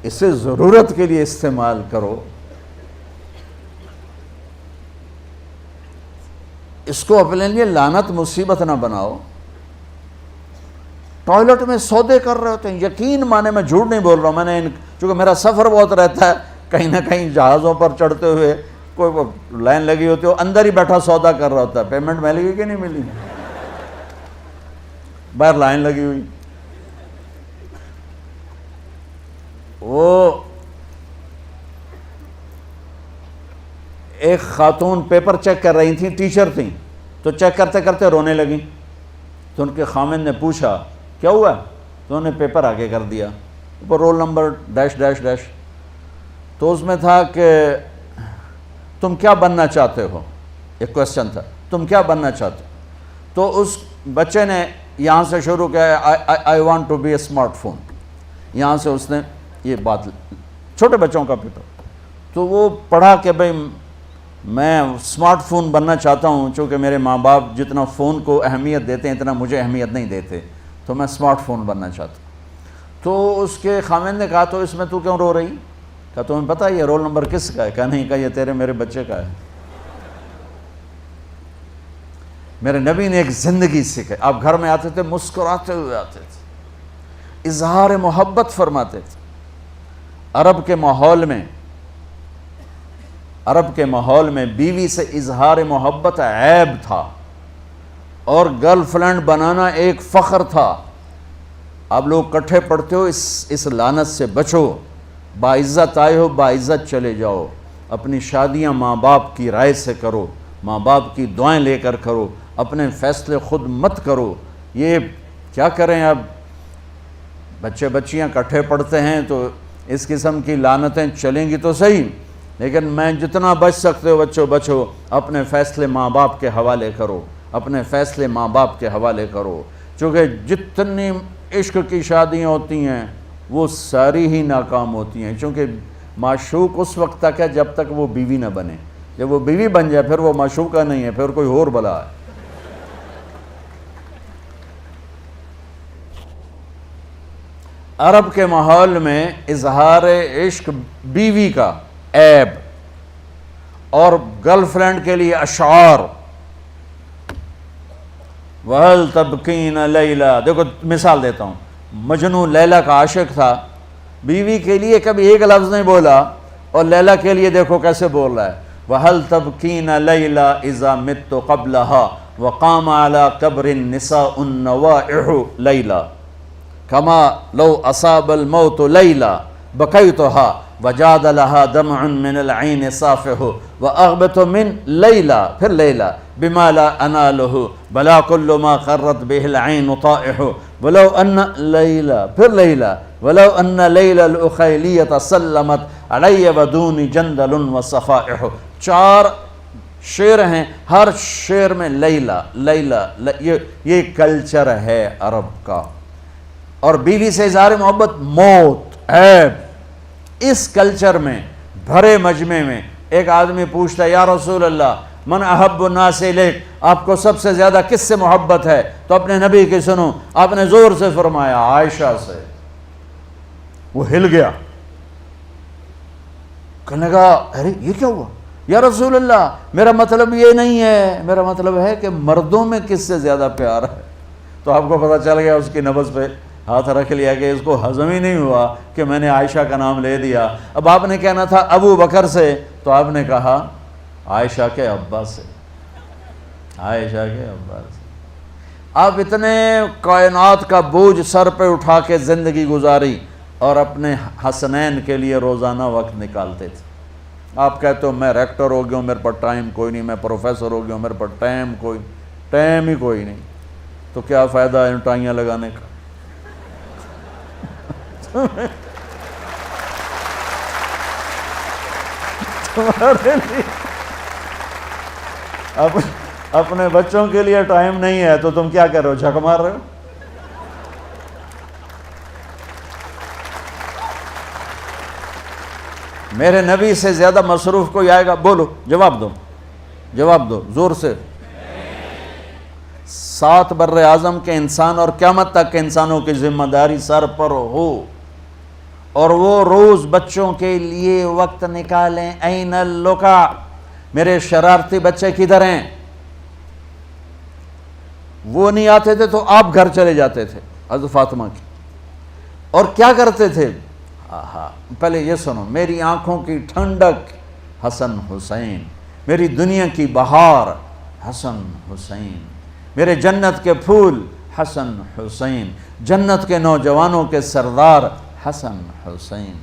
Speaker 1: اسے ضرورت کے لیے استعمال کرو، اس کو اپنے لیے لعنت مصیبت نہ بناؤ۔ ٹوائلٹ میں سودے کر رہے ہوتے ہیں، یقین مانے میں جھوٹ نہیں بول رہا ہوں، میں نے چونکہ میرا سفر بہت رہتا ہے، کہیں نہ کہیں جہازوں پر چڑھتے ہوئے کوئی لائن لگی ہوتی ہے، اندر ہی بیٹھا سودا کر رہا ہوتا ہے، پیمنٹ ملے گی کہ نہیں ملی، باہر لائن لگی ہوئی۔ وہ ایک خاتون پیپر چیک کر رہی تھیں، ٹیچر تھیں، تو چیک کرتے کرتے رونے لگیں، تو ان کے خامند نے پوچھا کیا ہوا، تو انہوں نے پیپر آگے کر دیا، اوپر roll number dash dash dash, تو اس میں تھا کہ تم کیا بننا چاہتے ہو، ایک کویسچن تھا، تم کیا بننا چاہتے ہو، تو اس بچے نے یہاں سے شروع کیا، I want to be a smart phone, یہاں سے اس نے یہ بات، چھوٹے بچوں کا پیپر، تو وہ پڑھا کہ بھئی میں اسمارٹ فون بننا چاہتا ہوں، چونکہ میرے ماں باپ جتنا فون کو اہمیت دیتے ہیں اتنا مجھے اہمیت نہیں دیتے، تو میں اسمارٹ فون بننا چاہتا ہوں۔ تو اس کے خامند نے کہا تو اس میں تو کیوں رو رہی؟ کہا تمہیں پتہ یہ رول نمبر کس کا ہے؟ کہا نہیں، کہا یہ تیرے میرے بچے کا ہے۔ میرے نبی نے ایک زندگی سکھائی، آپ گھر میں آتے تھے مسکراتے ہوئے آتے تھے، اظہار محبت فرماتے تھے۔ عرب کے ماحول میں بیوی سے اظہار محبت عیب تھا، اور گرل فرینڈ بنانا ایک فخر تھا۔ آپ لوگ کٹھے پڑھتے ہو، اس لعنت سے بچو، باعزت آئے ہو باعزت چلے جاؤ، اپنی شادیاں ماں باپ کی رائے سے کرو، ماں باپ کی دعائیں لے کر کرو، اپنے فیصلے خود مت کرو۔ یہ کیا کریں، اب بچے بچیاں کٹھے پڑھتے ہیں تو اس قسم کی لعنتیں چلیں گی تو صحیح، لیکن میں جتنا بچ سکتے ہو بچو بچو، اپنے فیصلے ماں باپ کے حوالے کرو، اپنے فیصلے ماں باپ کے حوالے کرو، چونکہ جتنی عشق کی شادیاں ہوتی ہیں وہ ساری ہی ناکام ہوتی ہیں، چونکہ معشوق اس وقت تک ہے جب تک وہ بیوی نہ بنے، جب وہ بیوی بن جائے پھر وہ معشوقہ نہیں ہے، پھر کوئی اور بلا ہے۔ عرب کے ماحول میں اظہار عشق بیوی کا عیب، اور گرل فرینڈ کے لیے اشعار، وَهَلْ تَبْكِينَ لَيْلَا، دیکھو مثال دیتا ہوں، مجنو لیلا کا عاشق تھا، بیوی کے لیے کبھی ایک لفظ نہیں بولا، اور لیلا کے لیے دیکھو کیسے بول رہا ہے، وَهَلْ تَبْكِينَ لَيْلَا إِذَا مِتُّ قَبْلَهَا وَقَامَ عَلَى قَبْرِ النِّسَاءُ النَّوَائِحُ لَيْلَا كما لو أصاب الموت ليلا بكيتها وجاد لها دمع من العين صافح وأغبت من ليلا، پھر ليلا بما لا أناله بلا كل ما قرت به العين طائح ولو أن ليلا، پھر ليلا ولو أن ليلا الأخيلية سلمت علي ودوني جندل وصفائح۔ چار شعر ہیں، ہر شعر میں لیلا لیلا، یہ کلچر ہے عرب کا، اور بیوی سے اظہار محبت موت عیب۔ اس کلچر میں بھرے مجمع میں ایک آدمی پوچھتا ہے یا رسول اللہ من احب الناس الیک، آپ کو سب سے زیادہ کس سے محبت ہے؟ تو اپنے نبی کی سنو، آپ نے زور سے فرمایا عائشہ سے۔ وہ ہل گیا، کہنے لگا ارے یہ کیا ہوا یا رسول اللہ، میرا مطلب یہ نہیں ہے، میرا مطلب ہے کہ مردوں میں کس سے زیادہ پیار ہے۔ تو آپ کو پتہ چل گیا، اس کی نبض پہ ہاتھ رکھ لیا کہ اس کو ہضم ہی نہیں ہوا کہ میں نے عائشہ کا نام لے دیا۔ اب آپ نے کہنا تھا ابو بکر سے، تو آپ نے کہا عائشہ کے ابا سے، عائشہ کے ابا سے۔ آپ اتنے کائنات کا بوجھ سر پہ اٹھا کے زندگی گزاری، اور اپنے حسنین کے لیے روزانہ وقت نکالتے تھے۔ آپ کہتے ہو میں ریکٹر ہو گیا ہوں، میرے پاس ٹائم کوئی نہیں، میں پروفیسر ہو گیا ہوں، میرے پاس ٹائم ہی کوئی نہیں، تو کیا فائدہ ہے ٹائیاں لگانے کا؟ اب اپنے بچوں کے لیے ٹائم نہیں ہے تو تم کیا کر رہے ہو، جھک مار رہے ہو؟ میرے نبی سے زیادہ مصروف کوئی آئے گا؟ بولو، جواب دو، جواب دو زور سے۔ 7 بر اعظم کے انسان اور قیامت تک کے انسانوں کی ذمہ داری سر پر ہو، اور وہ روز بچوں کے لیے وقت نکالیں۔ این اللقا، میرے شرارتی بچے کدھر ہیں؟ وہ نہیں آتے تھے تو آپ گھر چلے جاتے تھے حضرت فاطمہ کی، اور کیا کرتے تھے؟ پہلے یہ سنو، میری آنکھوں کی ٹھنڈک حسن حسین، میری دنیا کی بہار حسن حسین، میرے جنت کے پھول حسن حسین، جنت کے نوجوانوں کے سردار حسن حسین۔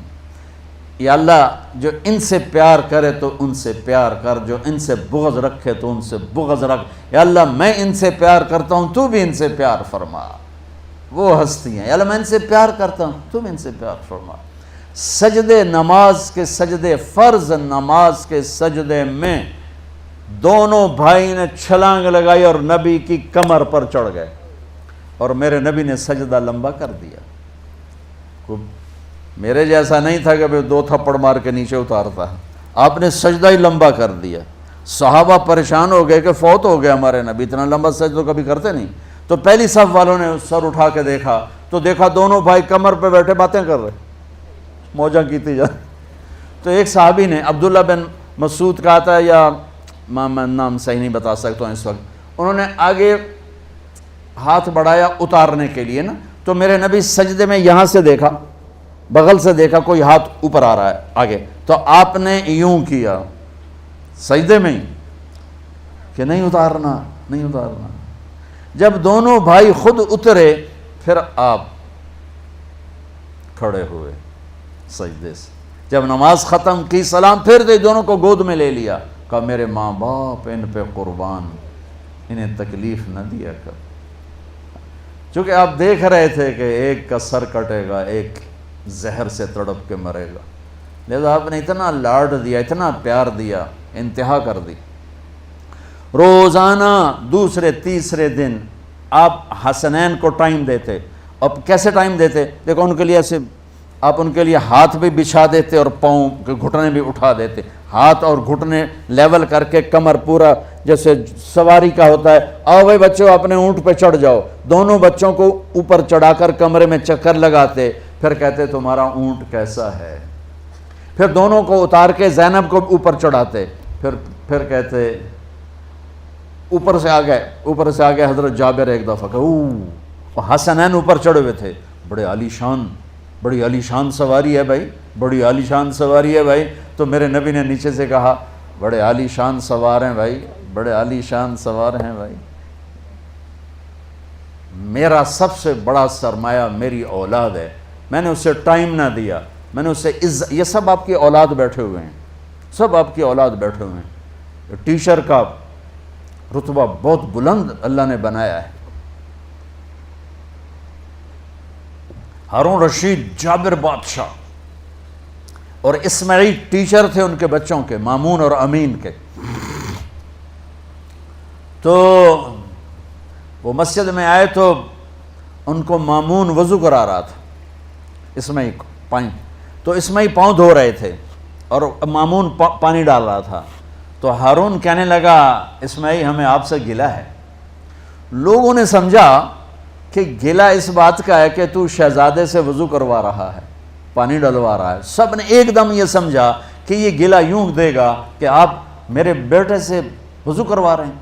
Speaker 1: یا اللہ جو ان سے پیار کرے تو ان سے پیار کر، جو ان سے بغض رکھے تو ان سے بغض رکھ۔ یا اللہ میں ان سے پیار کرتا ہوں، تو بھی ان سے پیار فرما۔ وہ ہستی ہیں، یا اللہ میں ان سے پیار کرتا ہوں، تو بھی ان سے پیار فرما۔ سجدے نماز کے سجدے، فرض نماز کے سجدے میں دونوں بھائی نے چھلانگ لگائی اور نبی کی کمر پر چڑھ گئے، اور میرے نبی نے سجدہ لمبا کر دیا۔ میرے جیسا نہیں تھا کہ 2 تھپڑ مار کے نیچے اتارتا ہے، آپ نے سجدہ ہی لمبا کر دیا۔ صحابہ پریشان ہو گئے کہ فوت ہو گئے ہمارے نبی، اتنا لمبا سجدہ کبھی کرتے نہیں۔ تو پہلی صف والوں نے سر اٹھا کے دیکھا تو دیکھا دونوں بھائی کمر پہ بیٹھے باتیں کر رہے، موجہ کیتی جا۔ تو ایک صحابی نے، عبداللہ بن مسعود کہا تھا، یا میں نام صحیح نہیں بتا سکتا ہوں اس وقت، انہوں نے آگے ہاتھ بڑھایا اتارنے کے لیے نا، تو میرے نبی سجدے میں یہاں سے دیکھا، بغل سے دیکھا کوئی ہاتھ اوپر آ رہا ہے آگے، تو آپ نے یوں کیا سجدے میں ہی کہ نہیں اتارنا، نہیں اتارنا۔ جب دونوں بھائی خود اترے پھر آپ کھڑے ہوئے سجدے سے، جب نماز ختم کی سلام پھر دے، دونوں کو گود میں لے لیا، کہا میرے ماں باپ ان پہ قربان، انہیں تکلیف نہ دیا کر۔ چونکہ آپ دیکھ رہے تھے کہ ایک کا سر کٹے گا، ایک زہر سے تڑپ کے مرے گا، لہذا آپ نے اتنا لاڈ دیا، اتنا پیار دیا، انتہا کر دی۔ روزانہ دوسرے تیسرے دن آپ حسنین کو ٹائم دیتے۔ اب کیسے ٹائم دیتے؟ دیکھو ان کے لیے ایسے آپ ان کے لیے ہاتھ بھی بچھا دیتے اور پاؤں کے گھٹنے بھی اٹھا دیتے، ہاتھ اور گھٹنے لیول کر کے، کمر پورا جیسے سواری کا ہوتا ہے، آؤ بھائی بچوں اپنے اونٹ پہ چڑھ جاؤ، دونوں بچوں کو اوپر چڑھا کر کمرے میں چکر لگاتے، پھر کہتے تمہارا اونٹ کیسا ہے، پھر دونوں کو اتار کے زینب کو اوپر چڑھاتے، پھر کہتے اوپر سے آ گئے حضرت جابر ایک دفعہ کہ حسنین اوپر چڑھے ہوئے تھے، بڑی عالی شان سواری ہے بھائی، بڑی عالی شان سواری ہے بھائی، تو میرے نبی نے نیچے سے کہا بڑے عالی شان سوار ہیں بھائی، بڑے عالی شان سوار ہیں بھائی، میرا سب سے بڑا سرمایہ میری اولاد ہے، میں نے اسے ٹائم نہ دیا، میں نے اسے یہ سب آپ کی اولاد بیٹھے ہوئے ہیں، سب آپ کی اولاد بیٹھے ہوئے ہیں۔ ٹیچر کا رتبہ بہت بلند اللہ نے بنایا ہے۔ ہارون رشید، جابر بادشاہ اور اسماعیل ٹیچر تھے ان کے بچوں کے، مامون اور امین کے۔ تو وہ مسجد میں آئے تو ان کو مامون وضو کرا رہا تھا، اسماعیل کو پانی، تو اسماعیل پاؤں دھو رہے تھے اور مامون پانی ڈال رہا تھا، تو ہارون کہنے لگا اسماعیل ہمیں آپ سے گلہ ہے۔ لوگوں نے سمجھا کہ گلہ اس بات کا ہے کہ تو شہزادے سے وضو کروا رہا ہے، پانی ڈلوا رہا ہے، سب نے ایک دم یہ سمجھا کہ یہ گلہ یوں دے گا کہ آپ میرے بیٹے سے وضو کروا رہے ہیں۔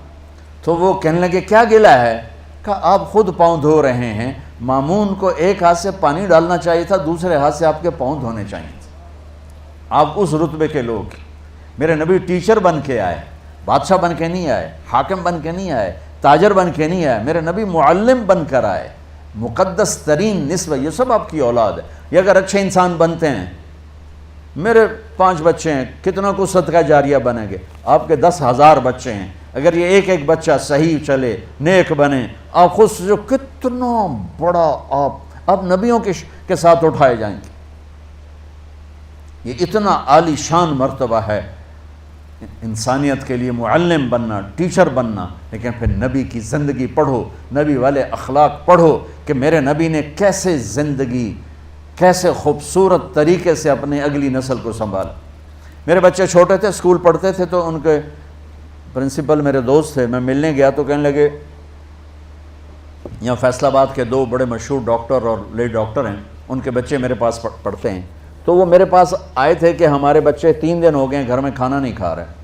Speaker 1: تو وہ کہنے لگے کیا گلہ ہے؟ کہ آپ خود پاؤں دھو رہے ہیں، مامون کو ایک ہاتھ سے پانی ڈالنا چاہیے تھا، دوسرے ہاتھ سے آپ کے پاؤں دھونے چاہیے تھے، آپ اس رتبے کے لوگ۔ میرے نبی ٹیچر بن کے آئے، بادشاہ بن کے نہیں آئے، حاکم بن کے نہیں آئے، تاجر بن کے نہیں آئے، میرے نبی معلم بن کر آئے، مقدس ترین نسبت۔ یہ سب آپ کی اولاد ہے، یہ اگر اچھے انسان بنتے ہیں، میرے 5 بچے ہیں، کتنا کو صدقہ جاریہ بنیں گے؟ آپ کے 10,000 بچے ہیں، اگر یہ ایک ایک بچہ صحیح چلے، نیک بنے، آپ خود جو کتنا بڑا آپ نبیوں کے ساتھ اٹھائے جائیں گے۔ یہ اتنا عالی شان مرتبہ ہے۔ انسانیت کے لیے معلم بننا، ٹیچر بننا، لیکن پھر نبی کی زندگی پڑھو، نبی والے اخلاق پڑھو کہ میرے نبی نے کیسے زندگی، کیسے خوبصورت طریقے سے اپنی اگلی نسل کو سنبھالا۔ میرے بچے چھوٹے تھے، اسکول پڑھتے تھے، تو ان کے پرنسپل میرے دوست تھے، میں ملنے گیا تو کہنے لگے، یہاں فیصل آباد کے 2 بڑے مشہور ڈاکٹر اور لیڈ ڈاکٹر ہیں، ان کے بچے میرے پاس پڑھتے ہیں، تو وہ میرے پاس آئے تھے کہ ہمارے بچے 3 دن ہو گئے ہیں گھر میں کھانا نہیں کھا رہے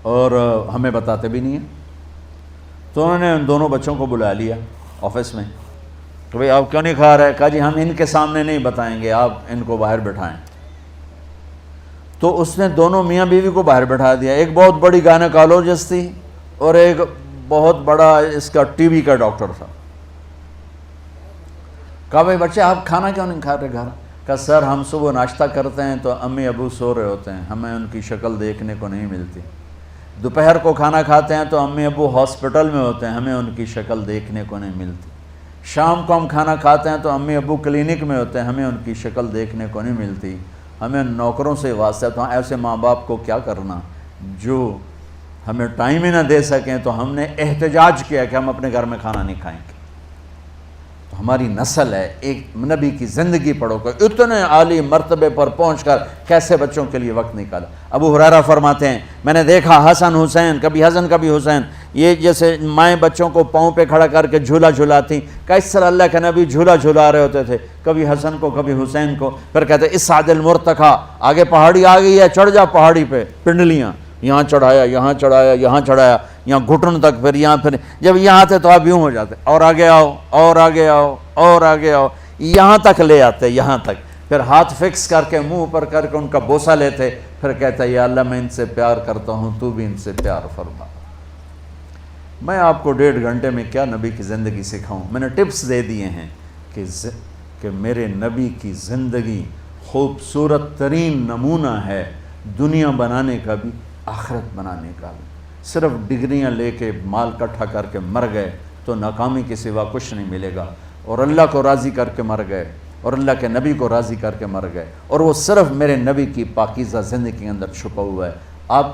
Speaker 1: اور ہمیں بتاتے بھی نہیں ہیں۔ تو انہوں نے ان دونوں بچوں کو بلا لیا آفس میں کہ بھئی آپ کیوں نہیں کھا رہے؟ کہا جی ہم ان کے سامنے نہیں بتائیں گے، آپ ان کو باہر بٹھائیں۔ تو اس نے دونوں میاں بیوی کو باہر بٹھا دیا، ایک بہت بڑی گائنیکالوجسٹ تھی اور ایک بہت بڑا اس کا ٹی وی کا ڈاکٹر تھا۔ کہا بھئی بچے آپ کھانا کیوں نہیں کھا رہے گھر؟ کہا سر ہم صبح ناشتہ کرتے ہیں تو امی ابو سو رہے ہوتے ہیں، ہمیں ان کی شکل دیکھنے کو نہیں ملتی۔ دوپہر کو کھانا کھاتے ہیں تو امی ابو ہاسپٹل میں ہوتے ہیں، ہمیں ان کی شکل دیکھنے کو نہیں ملتی۔ شام کو ہم کھانا کھاتے ہیں تو امی ابو کلینک میں ہوتے ہیں، ہمیں ان کی شکل دیکھنے کو نہیں ملتی۔ ہمیں نوکروں سے واسطہ، تو ایسے ماں باپ کو کیا کرنا جو ہمیں ٹائم ہی نہ دے سکیں، تو ہم نے احتجاج کیا کہ ہم اپنے گھر میں کھانا نہیں کھائیں گے۔ تو ہماری نسل ہے، ایک نبی کی زندگی پڑھو کہ اتنے عالی مرتبے پر پہنچ کر کیسے بچوں کے لیے وقت نکالا۔ ابو ہریرہ فرماتے ہیں میں نے دیکھا حسن حسین، کبھی حسن کبھی حسین، یہ جیسے مائیں بچوں کو پاؤں پہ کھڑا کر کے جھولا جھلاتی، کہ اس طرح اللہ کے نبی جھولا جھلا رہے ہوتے تھے، کبھی حسن کو کبھی حسین کو۔ پھر کہتے اس سعد المرتقا، آگے پہاڑی آ گئی ہے، چڑھ جا پہاڑی پہ، پنڈلیاں یہاں چڑھایا، یہاں چڑھایا، یہاں چڑھایا، یہاں گھٹن تک، پھر یہاں، پھر جب یہاں آتے تو آپ یوں ہو جاتے، اور آگے آؤ، اور آگے آؤ، اور آگے آؤ، یہاں تک لے آتے، یہاں تک، پھر ہاتھ فکس کر کے منہ پر کر کے ان کا بوسہ لیتے، پھر کہتا ہے یا اللہ میں ان سے پیار کرتا ہوں، تو بھی ان سے پیار فرما۔ میں آپ کو 1.5 گھنٹے میں کیا نبی کی زندگی سکھاؤں، میں نے ٹپس دے دیے ہیں کہ میرے نبی کی زندگی خوبصورت ترین نمونہ ہے، دنیا بنانے کا بھی آخرت بنانے کا بھی۔ صرف ڈگریاں لے کے مال اکٹھا کر کے مر گئے تو ناکامی کے سوا کچھ نہیں ملے گا، اور اللہ کو راضی کر کے مر گئے اور اللہ کے نبی کو راضی کر کے مر گئے، اور وہ صرف میرے نبی کی پاکیزہ زندگی کے اندر چھپا ہوا ہے۔ آپ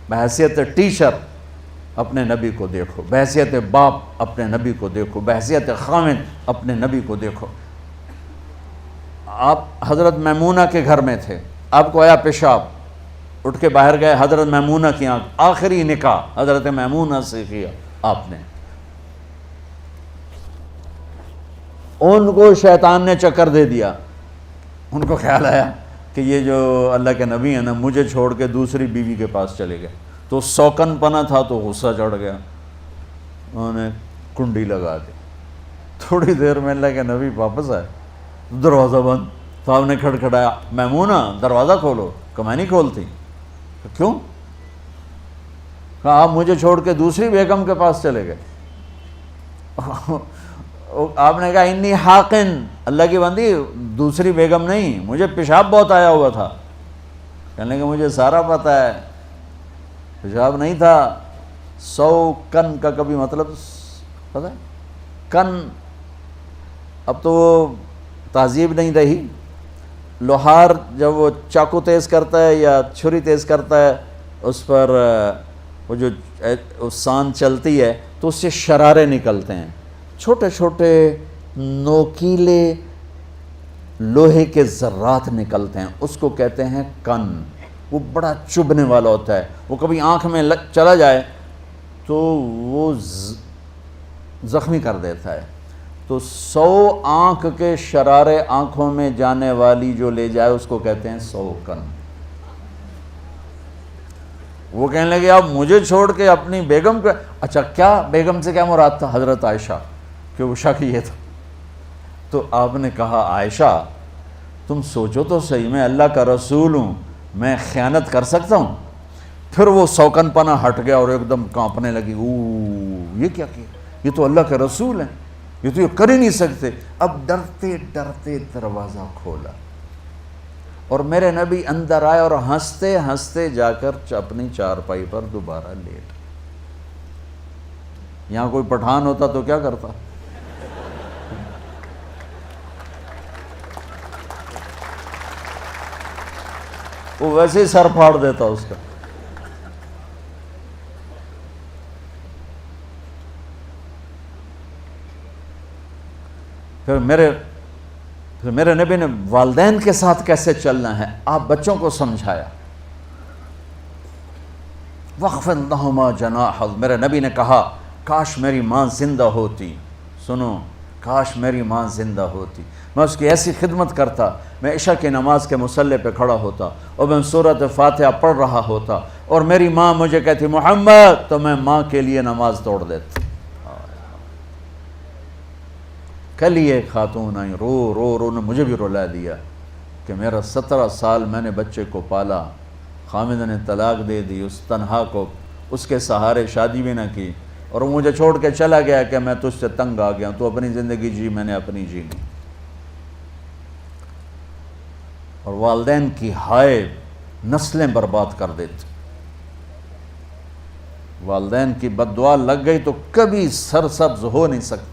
Speaker 1: بحیثیت ٹیچر اپنے نبی کو دیکھو، بحیثیت باپ اپنے نبی کو دیکھو، بحیثیت خاوند اپنے نبی کو دیکھو۔ آپ حضرت میمونہ کے گھر میں تھے، آپ کو آیا پیشاب، اٹھ کے باہر گئے، حضرت میمونہ کی آنکھ، آخری نکاح حضرت میمونہ سے کیا آپ نے۔ ان کو شیطان نے چکر دے دیا، ان کو خیال آیا کہ یہ جو اللہ کے نبی ہیں نا مجھے چھوڑ کے دوسری بیوی کے پاس چلے گئے، تو سوکن پنا تھا تو غصہ چڑھ گیا، انہوں نے کنڈی لگا دی۔ تھوڑی دیر میں اللہ کے نبی واپس آئے، دروازہ بند، تو آپ نے کھڑکھڑایا، میمونہ دروازہ کھولو، کہ میں نہیں کھولتی۔ کیوں؟ کہا آپ مجھے چھوڑ کے دوسری بیگم کے پاس چلے گئے۔ آپ نے کہا انی حاقن، اللہ کی بندی دوسری بیگم نہیں، مجھے پیشاب بہت آیا ہوا تھا۔ کہنے کہ مجھے سارا پتہ ہے، پیشاب نہیں تھا۔ 100 کن کا کبھی مطلب پتہ ہے؟ کن، اب تو وہ تہذیب نہیں رہی، لوہار جب وہ چاقو تیز کرتا ہے یا چھری تیز کرتا ہے، اس پر وہ جو سان چلتی ہے تو اس سے شرارے نکلتے ہیں، چھوٹے چھوٹے نوکیلے لوہے کے ذرات نکلتے ہیں، اس کو کہتے ہیں کن۔ وہ بڑا چبھنے والا ہوتا ہے، وہ کبھی آنکھ میں چلا جائے تو وہ زخمی کر دیتا ہے۔ تو 100 آنکھ کے شرارے آنکھوں میں جانے والی جو لے جائے اس کو کہتے ہیں 100 کن۔ وہ کہنے لگے آپ مجھے چھوڑ کے اپنی بیگم کو، اچھا کیا بیگم سے کیا مراد تھا؟ حضرت عائشہ، کہ وہ شک یہ تھا۔ تو آپ نے کہا عائشہ تم سوچو تو صحیح، میں اللہ کا رسول ہوں، میں خیانت کر سکتا ہوں؟ پھر وہ سوکن پنا ہٹ گیا اور ایک دم کانپنے لگی، یہ کیا کیا، یہ تو اللہ کے رسول ہیں، یہ تو یہ کر ہی نہیں سکتے۔ اب ڈرتے ڈرتے دروازہ کھولا اور میرے نبی اندر آئے اور ہنستے ہنستے جا کر اپنی چارپائی پر دوبارہ لیٹ۔ یہاں کوئی پٹھان ہوتا تو کیا کرتا؟ وہ ویسے ہی سر پھاڑ دیتا اس کا. پھر میرے نبی نے والدین کے ساتھ کیسے چلنا ہے آپ بچوں کو سمجھایا. وَخْفِضْ لَهُمَا جَنَاحَ، میرے نبی نے کہا کاش میری ماں زندہ ہوتی. سنو، کاش میری ماں زندہ ہوتی، میں اس کی ایسی خدمت کرتا. میں عشاء کی نماز کے مصلی پہ کھڑا ہوتا اور میں سورۃ فاتحہ پڑھ رہا ہوتا اور میری ماں مجھے کہتی محمد، تو میں ماں کے لیے نماز توڑ دیتا. کل ہی ایک خاتون آئی، رو نے مجھے بھی رلا دیا کہ میرا 17 سال میں نے بچے کو پالا، خامد نے طلاق دے دی، اس تنہا کو اس کے سہارے شادی بھی نہ کی اور وہ مجھے چھوڑ کے چلا گیا کہ میں تجھ سے تنگ آ گیا، تو اپنی زندگی جی، میں نے اپنی جی نہیں. اور والدین کی ہائے نسلیں برباد کر دیتے. والدین کی بد دعا لگ گئی تو کبھی سرسبز ہو نہیں سکتی.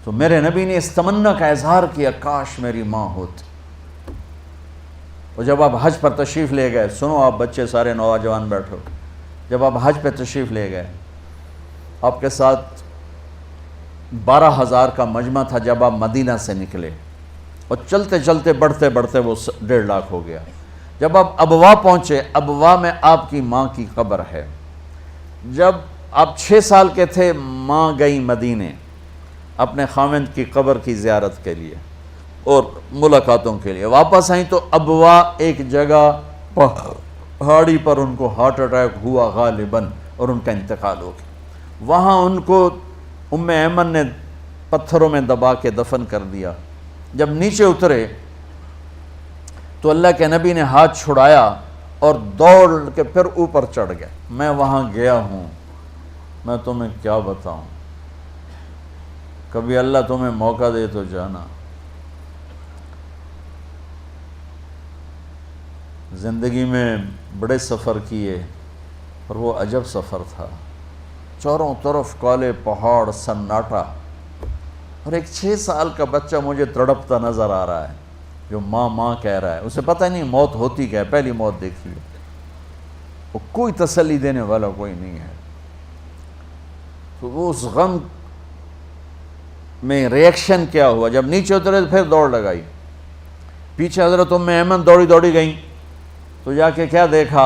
Speaker 1: تو میرے نبی نے اس تمنا کا اظہار کیا کاش میری ماں ہوتی. اور جب آپ حج پر تشریف لے گئے، سنو آپ بچے سارے نوجوان بیٹھو، جب آپ حج پہ تشریف لے گئے آپ کے ساتھ 12,000 کا مجمع تھا. جب آپ مدینہ سے نکلے اور چلتے چلتے بڑھتے بڑھتے وہ 1.5 لاکھ ہو گیا. جب آپ ابوا پہنچے، ابوا میں آپ کی ماں کی قبر ہے. جب آپ 6 سال کے تھے ماں گئی مدینے اپنے خاوند کی قبر کی زیارت کے لیے اور ملاقاتوں کے لیے. واپس آئیں تو ابوا ایک جگہ پہاڑی پر ان کو ہارٹ اٹیک ہوا غالباً اور ان کا انتقال ہو گیا. وہاں ان کو ام ایمن نے پتھروں میں دبا کے دفن کر دیا. جب نیچے اترے تو اللہ کے نبی نے ہاتھ چھڑایا اور دوڑ کے پھر اوپر چڑھ گئے. میں وہاں گیا ہوں، میں تمہیں کیا بتاؤں، کبھی اللہ تمہیں موقع دے تو جانا. زندگی میں بڑے سفر کیے اور وہ عجب سفر تھا. چاروں طرف کالے پہاڑ، سناٹا، اور ایک 6 سال کا بچہ مجھے تڑپتا نظر آ رہا ہے جو ماں ماں کہہ رہا ہے. اسے پتہ نہیں موت ہوتی کیا ہے، پہلی موت دیکھی ہے. وہ کوئی تسلی دینے والا کوئی نہیں ہے. تو وہ اس غم میں ریئیکشن کیا ہوا، جب نیچے اترے تو پھر دوڑ لگائی. پیچھے حضرت ام ایمن دوڑی دوڑی گئیں تو جا کے کیا دیکھا،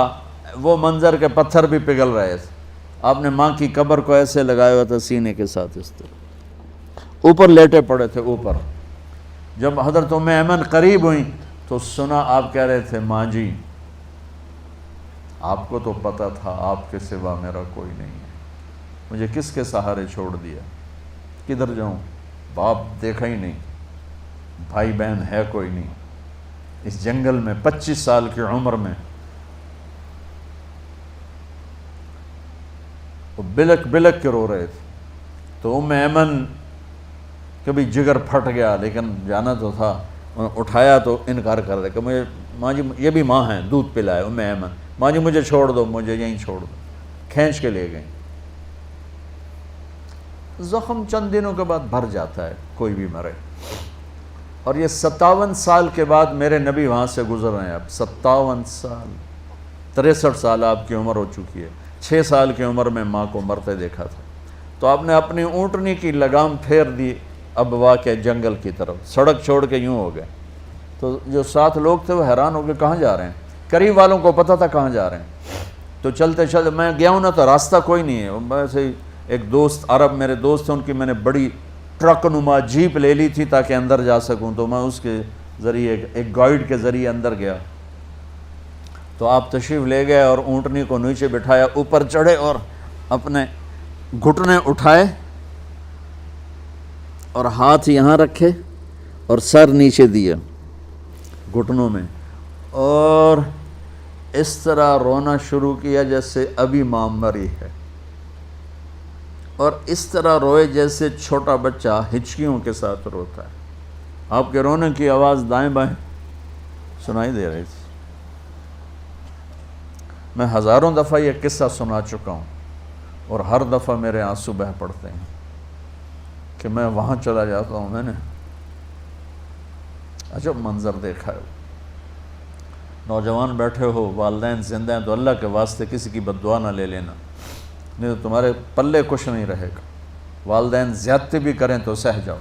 Speaker 1: وہ منظر کے پتھر بھی پگھل رہے تھے. آپ نے ماں کی قبر کو ایسے لگایا ہوا تھا سینے کے ساتھ، اس طرح اوپر لیٹے پڑے تھے اوپر. جب حضرت ام ایمن قریب ہوئیں تو سنا آپ کہہ رہے تھے ماں جی آپ کو تو پتہ تھا آپ کے سوا میرا کوئی نہیں ہے، مجھے کس کے سہارے چھوڑ دیا، کدھر جاؤں، باپ دیکھا ہی نہیں، بھائی بہن ہے کوئی نہیں. اس جنگل میں 25 سال کی عمر میں وہ بلک بلک کے رو رہے تھے. تو ام ایمن کبھی جگر پھٹ گیا لیکن جانا تو تھا. اٹھایا تو انکار کر دے کہ مجھے ماں جی، یہ بھی ماں ہیں، دودھ پلائے ام ایمن، ماں جی مجھے چھوڑ دو، مجھے یہیں چھوڑ دو. کھینچ کے لے گئیں. زخم چند دنوں کے بعد بھر جاتا ہے، کوئی بھی مرے. اور یہ 57 سال کے بعد میرے نبی وہاں سے گزر رہے ہیں. اب 57 سال، 63 سال آپ کی عمر ہو چکی ہے. 6 سال کی عمر میں ماں کو مرتے دیکھا تھا. تو آپ نے اپنی اونٹنی کی لگام پھیر دی ابوا کے جنگل کی طرف، سڑک چھوڑ کے یوں ہو گئے. تو جو ساتھ لوگ تھے وہ حیران ہو گئے کہاں جا رہے ہیں. قریب والوں کو پتہ تھا کہاں جا رہے ہیں. تو چلتے چلتے میں گیا ہوں نا تو راستہ کوئی نہیں ہے. ویسے ایک دوست عرب میرے دوست تھے، ان کی میں نے بڑی ٹرک نما جیپ لے لی تھی تاکہ اندر جا سکوں. تو میں اس کے ذریعے ایک گائیڈ کے ذریعے اندر گیا. تو آپ تشریف لے گئے اور اونٹنی کو نیچے بٹھایا، اوپر چڑھے اور اپنے گھٹنے اٹھائے اور ہاتھ یہاں رکھے اور سر نیچے دیا گھٹنوں میں، اور اس طرح رونا شروع کیا جیسے ابھی ماں مری ہے. اور اس طرح روئے جیسے چھوٹا بچہ ہچکیوں کے ساتھ روتا ہے. آپ کے رونے کی آواز دائیں بائیں سنائی دے رہی تھی. میں ہزاروں دفعہ یہ قصہ سنا چکا ہوں اور ہر دفعہ میرے آنسو بہہ پڑتے ہیں کہ میں وہاں چلا جاتا ہوں. میں نے عجب منظر دیکھا ہے. نوجوان بیٹھے ہو، والدین زندہ ہیں، تو اللہ کے واسطے کسی کی بد دعا نہ لے لینا، نہیں تو تمہارے پلے کچھ نہیں رہے گا۔ والدین زیادتی بھی کریں تو سہ جاؤ۔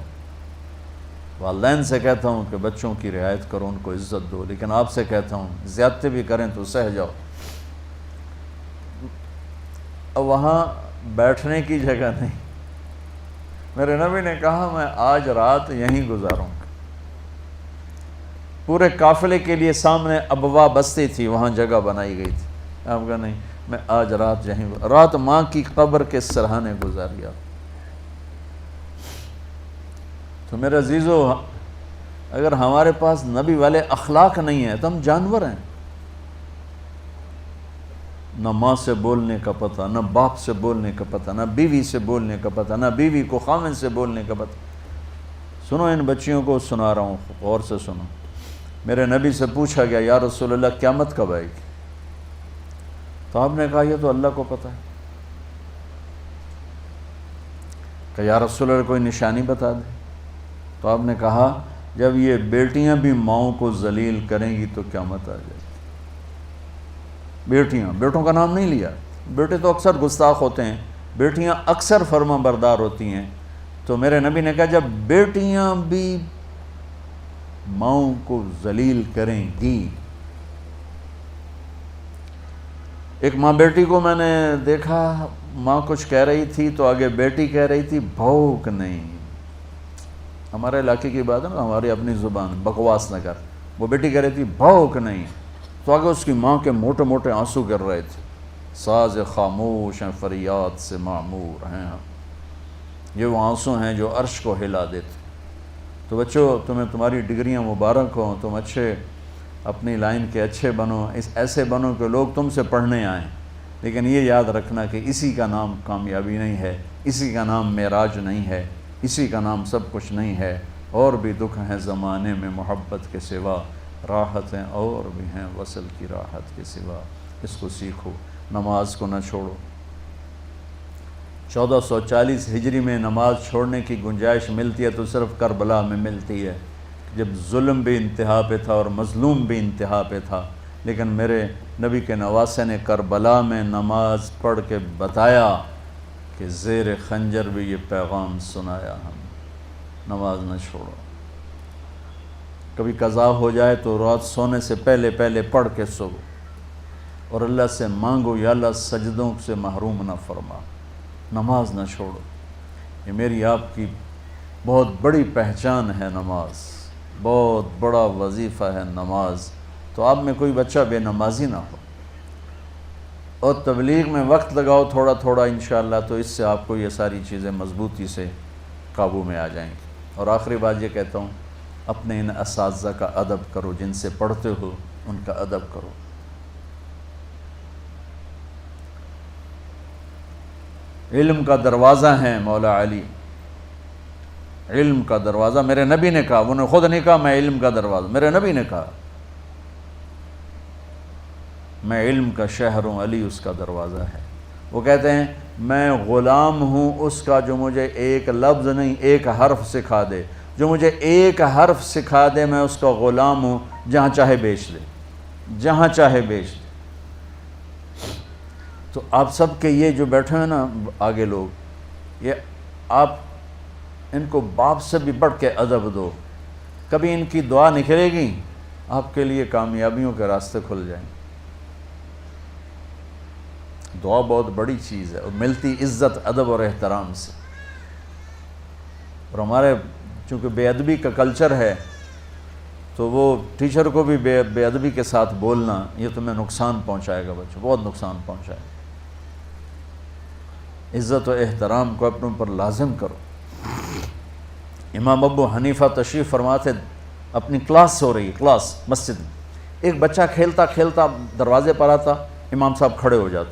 Speaker 1: والدین سے کہتا ہوں کہ بچوں کی رعایت کرو، ان کو عزت دو، لیکن آپ سے کہتا ہوں زیادتی بھی کریں تو سہ جاؤ۔ وہاں بیٹھنے کی جگہ نہیں۔ میرے نبی نے کہا میں آج رات یہیں گزاروں گا۔ پورے قافلے کے لیے سامنے ابوا بستی تھی، وہاں جگہ بنائی گئی تھی۔ آپ کہا نہیں، میں آج رات یہیں، رات ماں کی قبر کے سرہانے گزاریا۔ تو میرے عزیزو، اگر ہمارے پاس نبی والے اخلاق نہیں ہیں تو ہم جانور ہیں۔ نہ ماں سے بولنے کا پتہ، نہ باپ سے بولنے کا پتہ، نہ بیوی سے بولنے کا پتہ، نہ بیوی کو خاوند سے بولنے کا پتہ۔ سنو، ان بچیوں کو سنا رہا ہوں، غور سے سنو۔ میرے نبی سے پوچھا گیا یا رسول اللہ قیامت کب آئے گی؟ تو آپ نے کہا یہ تو اللہ کو پتہ ہے۔ کہ یا رسول اللہ کوئی نشانی بتا دے۔ تو آپ نے کہا جب یہ بیٹیاں بھی ماؤں کو ذلیل کریں گی تو قیامت آ جائے گی۔ بیٹیاں، بیٹوں کا نام نہیں لیا، بیٹے تو اکثر گستاخ ہوتے ہیں، بیٹیاں اکثر فرما بردار ہوتی ہیں۔ تو میرے نبی نے کہا جب بیٹیاں بھی ماؤں کو ذلیل کریں گی۔ ایک ماں بیٹی کو میں نے دیکھا، ماں کچھ کہہ رہی تھی تو آگے بیٹی کہہ رہی تھی بھوک نہیں۔ ہمارے علاقے کی بات ہے نا، ہماری اپنی زبان، بکواس نہ کر۔ وہ بیٹی کہہ رہی تھی بھوک نہیں، تو آگے اس کی ماں کے موٹے موٹے آنسو گر رہے تھے۔ ساز خاموش ہیں فریاد سے معمور ہیں، یہ وہ آنسو ہیں جو عرش کو ہلا دیتے۔ تو بچوں، تمہیں تمہاری ڈگریاں مبارک ہوں، تم اچھے، اپنی لائن کے اچھے بنو، ایسے بنو کہ لوگ تم سے پڑھنے آئیں۔ لیکن یہ یاد رکھنا کہ اسی کا نام کامیابی نہیں ہے، اسی کا نام معراج نہیں ہے، اسی کا نام سب کچھ نہیں ہے۔ اور بھی دکھ ہیں زمانے میں محبت کے سوا، راحتیں اور بھی ہیں وصل کی راحت کے سوا۔ اس کو سیکھو، نماز کو نہ چھوڑو۔ 1440 ہجری میں نماز چھوڑنے کی گنجائش ملتی ہے تو صرف کربلا میں ملتی ہے، جب ظلم بھی انتہا پہ تھا اور مظلوم بھی انتہا پہ تھا۔ لیکن میرے نبی کے نواسے نے کربلا میں نماز پڑھ کے بتایا کہ زیر خنجر بھی یہ پیغام سنایا ہم، نماز نہ چھوڑو۔ کبھی قضا ہو جائے تو رات سونے سے پہلے پہلے پڑھ کے سو، اور اللہ سے مانگو یا اللہ سجدوں سے محروم نہ فرما، نماز نہ چھوڑو۔ یہ میری آپ کی بہت بڑی پہچان ہے، نماز بہت بڑا وظیفہ ہے نماز۔ تو آپ میں کوئی بچہ بے نمازی نہ ہو، اور تبلیغ میں وقت لگاؤ تھوڑا تھوڑا انشاءاللہ، تو اس سے آپ کو یہ ساری چیزیں مضبوطی سے قابو میں آ جائیں گی۔ اور آخری بات یہ کہتا ہوں، اپنے ان اساتذہ کا ادب کرو، جن سے پڑھتے ہو ان کا ادب کرو۔ علم کا دروازہ ہیں مولا علی، علم کا دروازہ میرے نبی نے کہا، انہوں نے خود نہیں کہا میں علم کا دروازہ، میرے نبی نے کہا میں علم کا شہر ہوں، علی اس کا دروازہ ہے۔ وہ کہتے ہیں میں غلام ہوں اس کا جو مجھے ایک لفظ نہیں ایک حرف سکھا دے، جو مجھے ایک حرف سکھا دے میں اس کا غلام ہوں، جہاں چاہے بیچ دے، جہاں چاہے بیچ دے۔ تو آپ سب کے یہ جو بیٹھے ہیں نا آگے لوگ، یہ آپ ان کو باپ سے بھی بڑھ کے ادب دو، کبھی ان کی دعا نکلے گی آپ کے لیے کامیابیوں کے راستے کھل جائیں۔ دعا بہت بڑی چیز ہے، اور ملتی عزت ادب اور احترام سے۔ اور ہمارے چونکہ بے ادبی کا کلچر ہے، تو وہ ٹیچر کو بھی بے ادبی کے ساتھ بولنا یہ تمہیں نقصان پہنچائے گا بچوں، بہت نقصان پہنچائے گا۔ عزت و احترام کو اپنے اوپر لازم کرو۔ امام ابو حنیفہ تشریف فرماتے، اپنی کلاس ہو رہی ہے، کلاس مسجد میں، ایک بچہ کھیلتا کھیلتا دروازے پر آتا، امام صاحب کھڑے ہو جاتے،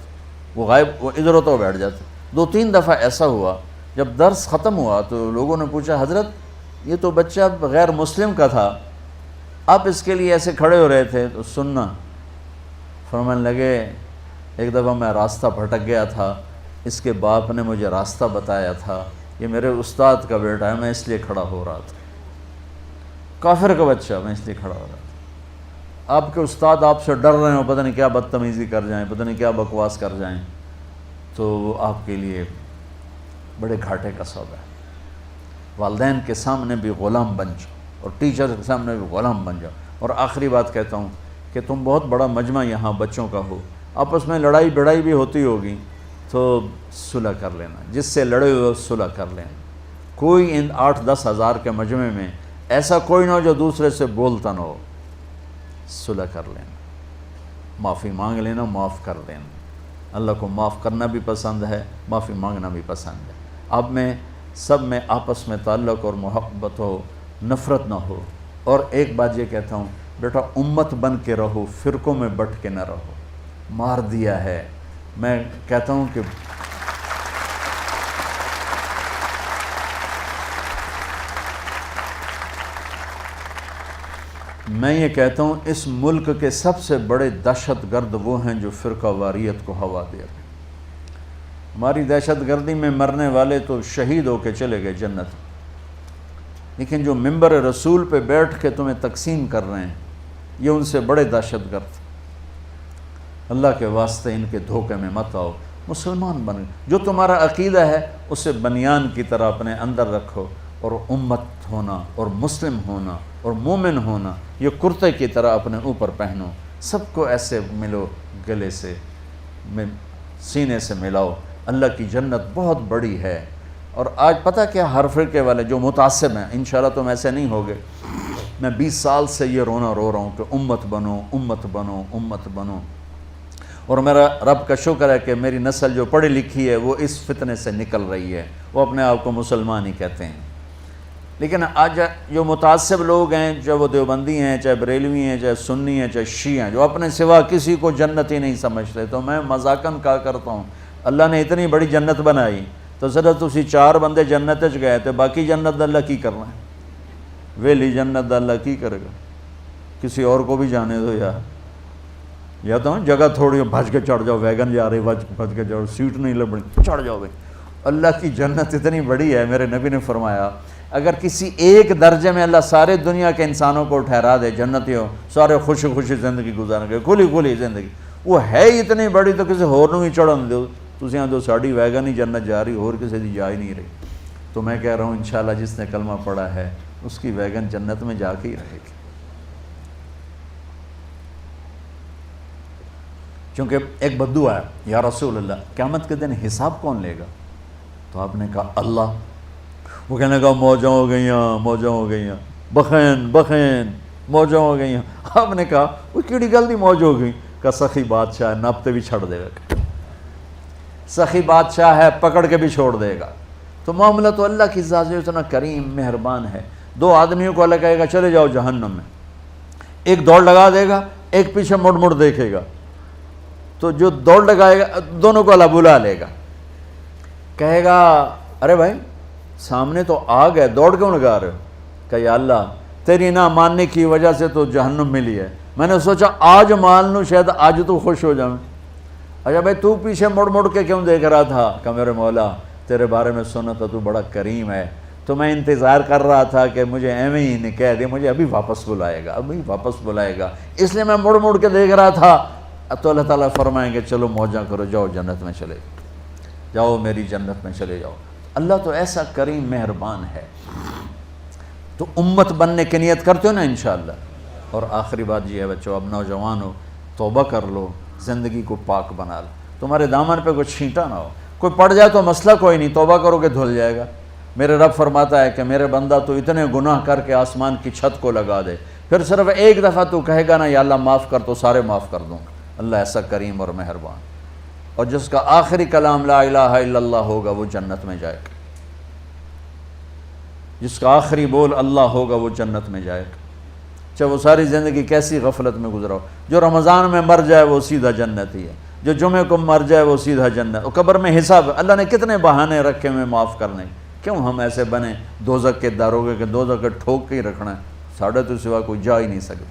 Speaker 1: وہ غائب، وہ ادھر ہوتا وہ بیٹھ جاتے۔ 2-3 دفعہ ایسا ہوا، جب درس ختم ہوا تو لوگوں نے پوچھا حضرت یہ تو بچہ غیر مسلم کا تھا، آپ اس کے لیے ایسے کھڑے ہو رہے تھے؟ تو سننا، فرمانے لگے ایک دفعہ میں راستہ بھٹک گیا تھا، اس کے باپ نے مجھے راستہ بتایا تھا، یہ میرے استاد کا بیٹا ہے، میں اس لیے کھڑا ہو رہا تھا، کافر کا بچہ، میں اس لیے کھڑا ہو رہا تھا۔ آپ کے استاد آپ سے ڈر رہے ہوں پتہ نہیں کیا بدتمیزی کر جائیں، پتہ نہیں کیا بکواس کر جائیں، تو وہ آپ کے لیے بڑے گھاٹے کا سودا ہے۔ والدین کے سامنے بھی غلام بن جاؤ اور ٹیچر کے سامنے بھی غلام بن جاؤ۔ اور آخری بات کہتا ہوں کہ تم بہت بڑا مجمع یہاں بچوں کا ہو، آپس میں لڑائی بڑائی بھی ہوتی ہوگی تو صلح کر لینا، جس سے لڑے ہوئے صلح کر لینا۔ کوئی ان 8-10 ہزار کے مجمع میں ایسا کوئی نہ ہو جو دوسرے سے بولتا نہ ہو، صلح کر لینا، معافی مانگ لینا، معاف کر دینا۔ اللہ کو معاف کرنا بھی پسند ہے، معافی مانگنا بھی پسند ہے۔ اب میں سب میں آپس میں تعلق اور محبت ہو، نفرت نہ ہو۔ اور ایک بات یہ کہتا ہوں، بیٹا امت بن کے رہو، فرقوں میں بٹ کے نہ رہو۔ مار دیا ہے، میں کہتا ہوں کہ میں یہ کہتا ہوں اس ملک کے سب سے بڑے دہشت گرد وہ ہیں جو فرقہ واریت کو ہوا دے رہے ہیں۔ ہماری دہشت گردی میں مرنے والے تو شہید ہو کے چلے گئے جنت، لیکن جو منبر رسول پہ بیٹھ کے تمہیں تقسیم کر رہے ہیں یہ ان سے بڑے دہشت گرد۔ اللہ کے واسطے ان کے دھوکے میں مت آؤ، مسلمان بن، جو تمہارا عقیدہ ہے اسے بنیان کی طرح اپنے اندر رکھو، اور امت ہونا اور مسلم ہونا اور مومن ہونا یہ کرتے کی طرح اپنے اوپر پہنو، سب کو ایسے ملو، گلے سے سینے سے ملاؤ۔ اللہ کی جنت بہت بڑی ہے۔ اور آج پتہ کیا، ہر فرقے والے جو متعصب ہیں، انشاءاللہ تم ایسے نہیں ہوگے، میں 20 سال سے یہ رونا رو رہا ہوں کہ امت بنو، امت بنو، امت بنو۔ اور میرا رب کا شکر ہے کہ میری نسل جو پڑھی لکھی ہے وہ اس فتنے سے نکل رہی ہے، وہ اپنے آپ کو مسلمان ہی کہتے ہیں۔ لیکن آج جو متعصب لوگ ہیں، چاہے وہ دیوبندی ہیں، چاہے بریلوی ہیں، چاہے سنی ہیں، چاہے شیعہ ہیں، جو اپنے سوا کسی کو جنتی نہیں سمجھتے، تو میں مذاقاً کہا کرتا ہوں اللہ نے اتنی بڑی جنت بنائی تو صرف اسی 4 بندے جنت چ گئے تھے، باقی جنت اللہ کی کرنا ہے؟ ویلی جنت اللہ کی کرے گا؟ کسی اور کو بھی جانے دو یار، یا تو جگہ تھوڑی بھج کے چڑھ جاؤ، ویگن جا رہی بھج کے چڑھ، سیٹ نہیں لبنی، چڑھ جاؤ بھائی۔ اللہ کی جنت اتنی بڑی ہے، میرے نبی نے فرمایا اگر کسی ایک درجے میں اللہ سارے دنیا کے انسانوں کو ٹھہرا دے جنتی ہو، سارے خوشی خوشی زندگی گزاریں گے، کھلی کھلی زندگی، وہ ہے اتنی بڑی تو کسی ہور نوں ہی چڑھن دو، تسی آندو ساڑی ویگن ہی جنت جا رہی، اور کسی دی جا ہی نہیں رہی۔ تو میں کہہ رہا ہوں انشاءاللہ جس نے کلمہ پڑھا ہے اس کی ویگن جنت میں جا کے ہی رہے گی، چونکہ ایک بدعا ہے، یا رسول اللہ قیامت کے دن حساب کون لے گا؟ تو آپ نے کہا اللہ۔ وہ کہنے کہا موجاں ہو گئیاں، موجاں ہو گئیاں، بخین بخین موجاں ہو گئیاں۔ آپ نے کہا وہ کیڑی گل دی موج ہو گئی؟ کہا سخی بادشاہ ہے، ناپتے بھی چھڑ دے گا، سخی بادشاہ ہے، پکڑ کے بھی چھوڑ دے گا۔ تو معاملہ تو اللہ کی ذات سے اتنا کریم مہربان ہے۔ 2 آدمیوں کو اللہ کہے گا چلے جاؤ جہنم میں، ایک دوڑ لگا دے گا، ایک پیچھے مڑ مڑ دیکھے گا، تو جو دوڑ لگائے گا دونوں کو اللہ بلا لے گا، کہے گا ارے بھائی سامنے تو آگ ہے، دوڑ کیوں لگا رہے ہو؟ کہ یا اللہ تیری نہ ماننے کی وجہ سے تو جہنم ملی ہے، میں نے سوچا آج مان لوں، شاید آج تو خوش ہو جاؤں۔ اچھا بھائی تو پیچھے مڑ مڑ کے کیوں دیکھ رہا تھا؟ کہ میرے مولا تیرے بارے میں سنا تھا تو بڑا کریم ہے، تو میں انتظار کر رہا تھا کہ مجھے ایویں ہی نہیں کہہ دے، مجھے ابھی واپس بلائے گا، ابھی واپس بلائے گا، اس لیے میں مڑ مڑ کے دیکھ رہا تھا۔ تو اللہ تعالیٰ فرمائیں گے چلو موجاں کرو، جاؤ جنت میں چلے جاؤ، میری جنت میں چلے جاؤ۔ اللہ تو ایسا کریم مہربان ہے۔ تو امت بننے کی نیت کرتے ہو نا انشاءاللہ۔ اور آخری بات یہ ہے بچوں، اب نوجوان ہو، توبہ کر لو، زندگی کو پاک بنا لو، تمہارے دامن پہ کوئی چھینٹا نہ ہو، کوئی پڑ جائے تو مسئلہ کوئی نہیں، توبہ کرو کہ دھل جائے گا۔ میرے رب فرماتا ہے کہ میرے بندہ تو اتنے گناہ کر کے آسمان کی چھت کو لگا دے، پھر صرف ایک دفعہ تو کہے گا نا یا اللہ معاف کر، تو سارے معاف کر دوں گا۔ اللہ ایسا کریم اور مہربان، اور جس کا آخری کلام لا الہ الا اللہ ہوگا وہ جنت میں جائے گا، جس کا آخری بول اللہ ہوگا وہ جنت میں جائے گا، چاہے وہ ساری زندگی کیسی غفلت میں گزرا ہو۔ جو رمضان میں مر جائے وہ سیدھا جنت ہی ہے، جو جمعے کو مر جائے وہ سیدھا جنت۔ اور قبر میں حساب، اللہ نے کتنے بہانے رکھے میں معاف کرنے، کیوں ہم ایسے بنے دوزخ کے داروغے کہ دوزخ کے ٹھوک کے ہی رکھنا ہے، ساڑھے تو سوا کوئی جا ہی نہیں سکتا۔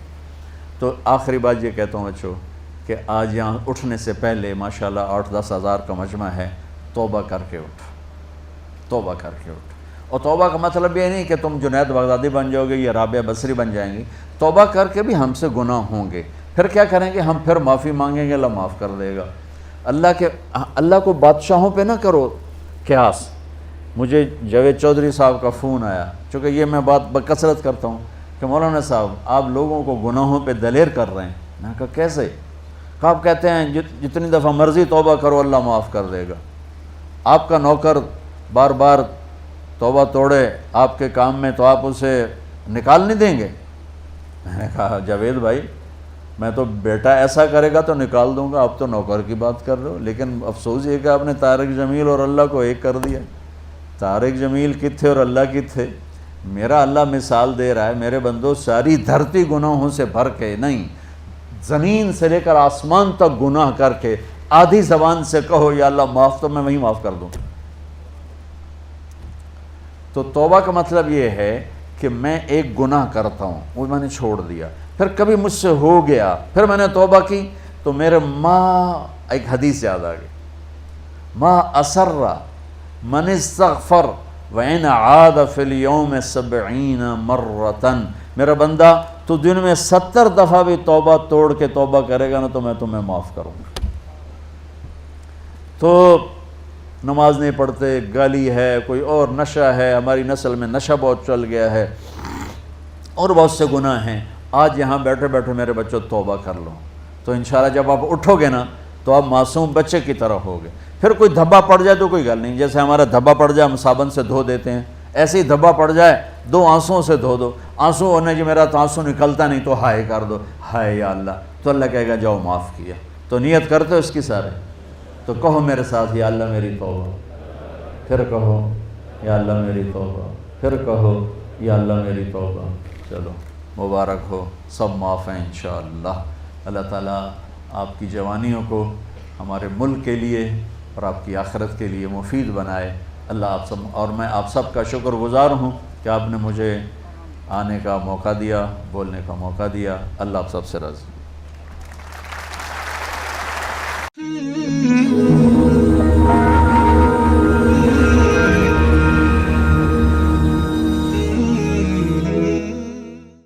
Speaker 1: تو آخری بات یہ کہتا ہوں بچوں کہ آج یہاں اٹھنے سے پہلے ماشاءاللہ 8-10 ہزار کا مجمع ہے، توبہ کر کے اٹھ، توبہ کر کے اٹھ، اور توبہ کا مطلب یہ نہیں کہ تم جنید بغدادی بن جاؤ گے یا رابعہ بصری بن جائیں گی، توبہ کر کے بھی ہم سے گناہ ہوں گے، پھر کیا کریں گے؟ ہم پھر معافی مانگیں گے، اللہ معاف کر دے گا۔ اللہ کو بادشاہوں پہ نہ کرو قیاس۔ مجھے جاوید چودھری صاحب کا فون آیا، چونکہ یہ میں بات بکثرت کرتا ہوں کہ مولانا صاحب آپ لوگوں کو گناہوں پہ دلیر کر رہے ہیں۔ میں نے کہا کیسے؟ کہ آپ کہتے ہیں جتنی دفعہ مرضی توبہ کرو اللہ معاف کر دے گا، آپ کا نوکر بار بار توبہ توڑے آپ کے کام میں تو آپ اسے نکال نہیں دیں گے؟ میں نے کہا جاوید بھائی میں تو بیٹا ایسا کرے گا تو نکال دوں گا، آپ تو نوکر کی بات کر رہے ہو، لیکن افسوس یہ کہ آپ نے طارق جمیل اور اللہ کو ایک کر دیا۔ طارق جمیل کی تھے اور اللہ کی تھے۔ میرا اللہ مثال دے رہا ہے، میرے بندو ساری دھرتی گناہوں سے بھر کے نہیں، زمین سے لے کر آسمان تک گناہ کر کے آدھی زبان سے کہو یا اللہ معاف، تو میں وہیں معاف کر دوں۔ تو توبہ کا مطلب یہ ہے کہ میں ایک گناہ کرتا ہوں، وہ میں نے چھوڑ دیا، پھر کبھی مجھ سے ہو گیا، پھر میں نے توبہ کی تو میرے ایک حدیث یاد آ گئی، ما اسر من استغفر وَإِنْ عَادَ فِي الْيَوْمِ 70 مرة، میرا بندہ تو دن میں 70 دفعہ بھی توبہ توڑ کے توبہ کرے گا نا تو میں تمہیں معاف کروں گا۔ تو نماز نہیں پڑھتے، گالی ہے، کوئی اور نشہ ہے، ہماری نسل میں نشہ بہت چل گیا ہے، اور بہت سے گناہ ہیں۔ آج یہاں بیٹھے بیٹھے میرے بچوں توبہ کر لو، تو انشاءاللہ جب آپ اٹھو گے نا تو آپ معصوم بچے کی طرح ہوگے۔ پھر کوئی دھبا پڑ جائے تو کوئی گل نہیں، جیسے ہمارا دھبا پڑ جائے ہم صابن سے دھو دیتے ہیں، ایسے ہی دھبا پڑ جائے 2 آنسوؤں سے دھو دو۔ آنسو ہونے جی میرا تو آنسو نکلتا نہیں تو ہائے کر دو، ہائے یا اللہ، تو اللہ کہے گا جاؤ معاف کیا۔ تو نیت کرتے ہو اس کی سارے، تو کہو میرے ساتھ یا اللہ میری توبہ، پھر کہو یا اللہ میری توبہ، پھر کہو یا اللہ میری توبہ۔ چلو مبارک ہو، سب معاف ہیں انشاءاللہ۔ اللہ تعالیٰ آپ کی جوانیوں کو ہمارے ملک کے لیے اور آپ کی آخرت کے لیے مفید بنائے۔ اللہ آپ سب، اور میں آپ سب کا شکر گزار ہوں کہ آپ نے مجھے آنے کا موقع دیا، بولنے کا موقع دیا۔ اللہ آپ سب سے راضی۔